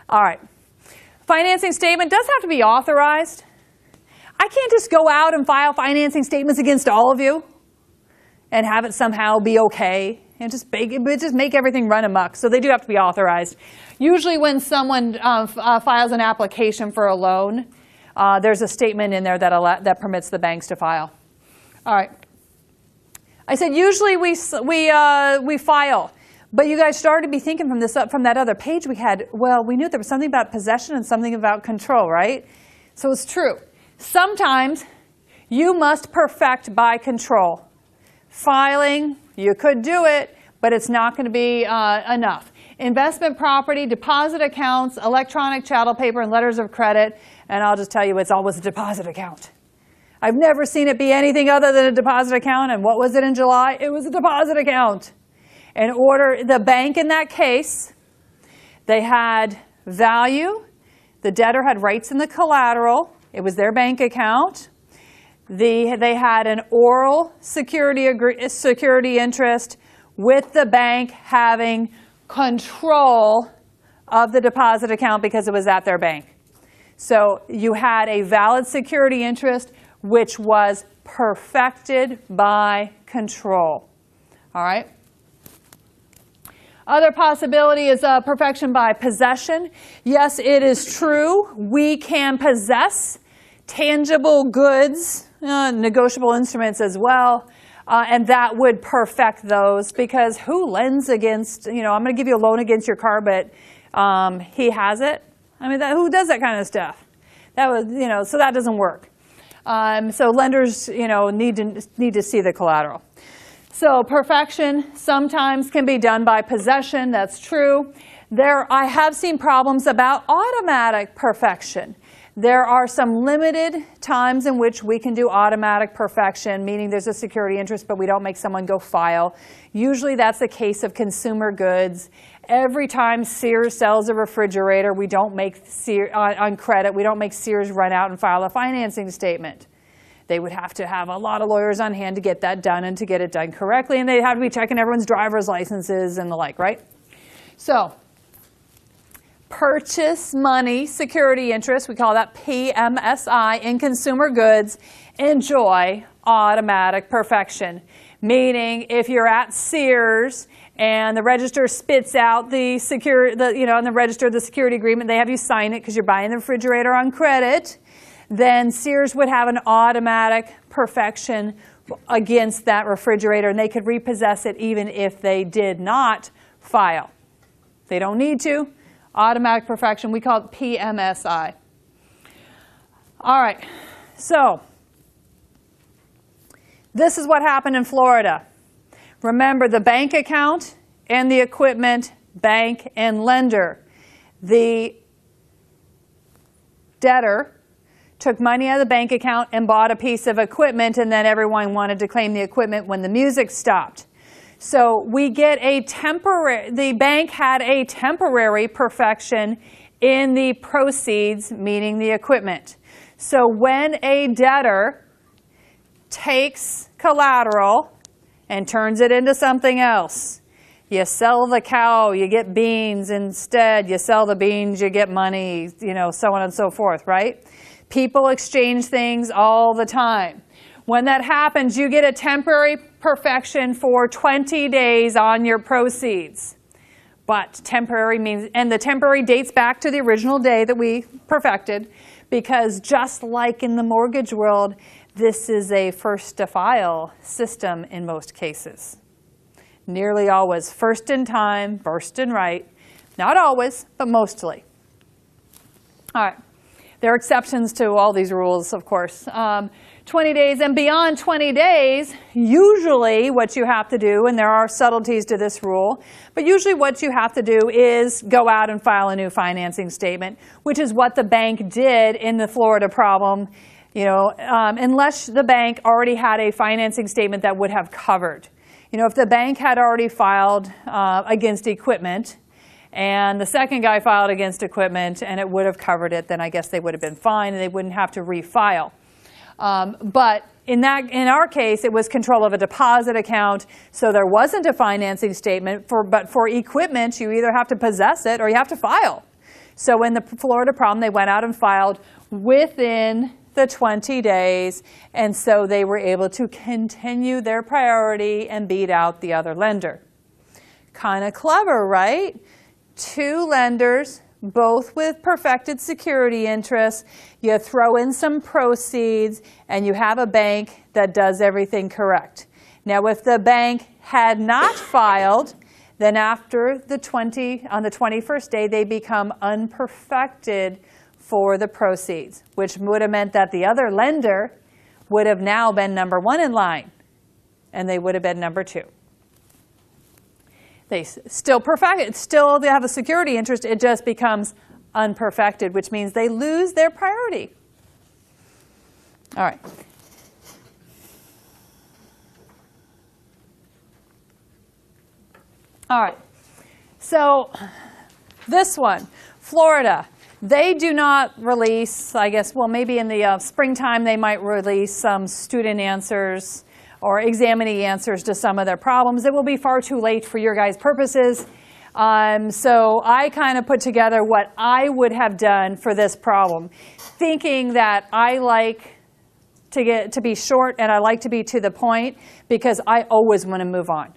All right. Financing statement does have to be authorized. I can't just go out and file financing statements against all of you and have it somehow be okay and just make everything run amok. So they do have to be authorized. Usually when someone files an application for a loan, there's a statement in there that permits the banks to file. All right. I said usually we file. But you guys started to be thinking from that other page we had, well, we knew there was something about possession and something about control, right? So it's true. Sometimes you must perfect by control. Filing, you could do it, but it's not going to be enough. Investment property, deposit accounts, electronic chattel paper, and letters of credit, and I'll just tell you, it's always a deposit account. I've never seen it be anything other than a deposit account, and what was it in July? It was a deposit account. The bank in that case, they had value. The debtor had rights in the collateral. It was their bank account. They had an oral security interest with the bank having control of the deposit account because it was at their bank. So you had a valid security interest which was perfected by control. All right? Other possibility is perfection by possession. Yes, it is true. We can possess tangible goods, negotiable instruments as well, and that would perfect those because who lends against, I'm going to give you a loan against your car, but he has it? I mean, who does that kind of stuff? So that doesn't work. So lenders, need to see the collateral. So perfection sometimes can be done by possession. That's true. I have seen problems about automatic perfection. There are some limited times in which we can do automatic perfection, meaning there's a security interest, but we don't make someone go file. Usually that's the case of consumer goods. Every time Sears sells a refrigerator, we don't make on credit, we don't make Sears run out and file a financing statement. They would have to have a lot of lawyers on hand to get that done and to get it done correctly, and they'd have to be checking everyone's driver's licenses and the like, right? So, purchase money security interest, we call that PMSI, in consumer goods, enjoy automatic perfection. Meaning, if you're at Sears and the register spits out in the register the security agreement, they have you sign it because you're buying the refrigerator on credit, then Sears would have an automatic perfection against that refrigerator, and they could repossess it even if they did not file. They don't need to. Automatic perfection, we call it PMSI. All right, so this is what happened in Florida. Remember the bank account and the equipment, bank and lender. The debtor took money out of the bank account and bought a piece of equipment, and then everyone wanted to claim the equipment when the music stopped. So we get the bank had a temporary perfection in the proceeds, meaning the equipment. So when a debtor takes collateral and turns it into something else, you sell the cow, you get beans instead, you sell the beans, you get money, so on and so forth, right? People exchange things all the time. When that happens, you get a temporary perfection for 20 days on your proceeds. But temporary means, and the temporary dates back to the original day that we perfected, because just like in the mortgage world, this is a first to file system in most cases. Nearly always first in time, first in right. Not always, but mostly. All right. There are exceptions to all these rules, of course. 20 days and beyond 20 days, usually what you have to do, and there are subtleties to this rule, but usually what you have to do is go out and file a new financing statement, which is what the bank did in the Florida problem, unless the bank already had a financing statement that would have covered. If the bank had already filed against equipment, and the second guy filed against equipment and it would have covered it, then I guess they would have been fine and they wouldn't have to refile. But in our case, it was control of a deposit account, so there wasn't a financing statement. But for equipment, you either have to possess it or you have to file. So in the Florida problem, they went out and filed within the 20 days, and so they were able to continue their priority and beat out the other lender. Kind of clever, right? Two lenders, both with perfected security interests. You throw in some proceeds, and you have a bank that does everything correct. Now, if the bank had not filed, then after on the 21st day, they become unperfected for the proceeds, which would have meant that the other lender would have now been number one in line, and they would have been number two. They still they have a security interest, it just becomes unperfected, which means they lose their priority. All right. All right. So this one, Florida, they do not release, I guess, well, maybe in the springtime they might release some student answers or examinee answers to some of their problems. It will be far too late for your guys' purposes. So I kind of put together what I would have done for this problem, thinking that I like to be short and I like to be to the point because I always want to move on.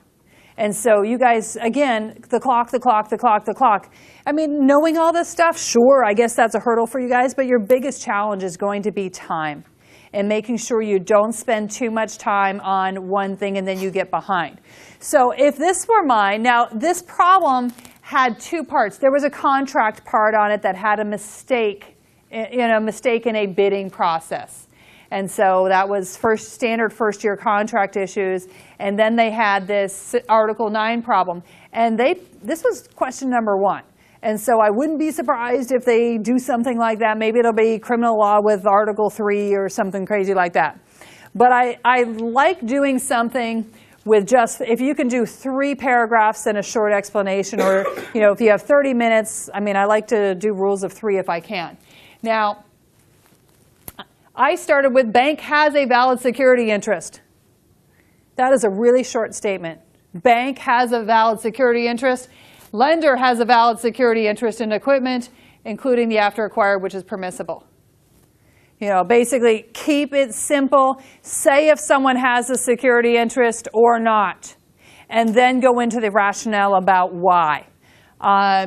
And so you guys, again, the clock. I mean, knowing all this stuff, sure, I guess that's a hurdle for you guys, but your biggest challenge is going to be time and making sure you don't spend too much time on one thing and then you get behind. So if this were mine, now this problem had two parts. There was a contract part on it that had a mistake, mistake in a bidding process. And so that was standard first-year contract issues. And then they had this Article 9 problem. And this was question number 1. And so I wouldn't be surprised if they do something like that. Maybe it'll be criminal law with Article 3 or something crazy like that. But I like doing something with just, if you can do 3 paragraphs and a short explanation, or if you have 30 minutes, I mean, I like to do rules of 3 if I can. Now, I started with bank has a valid security interest. That is a really short statement. Bank has a valid security interest. Lender has a valid security interest in equipment, including the after acquired, which is permissible. Basically keep it simple. Say if someone has a security interest or not, and then go into the rationale about why.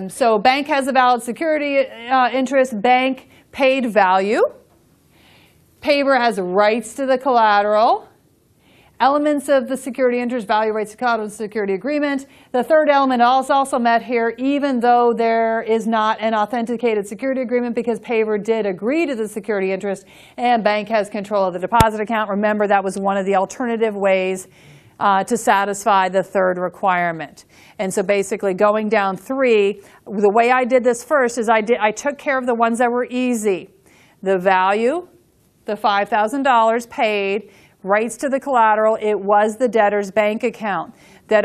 So bank has a valid security interest. Bank paid value. Payer has rights to the collateral. Elements of the security interest, value, rights to collateral, security agreement. The third element is also met here, even though there is not an authenticated security agreement, because payer did agree to the security interest and bank has control of the deposit account. Remember, that was one of the alternative ways to satisfy the third requirement. And so basically going down 3, the way I did this first is I took care of the ones that were easy. The value, the $5,000 paid, rights to the collateral, it was the debtor's bank account. That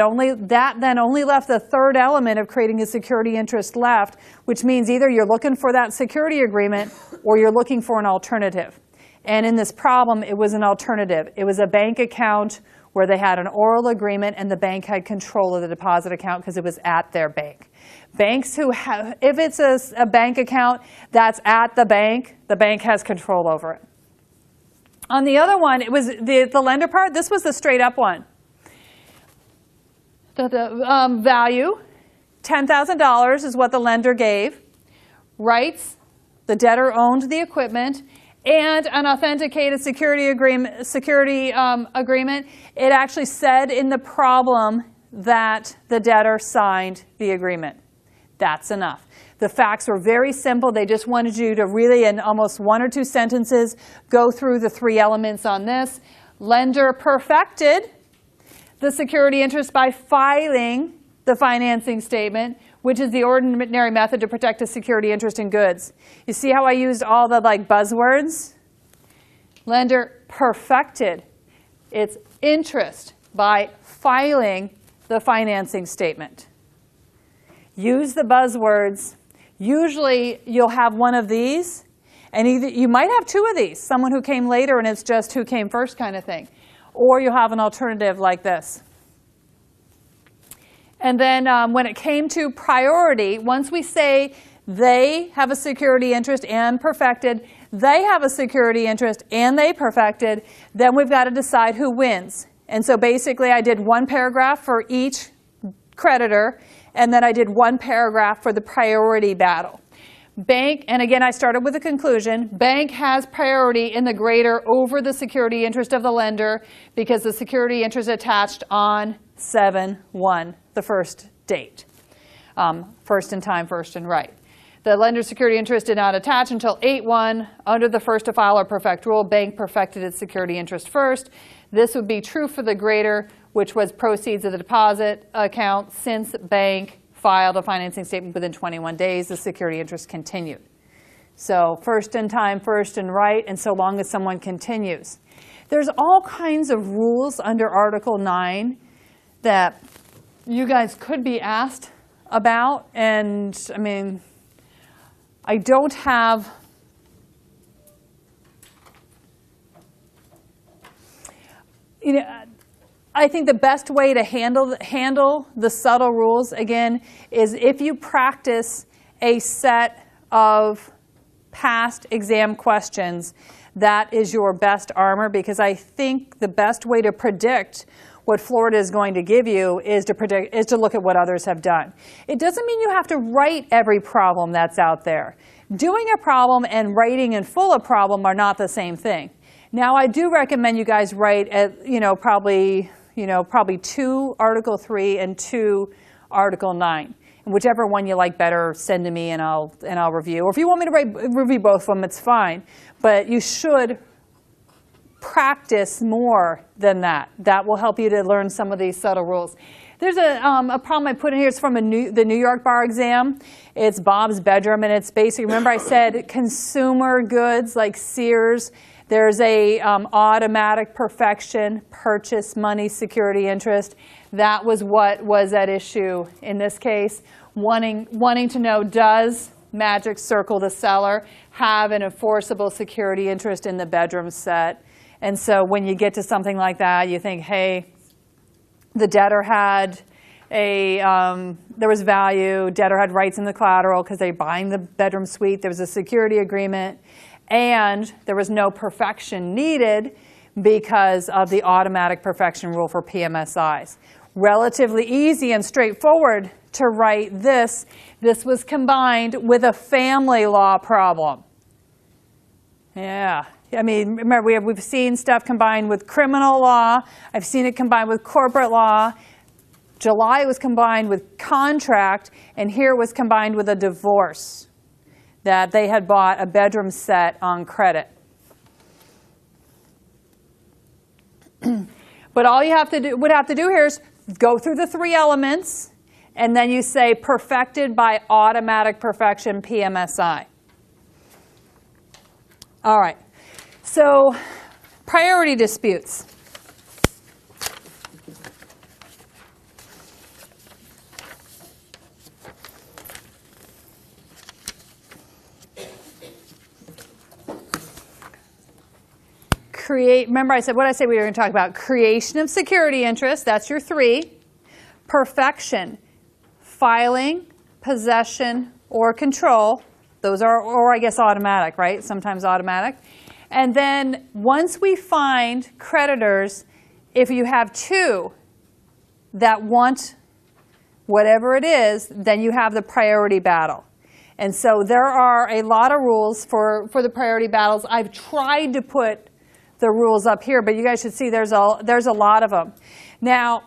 then only left the third element of creating a security interest left, which means either you're looking for that security agreement or you're looking for an alternative. And in this problem, it was an alternative. It was a bank account where they had an oral agreement and the bank had control of the deposit account because it was at their bank. Banks who have, if it's a bank account that's at the bank has control over it. On the other one, it was the lender part. This was the straight up one. The value, $10,000 is what the lender gave. Rights, the debtor owned the equipment, and an authenticated security agreement. It actually said in the problem that the debtor signed the agreement. That's enough. The facts were very simple. They just wanted you to really, in almost 1 or 2 sentences, go through the 3 elements on this. Lender perfected the security interest by filing the financing statement, which is the ordinary method to protect a security interest in goods. You see how I used all the buzzwords? Lender perfected its interest by filing the financing statement. Use the buzzwords. Usually you'll have one of these, and you might have 2 of these, someone who came later and it's just who came first kind of thing. Or you'll have an alternative like this. And then when it came to priority, once we say they have a security interest and perfected, they have a security interest and they perfected, then we've got to decide who wins. And so basically I did 1 paragraph for each creditor, and then I did 1 paragraph for the priority battle. Bank, and again I started with a conclusion, bank has priority in the greater over the security interest of the lender because the security interest attached on 7/1, the first date. First in time, first in right. The lender's security interest did not attach until 8/1. Under the first to file or perfect rule, bank perfected its security interest first. This would be true for the greater, which was proceeds of the deposit account. Since bank filed a financing statement within 21 days, the security interest continued. So first in time, first in right, and so long as someone continues. There's all kinds of rules under Article 9 that you guys could be asked about, and I mean, I don't have I think the best way to handle the subtle rules, again, is if you practice a set of past exam questions, that is your best armor, because I think the best way to predict what Florida is going to give you is to look at what others have done. It doesn't mean you have to write every problem that's out there. Doing a problem and writing in full a problem are not the same thing. Now, I do recommend you guys write at, probably 2 Article 3 and 2 Article 9. And whichever one you like better, send to me and I'll review. Or if you want me to review both of them, it's fine. But you should practice more than that. That will help you to learn some of these subtle rules. There's a problem I put in here. It's from the New York bar exam. It's Bob's bedroom, and it's basically, remember I said consumer goods like Sears. There's a automatic perfection, purchase money security interest. That was what was at issue in this case. Wanting to know, does Magic Circle, the seller, have an enforceable security interest in the bedroom set? And so when you get to something like that, you think, hey, the debtor had there was value, debtor had rights in the collateral because they're buying the bedroom suite, there was a security agreement, and there was no perfection needed because of the automatic perfection rule for PMSIs. Relatively easy and straightforward to write this. This was combined with a family law problem. Yeah. I mean, remember, we've seen stuff combined with criminal law. I've seen it combined with corporate law. July was combined with contract, and here was combined with a divorce, that they had bought a bedroom set on credit. But all you would have to do here is go through the 3 elements, and then you say perfected by automatic perfection PMSI. All right. So, priority disputes. Remember I said, what did I say we were going to talk about? Creation of security interest, that's your 3. Perfection, filing, possession, or control. Those are, or I guess automatic, right? Sometimes automatic. And then once we find creditors, if you have 2 that want whatever it is, then you have the priority battle. And so there are a lot of rules for the priority battles. I've tried to put the rules up here, but you guys should see there's a lot of them. Now,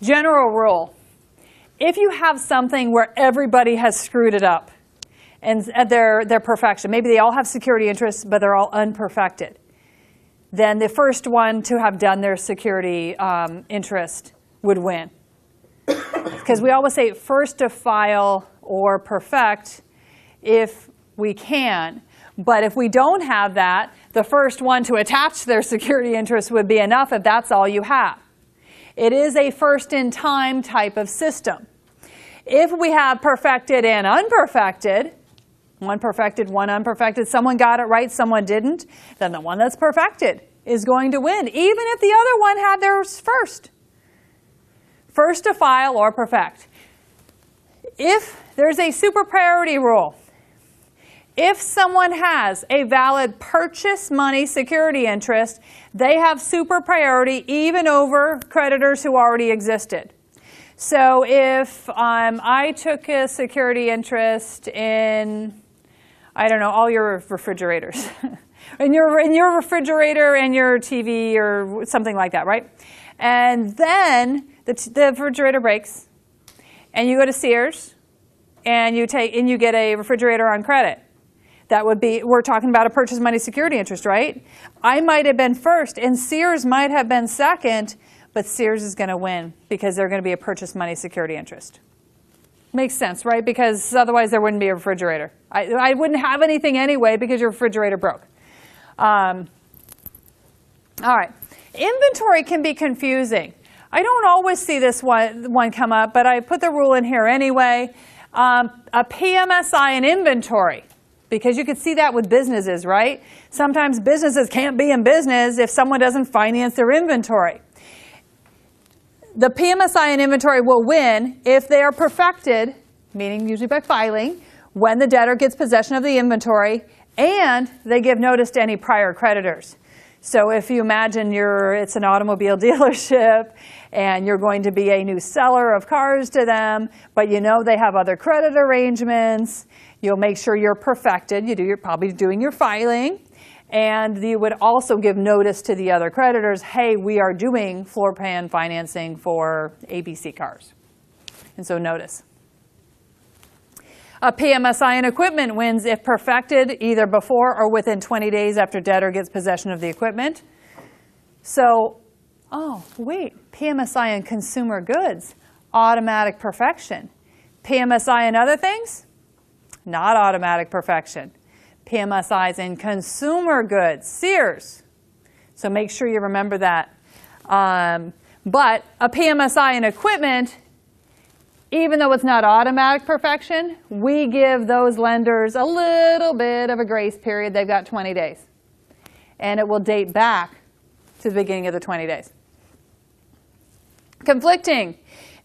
general rule. If you have something where everybody has screwed it up, and their perfection, maybe they all have security interests, but they're all unperfected, then the first one to have done their security interest would win. Because we always say first to file or perfect if we can. But if we don't have that, the first one to attach their security interest would be enough if that's all you have. It is a first-in-time type of system. If we have perfected and unperfected, one perfected, one unperfected, someone got it right, someone didn't, then the one that's perfected is going to win, even if the other one had theirs first. First to file or perfect. If there's a super priority rule, if someone has a valid purchase money security interest, they have super priority even over creditors who already existed. So if I took a security interest in, I don't know, all your refrigerators, in your refrigerator and your TV or something like that, right? And then the refrigerator breaks, and you go to Sears, and you get a refrigerator on credit. That would be, we're talking about a purchase money security interest, right? I might have been first, and Sears might have been second, but Sears is going to win because they're going to be a purchase money security interest. Makes sense, right? Because otherwise there wouldn't be a refrigerator. I wouldn't have anything anyway because your refrigerator broke. All right. Inventory can be confusing. I don't always see this one come up, but I put the rule in here anyway. A PMSI in inventory. Because you could see that with businesses, right? Sometimes businesses can't be in business if someone doesn't finance their inventory. The PMSI in inventory will win if they are perfected, meaning usually by filing, when the debtor gets possession of the inventory, and they give notice to any prior creditors. So if you imagine it's an automobile dealership, and you're going to be a new seller of cars to them, but you know they have other credit arrangements, you'll make sure you're perfected. You're probably doing your filing. And you would also give notice to the other creditors, hey, we are doing floor plan financing for ABC cars. And so notice. A PMSI in equipment wins if perfected either before or within 20 days after debtor gets possession of the equipment. So, oh, wait, PMSI in consumer goods, automatic perfection. PMSI in other things, not automatic perfection. PMSIs in consumer goods, Sears. So make sure you remember that. But a PMSI in equipment, even though it's not automatic perfection, we give those lenders a little bit of a grace period. They've got 20 days. And it will date back to the beginning of the 20 days. Conflicting.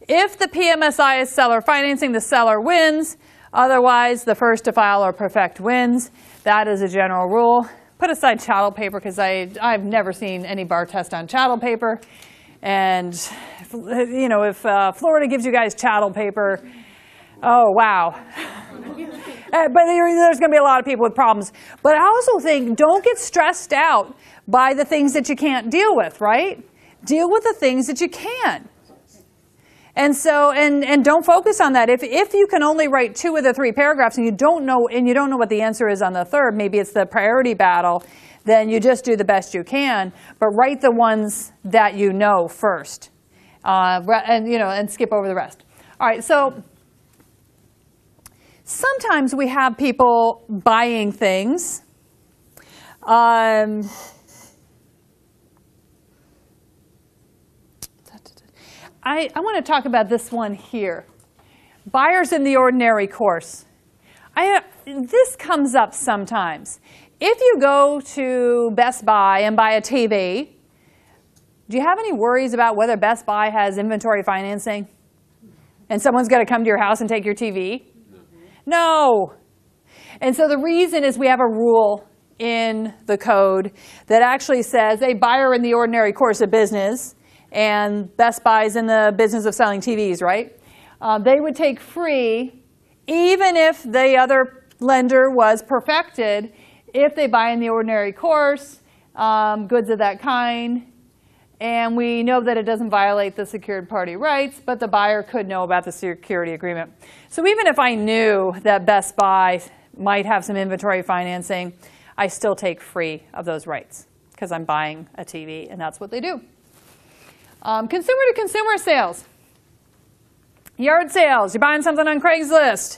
If the PMSI is seller financing, the seller wins. Otherwise, the first to file or perfect wins. That is a general rule. Put aside chattel paper, because I've never seen any bar test on chattel paper. And, you know, if Florida gives you guys chattel paper, oh, wow. But there's going to be a lot of people with problems. But I also think don't get stressed out by the things that you can't deal with, right? Deal with the things that you can. And so, and don't focus on that. If you can only write 2 of the 3 paragraphs and you don't know what the answer is on the third, maybe it's the priority battle, then you just do the best you can. But write the ones that you know first, and skip over the rest. All right. So sometimes we have people buying things. I want to talk about this one here. Buyers in the ordinary course. This comes up sometimes. If you go to Best Buy and buy a TV, do you have any worries about whether Best Buy has inventory financing? And someone's going to come to your house and take your TV? No. And so the reason is we have a rule in the code that actually says a buyer in the ordinary course of business, and Best Buy's in the business of selling TVs, right? They would take free, even if the other lender was perfected, if they buy in the ordinary course, goods of that kind. And we know that it doesn't violate the secured party rights, but the buyer could know about the security agreement. So even if I knew that Best Buy might have some inventory financing, I still take free of those rights because I'm buying a TV, and that's what they do. Consumer-to-consumer sales. Yard sales. You're buying something on Craigslist.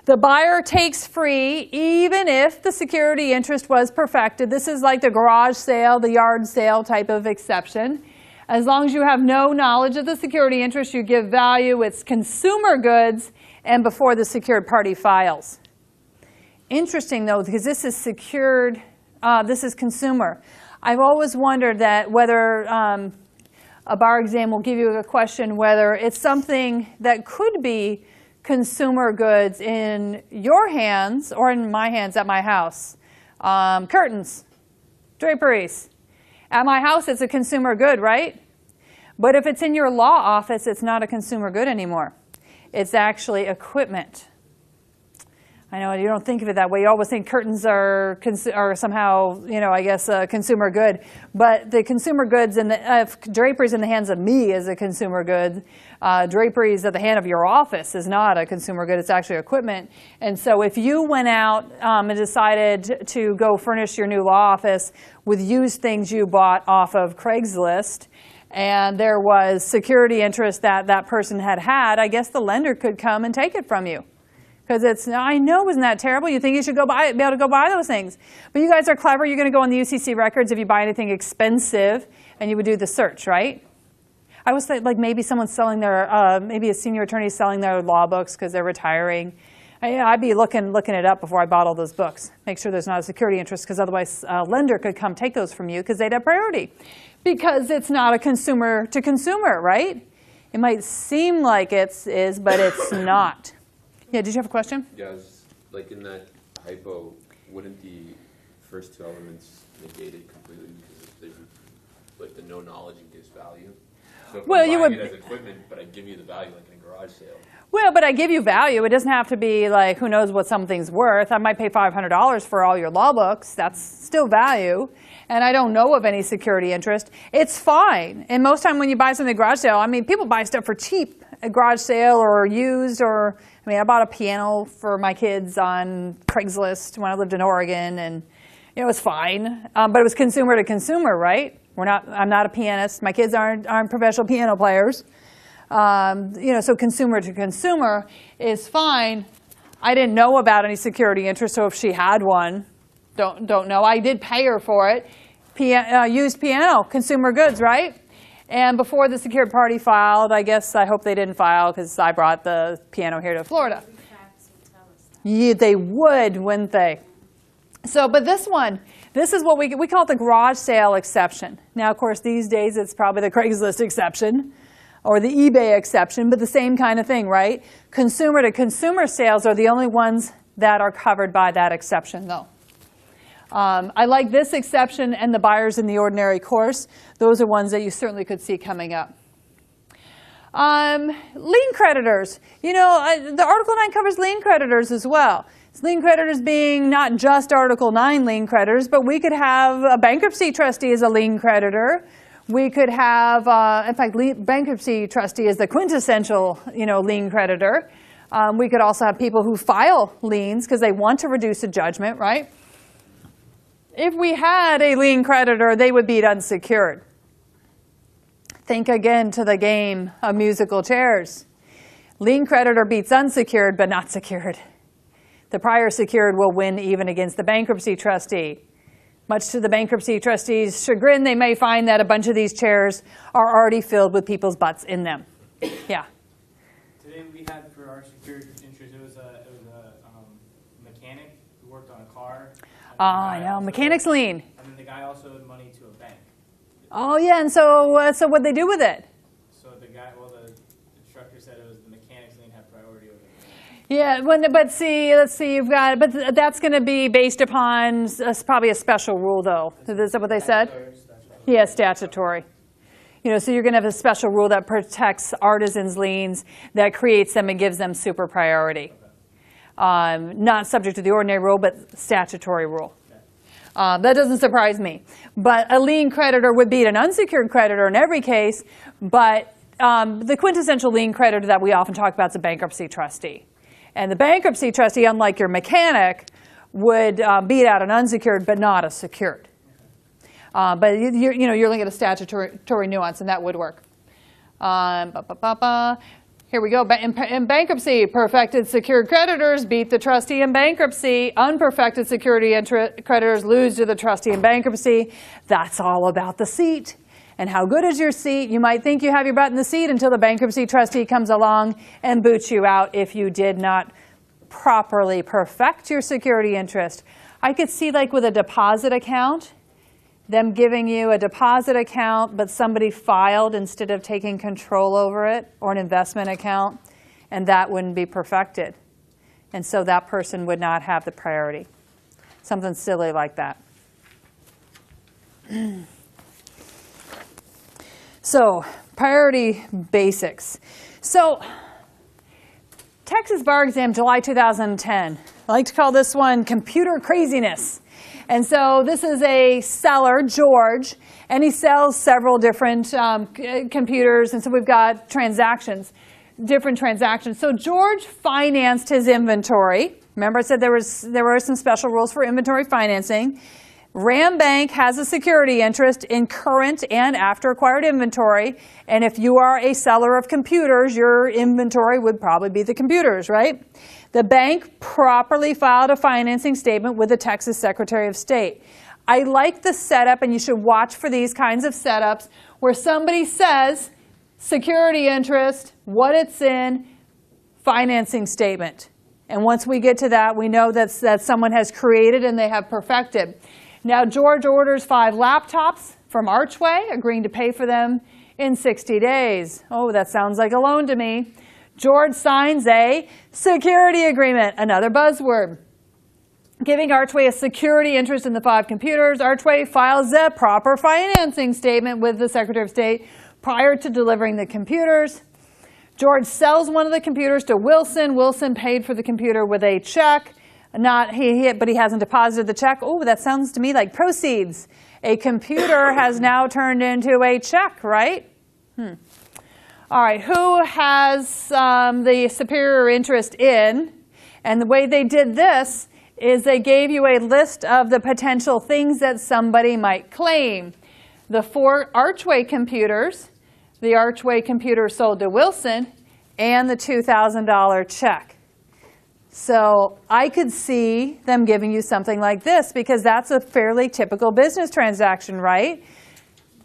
The buyer takes free even if the security interest was perfected. This is like the garage sale, the yard sale type of exception. As long as you have no knowledge of the security interest, you give value. It's consumer goods and before the secured party files. Interesting, though, because this is secured, this is consumer. I've always wondered that whether a bar exam will give you a question whether it's something that could be consumer goods in your hands or in my hands at my house. Curtains, draperies. At my house, it's a consumer good, right? But if it's in your law office, it's not a consumer good anymore. It's actually equipment. I know you don't think of it that way. You always think curtains are somehow, I guess, a consumer good. But the consumer goods and draperies in the hands of me is a consumer good. Draperies at the hand of your office is not a consumer good. It's actually equipment. And so if you went out and decided to go furnish your new law office with used things you bought off of Craigslist, and there was security interest that that person had, I guess the lender could come and take it from you. Because I know, isn't that terrible? You think you should be able to go buy those things. But you guys are clever. You're going to go on the UCC records if you buy anything expensive, and you would do the search, right? I was like maybe someone's selling their, maybe a senior attorney selling their law books because they're retiring. I'd be looking it up before I bought all those books. Make sure there's not a security interest, because otherwise a lender could come take those from you because they'd have priority. Because it's not a consumer to consumer, right? It might seem like it is, but it's not. Yeah, did you have a question? Yeah, like in that hypo, wouldn't the first 2 elements negate it completely because there's like the no knowledge and gives value? So if I'm buying it as equipment, but I give you the value like in a garage sale. Well, but I give you value. It doesn't have to be like who knows what something's worth. I might pay $500 for all your law books. That's still value. And I don't know of any security interest. It's fine. And most time when you buy something at a garage sale, I mean, people buy stuff for cheap a garage sale or used, or, I mean, I bought a piano for my kids on Craigslist when I lived in Oregon, and it was fine, but it was consumer to consumer, right? I'm not a pianist. My kids aren't professional piano players. So consumer to consumer is fine. I didn't know about any security interest, so if she had one, don't know. I did pay her for it. Used piano, consumer goods, right? And before the secured party filed, I hope they didn't file because I brought the piano here to Florida. Yeah, they would, wouldn't they? So, but this is what we call it the garage sale exception. Now, of course, these days it's probably the Craigslist exception or the eBay exception, but the same kind of thing, right? Consumer to consumer sales are the only ones that are covered by that exception, though. I like this exception and the buyers in the ordinary course. Those are ones that you certainly could see coming up. Lien creditors. The Article 9 covers lien creditors as well. Lien creditors being not just Article 9 lien creditors, but we could have a bankruptcy trustee as a lien creditor. We could have, in fact, bankruptcy trustee is the quintessential, lien creditor. We could also have people who file liens because they want to reduce a judgment, right? If we had a lien creditor, they would be unsecured. Think again to the game of musical chairs. Lien creditor beats unsecured, but not secured. The prior secured will win even against the bankruptcy trustee. Much to the bankruptcy trustee's chagrin, they may find that a bunch of these chairs are already filled with people's butts in them. Yeah. Today we had for our secured interest, it was a mechanic who worked on a car. I know, mechanic's lien. And then the guy also owed money to a bank. Oh yeah, and so what'd they do with it? So the instructor said it was the mechanic's lien had priority over the bank. Yeah, let's see, you've got, but that's going to be based upon probably a special rule, though. Is that what they said? Yeah, statutory. So you're going to have a special rule that protects artisans' liens, that creates them and gives them super priority. Not subject to the ordinary rule, but statutory rule. That doesn't surprise me. But a lien creditor would beat an unsecured creditor in every case, but the quintessential lien creditor that we often talk about is a bankruptcy trustee. And the bankruptcy trustee, unlike your mechanic, would beat out an unsecured but not a secured. But you're looking at a statutory nuance, and that would work. Here we go. In bankruptcy, perfected secured creditors beat the trustee in bankruptcy. Unperfected security creditors lose to the trustee in bankruptcy. That's all about the seat. And how good is your seat? You might think you have your butt in the seat until the bankruptcy trustee comes along and boots you out if you did not properly perfect your security interest. I could see, like with a deposit account, them giving you a deposit account, but somebody filed instead of taking control over it, or an investment account, and that wouldn't be perfected. And so that person would not have the priority. Something silly like that. So, priority basics. So, Texas bar exam, July 2010. I like to call this one computer craziness. And so this is a seller, George, and he sells several different computers, and so we've got different transactions. So George financed his inventory. Remember I said there were some special rules for inventory financing. Ram Bank has a security interest in current and after acquired inventory, and if you are a seller of computers, your inventory would probably be the computers, right? The bank properly filed a financing statement with the Texas Secretary of State. I like the setup, and you should watch for these kinds of setups, where somebody says, security interest, what it's in, financing statement. And once we get to that, we know that someone has created and they have perfected. Now, George orders 5 laptops from Archway, agreeing to pay for them in 60 days. Oh, that sounds like a loan to me. George signs a security agreement, another buzzword, giving Archway a security interest in the 5 computers. Archway files a proper financing statement with the Secretary of State prior to delivering the computers. George sells one of the computers to Wilson. Wilson paid for the computer with a check. But he hasn't deposited the check. Oh, that sounds to me like proceeds. A computer has now turned into a check, right? All right, who has the superior interest in? And the way they did this is they gave you a list of the potential things that somebody might claim. The 4 Archway computers, the Archway computer sold to Wilson, and the $2,000 check. So I could see them giving you something like this because that's a fairly typical business transaction, right?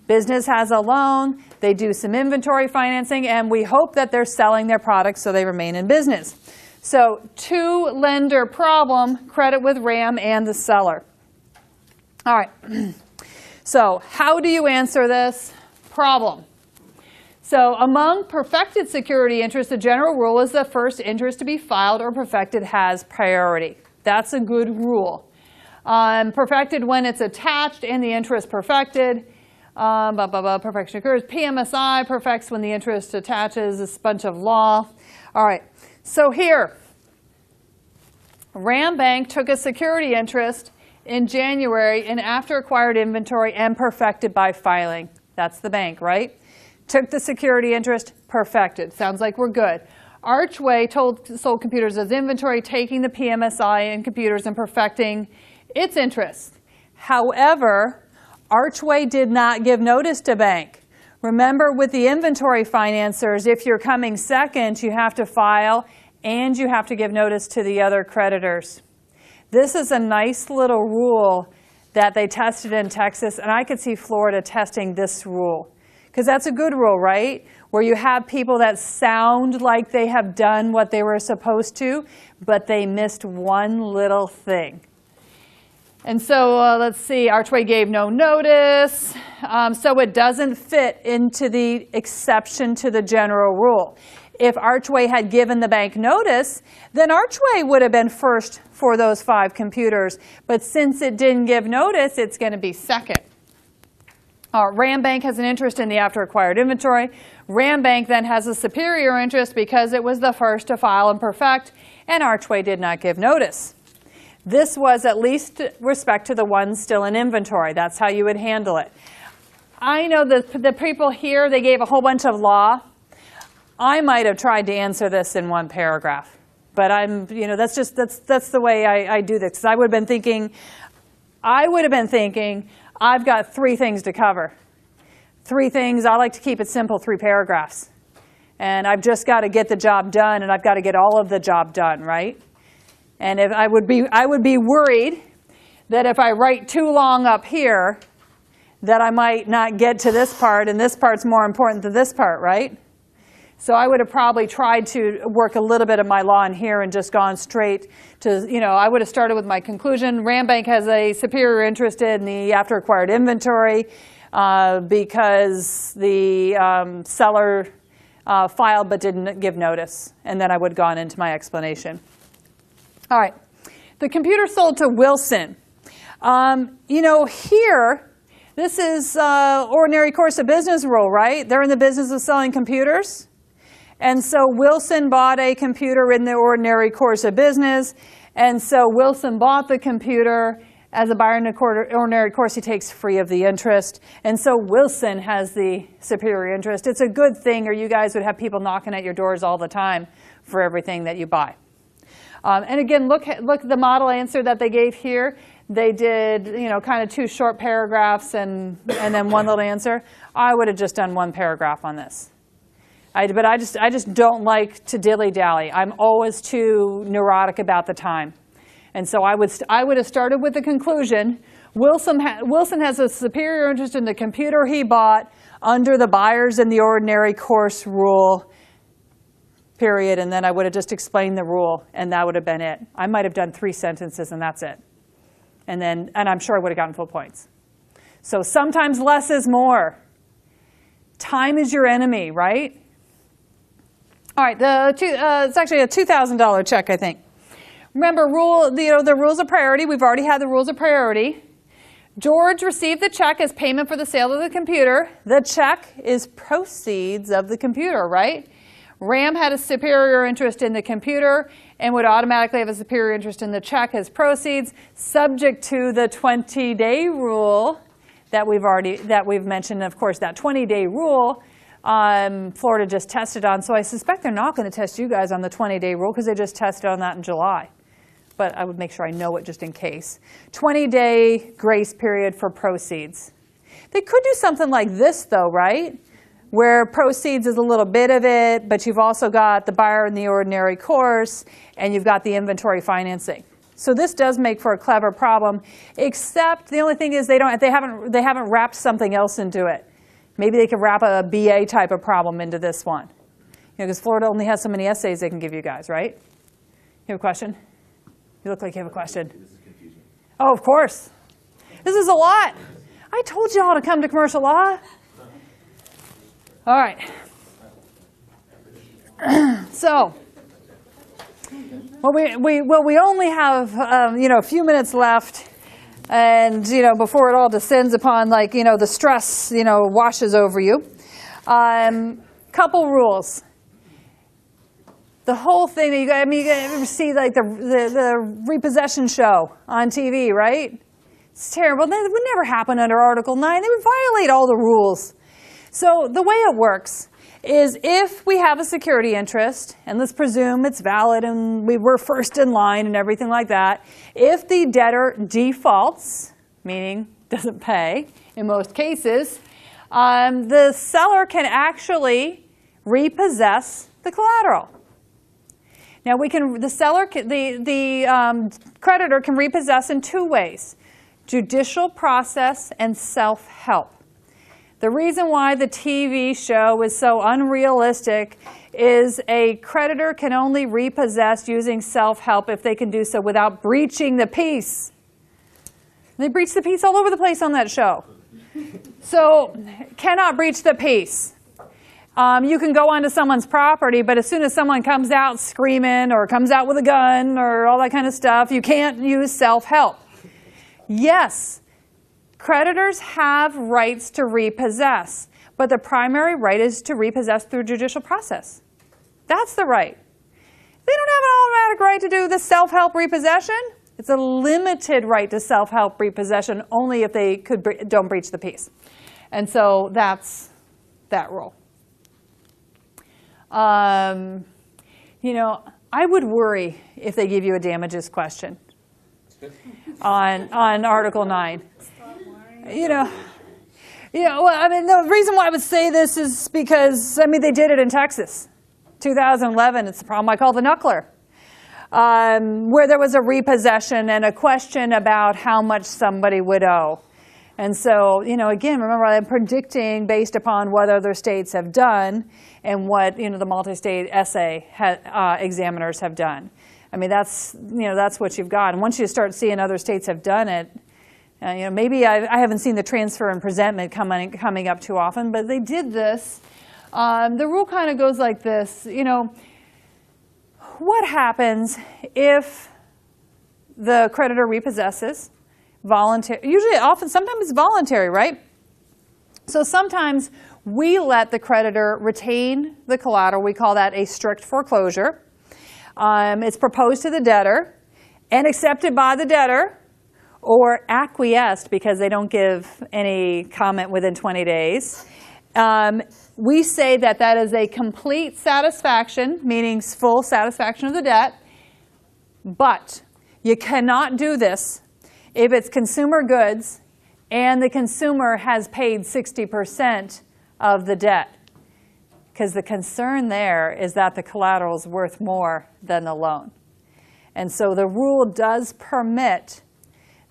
Business has a loan, they do some inventory financing, and we hope that they're selling their products so they remain in business. So 2-lender problem, credit with RAM and the seller. All right, so how do you answer this problem? So among perfected security interests, the general rule is the first interest to be filed or perfected has priority. That's a good rule. Perfected when it's attached and the interest perfected. Perfection occurs. PMSI perfects when the interest attaches. This bunch of law. All right. So here, Ram Bank took a security interest in January in after acquired inventory and perfected by filing. That's the bank, right? Took the security interest, perfected. Sounds like we're good. Archway sold computers as inventory, taking the PMSI in computers and perfecting its interest. However, Archway did not give notice to bank. Remember, with the inventory financers, if you're coming second, you have to file and you have to give notice to the other creditors. This is a nice little rule that they tested in Texas, and I could see Florida testing this rule. Because that's a good rule, right? Where you have people that sound like they have done what they were supposed to, but they missed one little thing. And so let's see, Archway gave no notice, so it doesn't fit into the exception to the general rule. If Archway had given the bank notice, then Archway would have been first for those 5 computers. But since it didn't give notice, it's going to be second. Ram Bank has an interest in the after-acquired inventory. Ram Bank then has a superior interest because it was the first to file and perfect, and Archway did not give notice. This was at least respect to the ones still in inventory. That's how you would handle it. I know the people here, they gave a whole bunch of law. I might have tried to answer this in 1 paragraph, but that's the way I do this. 'Cause I would have been thinking, I've got 3 things to cover. 3 things, I like to keep it simple, 3 paragraphs. And I've just got to get the job done, and I've got to get all of the job done, right? And if I would be worried that if I write too long up here, that I might not get to this part, and this part's more important than this part, right? So I would have probably tried to work a little bit of my law in here and just gone straight to, I would have started with my conclusion. Ram Bank has a superior interest in the after-acquired inventory because the seller filed but didn't give notice. And then I would have gone into my explanation. All right. The computer sold to Wilson. Here, this is ordinary course of business rule, right? They're in the business of selling computers. And so Wilson bought a computer in the ordinary course of business. And so Wilson bought the computer. As a buyer in the ordinary course, he takes free of the interest. And so Wilson has the superior interest. It's a good thing, or you guys would have people knocking at your doors all the time for everything that you buy. And again, look at the model answer that they gave here. They did, kind of 2 short paragraphs and then 1 little answer. I would have just done 1 paragraph on this. But I just don't like to dilly-dally. I'm always too neurotic about the time. And so I would have started with the conclusion. Wilson has a superior interest in the computer he bought under the buyers in the ordinary course rule, period. And then I would have just explained the rule, and that would have been it. I might have done 3 sentences, and that's it. And I'm sure I would have gotten full points. So sometimes less is more. Time is your enemy, right? All right, it's actually a $2,000 check, I think. Remember, the rules of priority. We've already had the rules of priority. George received the check as payment for the sale of the computer. The check is proceeds of the computer, right? Ram had a superior interest in the computer and would automatically have a superior interest in the check as proceeds, subject to the 20-day rule that we've mentioned. Of course, that 20-day rule Florida just tested on. So I suspect they're not going to test you guys on the 20-day rule because they just tested on that in July. But I would make sure I know it just in case. 20-day grace period for proceeds. They could do something like this, though, right? Where proceeds is a little bit of it, but you've also got the buyer in the ordinary course, and you've got the inventory financing. So this does make for a clever problem, except the only thing is they haven't wrapped something else into it. Maybe they could wrap a BA type of problem into this one. Because Florida only has so many essays they can give you guys, right? You have a question? You look like you have a question. This is confusing. Oh, of course. This is a lot. I told you all to come to commercial law. All right. So, we only have a few minutes left, and before it all descends upon the stress washes over you. Couple rules. The whole thing that you ever see the repossession show on TV, right? It's terrible. That would never happen under Article 9. They would violate all the rules. So the way it works is if we have a security interest, and let's presume it's valid and we were first in line and everything like that, if the debtor defaults, meaning doesn't pay in most cases, the seller can actually repossess the collateral. Now the creditor can repossess in two ways: judicial process and self-help. The reason why the TV show is so unrealistic is a creditor can only repossess using self-help if they can do so without breaching the peace. They breach the peace all over the place on that show. So, cannot breach the peace. You can go onto someone's property, but as soon as someone comes out screaming or comes out with a gun or all that kind of stuff, you can't use self-help. Yes, creditors have rights to repossess, but the primary right is to repossess through judicial process. That's the right. They don't have an automatic right to do the self-help repossession. It's a limited right to self-help repossession only if they don't breach the peace. And so that's that rule. I would worry if they give you a damages question on Article 9. The reason why I would say this is because, they did it in Texas. 2011, it's a problem I call the knuckler, where there was a repossession and a question about how much somebody would owe. And so, again, remember, I'm predicting based upon what other states have done and what, the multi-state essay examiners have done. That's what you've got. And once you start seeing other states have done it, maybe I haven't seen the transfer and presentment coming up too often, but they did this. The rule kind of goes like this. What happens if the creditor repossesses? Sometimes it's voluntary, right? So sometimes we let the creditor retain the collateral. We call that a strict foreclosure. It's proposed to the debtor and accepted by the debtor, or acquiesced because they don't give any comment within 20 days. We say that is a complete satisfaction, meaning full satisfaction of the debt, but you cannot do this if it's consumer goods and the consumer has paid 60% of the debt. Because the concern there is that the collateral is worth more than the loan. And so the rule does permit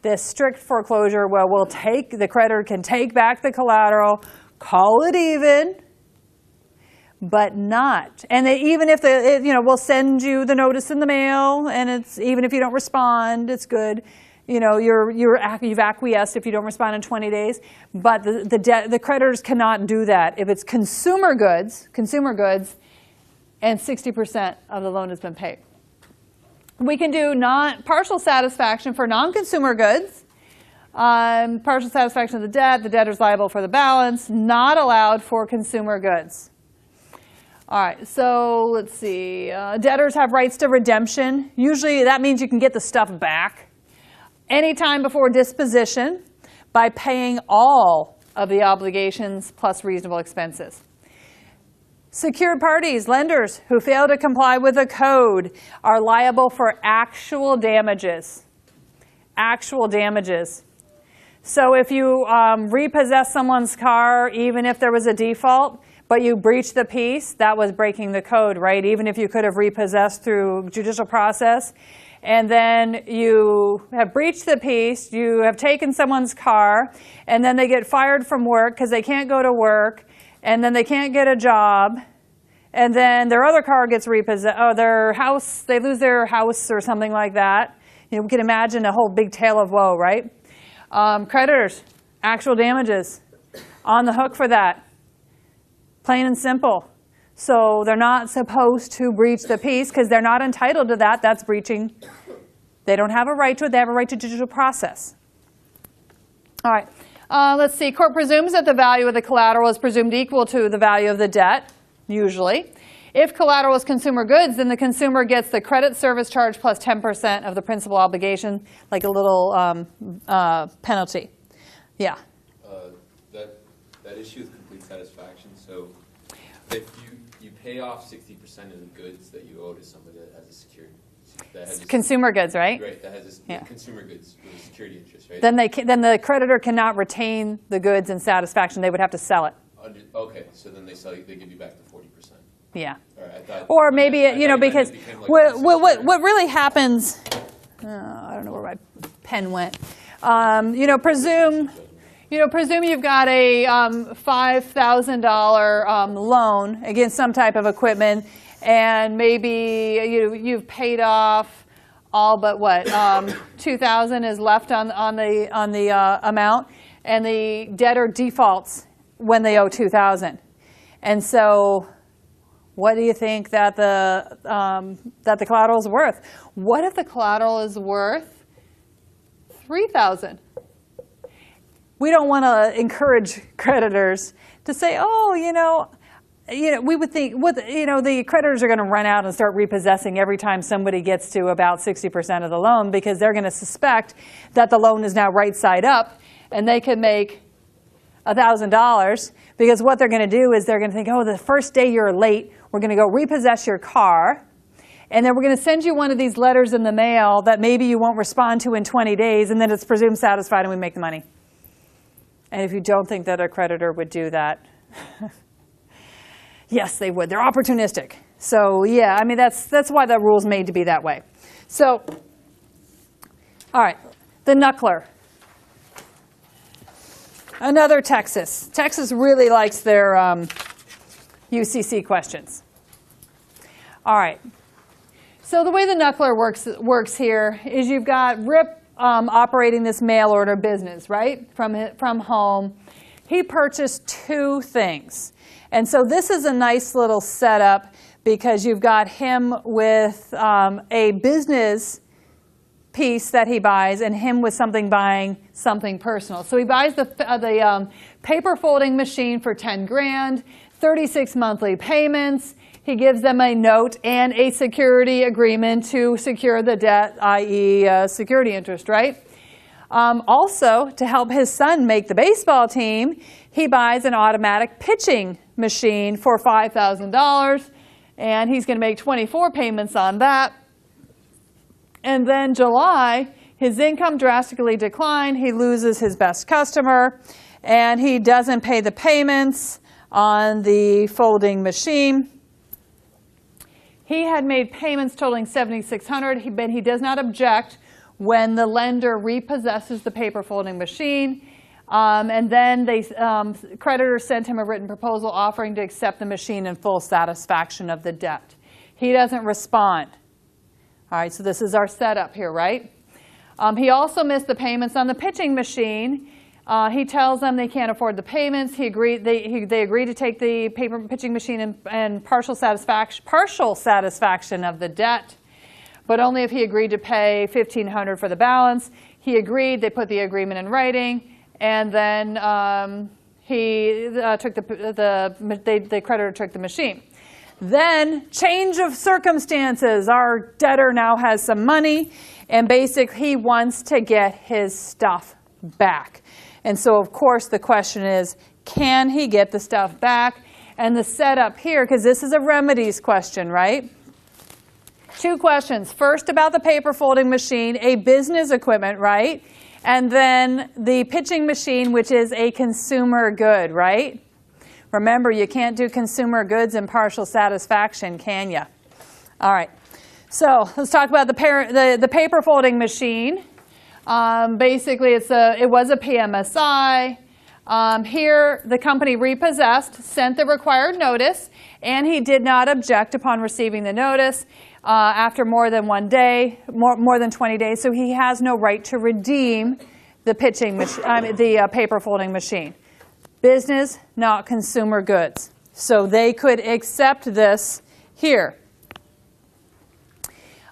this strict foreclosure where the creditor can take back the collateral, call it even, but not. And even if we'll send you the notice in the mail, and even if you don't respond, it's good. You've acquiesced if you don't respond in 20 days. But the creditors cannot do that if it's consumer goods, and 60% of the loan has been paid. We can do partial satisfaction for non-consumer goods. Partial satisfaction of the debtor's liable for the balance, not allowed for consumer goods. All right, so let's see. Debtors have rights to redemption. Usually that means you can get the stuff back anytime before disposition by paying all of the obligations plus reasonable expenses. Secured parties, lenders who fail to comply with the code are liable for actual damages. Actual damages. So if you repossess someone's car, even if there was a default, but you breached the peace, that was breaking the code, right? Even if you could have repossessed through judicial process, and then you have breached the peace, you have taken someone's car, and then they get fired from work because they can't go to work, and then they can't get a job, and then their other car gets repossessed, their house, they lose their house or something like that. You know, we can imagine a whole big tale of woe, right? Creditors, actual damages, on the hook for that, plain and simple. So they're not supposed to breach the peace because they're not entitled to that. That's breaching. They don't have a right to it. They have a right to judicial process. All right. Let's see. Court presumes that the value of the collateral is presumed equal to the value of the debt, usually. If collateral is consumer goods, then the consumer gets the credit service charge plus 10% of the principal obligation, like a little penalty. Yeah. That issue with complete satisfaction. So if you pay off 60% of the goods that you owe to somebody that has a security, consumer goods, right? Right. That has consumer goods with a security interest, right? Then the creditor cannot retain the goods in satisfaction. They would have to sell it. Okay, so then they give you back the 40%. Yeah. All right, or maybe because what really happens. I don't know where my pen went. Presume you've got a $5,000 loan against some type of equipment, and maybe you've paid off all but what $2,000 is left on the amount, and the debtor defaults when they owe $2,000, and so. What do you think that the collateral is worth? What if the collateral is worth $3,000? We don't want to encourage creditors to say, oh, we would think, the creditors are going to run out and start repossessing every time somebody gets to about 60% of the loan because they're going to suspect that the loan is now right side up and they can make $1,000 because what they're going to do is they're going to think, oh, the first day you're late, we're going to go repossess your car, and then we're going to send you one of these letters in the mail that maybe you won't respond to in 20 days, and then it's presumed satisfied and we make the money. And if you don't think that a creditor would do that, yes, they would. They're opportunistic. So yeah, I mean, that's why the rule's made to be that way. So, all right, the knuckler. Another Texas. Texas really likes their UCC questions. All right. So the way the knuckler works here is you've got Rip operating this mail order business, right, from home. He purchased two things. And so this is a nice little setup because you've got him with a business piece that he buys and him with buying something personal. So he buys the paper folding machine for 10 grand, 36 monthly payments. He gives them a note and a security agreement to secure the debt, i.e. security interest, right? Also, to help his son make the baseball team, he buys an automatic pitching machine for $5,000, and he's going to make 24 payments on that. And then July, his income drastically declined. He loses his best customer, and he doesn't pay the payments on the folding machine. He had made payments totaling $7,600, but he does not object when the lender repossesses the paper folding machine. And then creditors sent him a written proposal offering to accept the machine in full satisfaction of the debt. He doesn't respond. All right, so this is our setup here, right? He also missed the payments on the pitching machine. He tells them they can't afford the payments. They agree to take the paper pitching machine and partial satisfaction of the debt, but only if he agreed to pay $1,500 for the balance. He agreed. They put the agreement in writing, and then the creditor took the machine. Then, change of circumstances. Our debtor now has some money, and basically he wants to get his stuff back. And so, of course, the question is, can he get the stuff back? And the setup here, because this is a remedies question, right? 2 questions. First about the paper folding machine, a business equipment, right? And then the pitching machine, which is a consumer good, right? Remember, you can't do consumer goods and partial satisfaction, can you? All right. So let's talk about the paper folding machine. Basically, it was a PMSI. Here, the company repossessed, sent the required notice, and he did not object upon receiving the notice after more than 1 day, more than 20 days. So he has no right to redeem the the paper folding machine. Business, not consumer goods. So they could accept this here.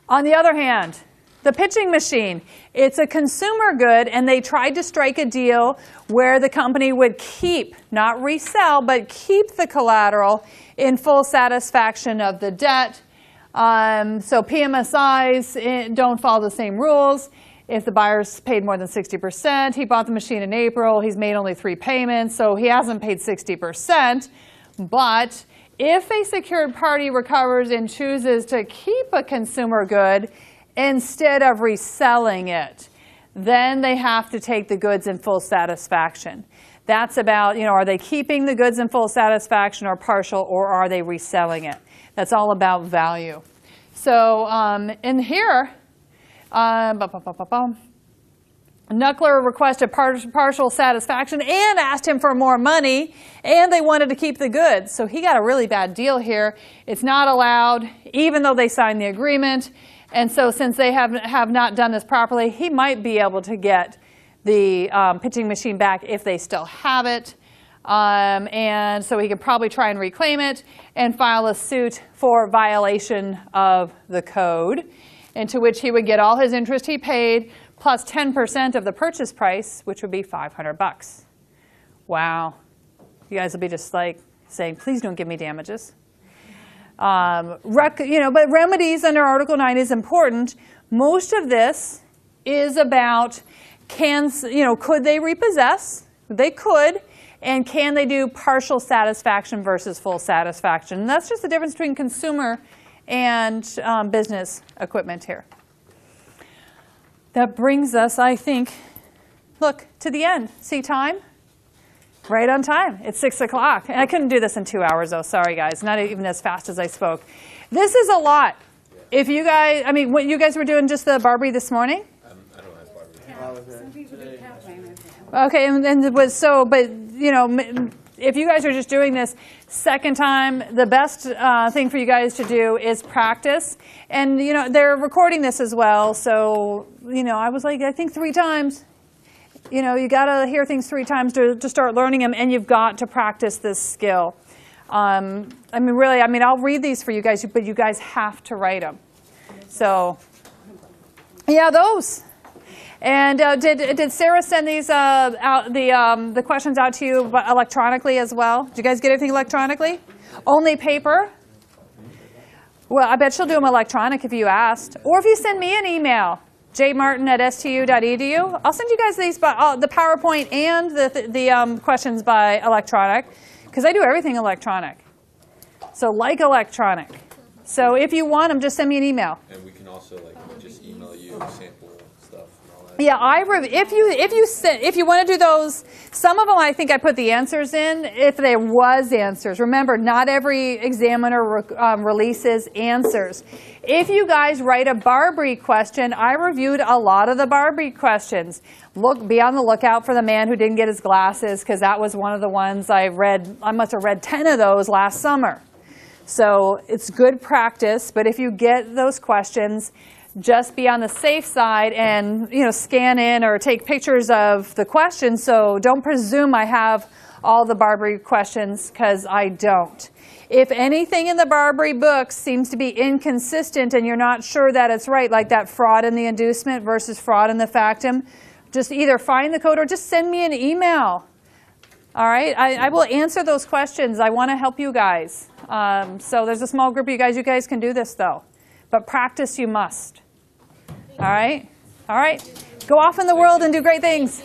On the other hand, the pitching machine, it's a consumer good, and they tried to strike a deal where the company would keep, not resell, but keep the collateral in full satisfaction of the debt. So PMSIs don't follow the same rules. If the buyer's paid more than 60%, he bought the machine in April, he's made only 3 payments, so he hasn't paid 60%. But if a secured party recovers and chooses to keep a consumer good instead of reselling it, then they have to take the goods in full satisfaction. That's about, are they keeping the goods in full satisfaction or partial, or are they reselling it? That's all about value. So in here, Knuckler requested partial satisfaction and asked him for more money, and they wanted to keep the goods. So he got a really bad deal here. It's not allowed, even though they signed the agreement. And so since they have not done this properly, he might be able to get the pitching machine back if they still have it. And so he could probably try and reclaim it and file a suit for violation of the code, into which he would get all his interest he paid plus 10% of the purchase price, which would be $500. Wow. You guys will be just like saying, please don't give me damages. But remedies under Article 9 is important. Most of this is about could they repossess? They could. And can they do partial satisfaction versus full satisfaction? And that's just the difference between consumer and business equipment here. That brings us, I think, look, to the end. See time? Right on time. It's 6 o'clock. And I couldn't do this in 2 hours, though. Sorry, guys. Not even as fast as I spoke. This is a lot. If you guys, what you guys were doing just the Barbary this morning? I don't have Barbary. Some people do have planners. Okay, and it was so, but if you guys are just doing this second time, the best thing for you guys to do is practice. And they're recording this as well, so I was like, I think 3 times. You got to hear things 3 times to start learning them, and you've got to practice this skill. Really, I'll read these for you guys, but you guys have to write them. So, yeah, those. And did Sarah send these out the questions out to you electronically as well? Did you guys get everything electronically? Only paper? Well, I bet she'll do them electronic if you asked, or if you send me an email, jmartin@stu.edu. I'll send you guys these the PowerPoint and the questions by electronic, because I do everything electronic. So like electronic. So if you want them, just send me an email. And we can also just email you sample stuff and all that. Yeah, if you want to do those, some of them I think I put the answers in if there was answers. Remember, not every examiner releases answers. If you guys write a Barbary question, I reviewed a lot of the Barbary questions. Be on the lookout for the man who didn't get his glasses, because that was one of the ones I read. I must have read 10 of those last summer. So it's good practice, but if you get those questions, just be on the safe side and scan in or take pictures of the questions. So don't presume I have all the Barbary questions, because I don't. If anything in the Barbary books seems to be inconsistent and you're not sure that it's right, like that fraud in the inducement versus fraud in the factum, just either find the code or just send me an email. All right, I will answer those questions. I want to help you guys. So there's a small group of you guys. You guys can do this, though. But practice you must. All right? All right. Go off in the world and do great things.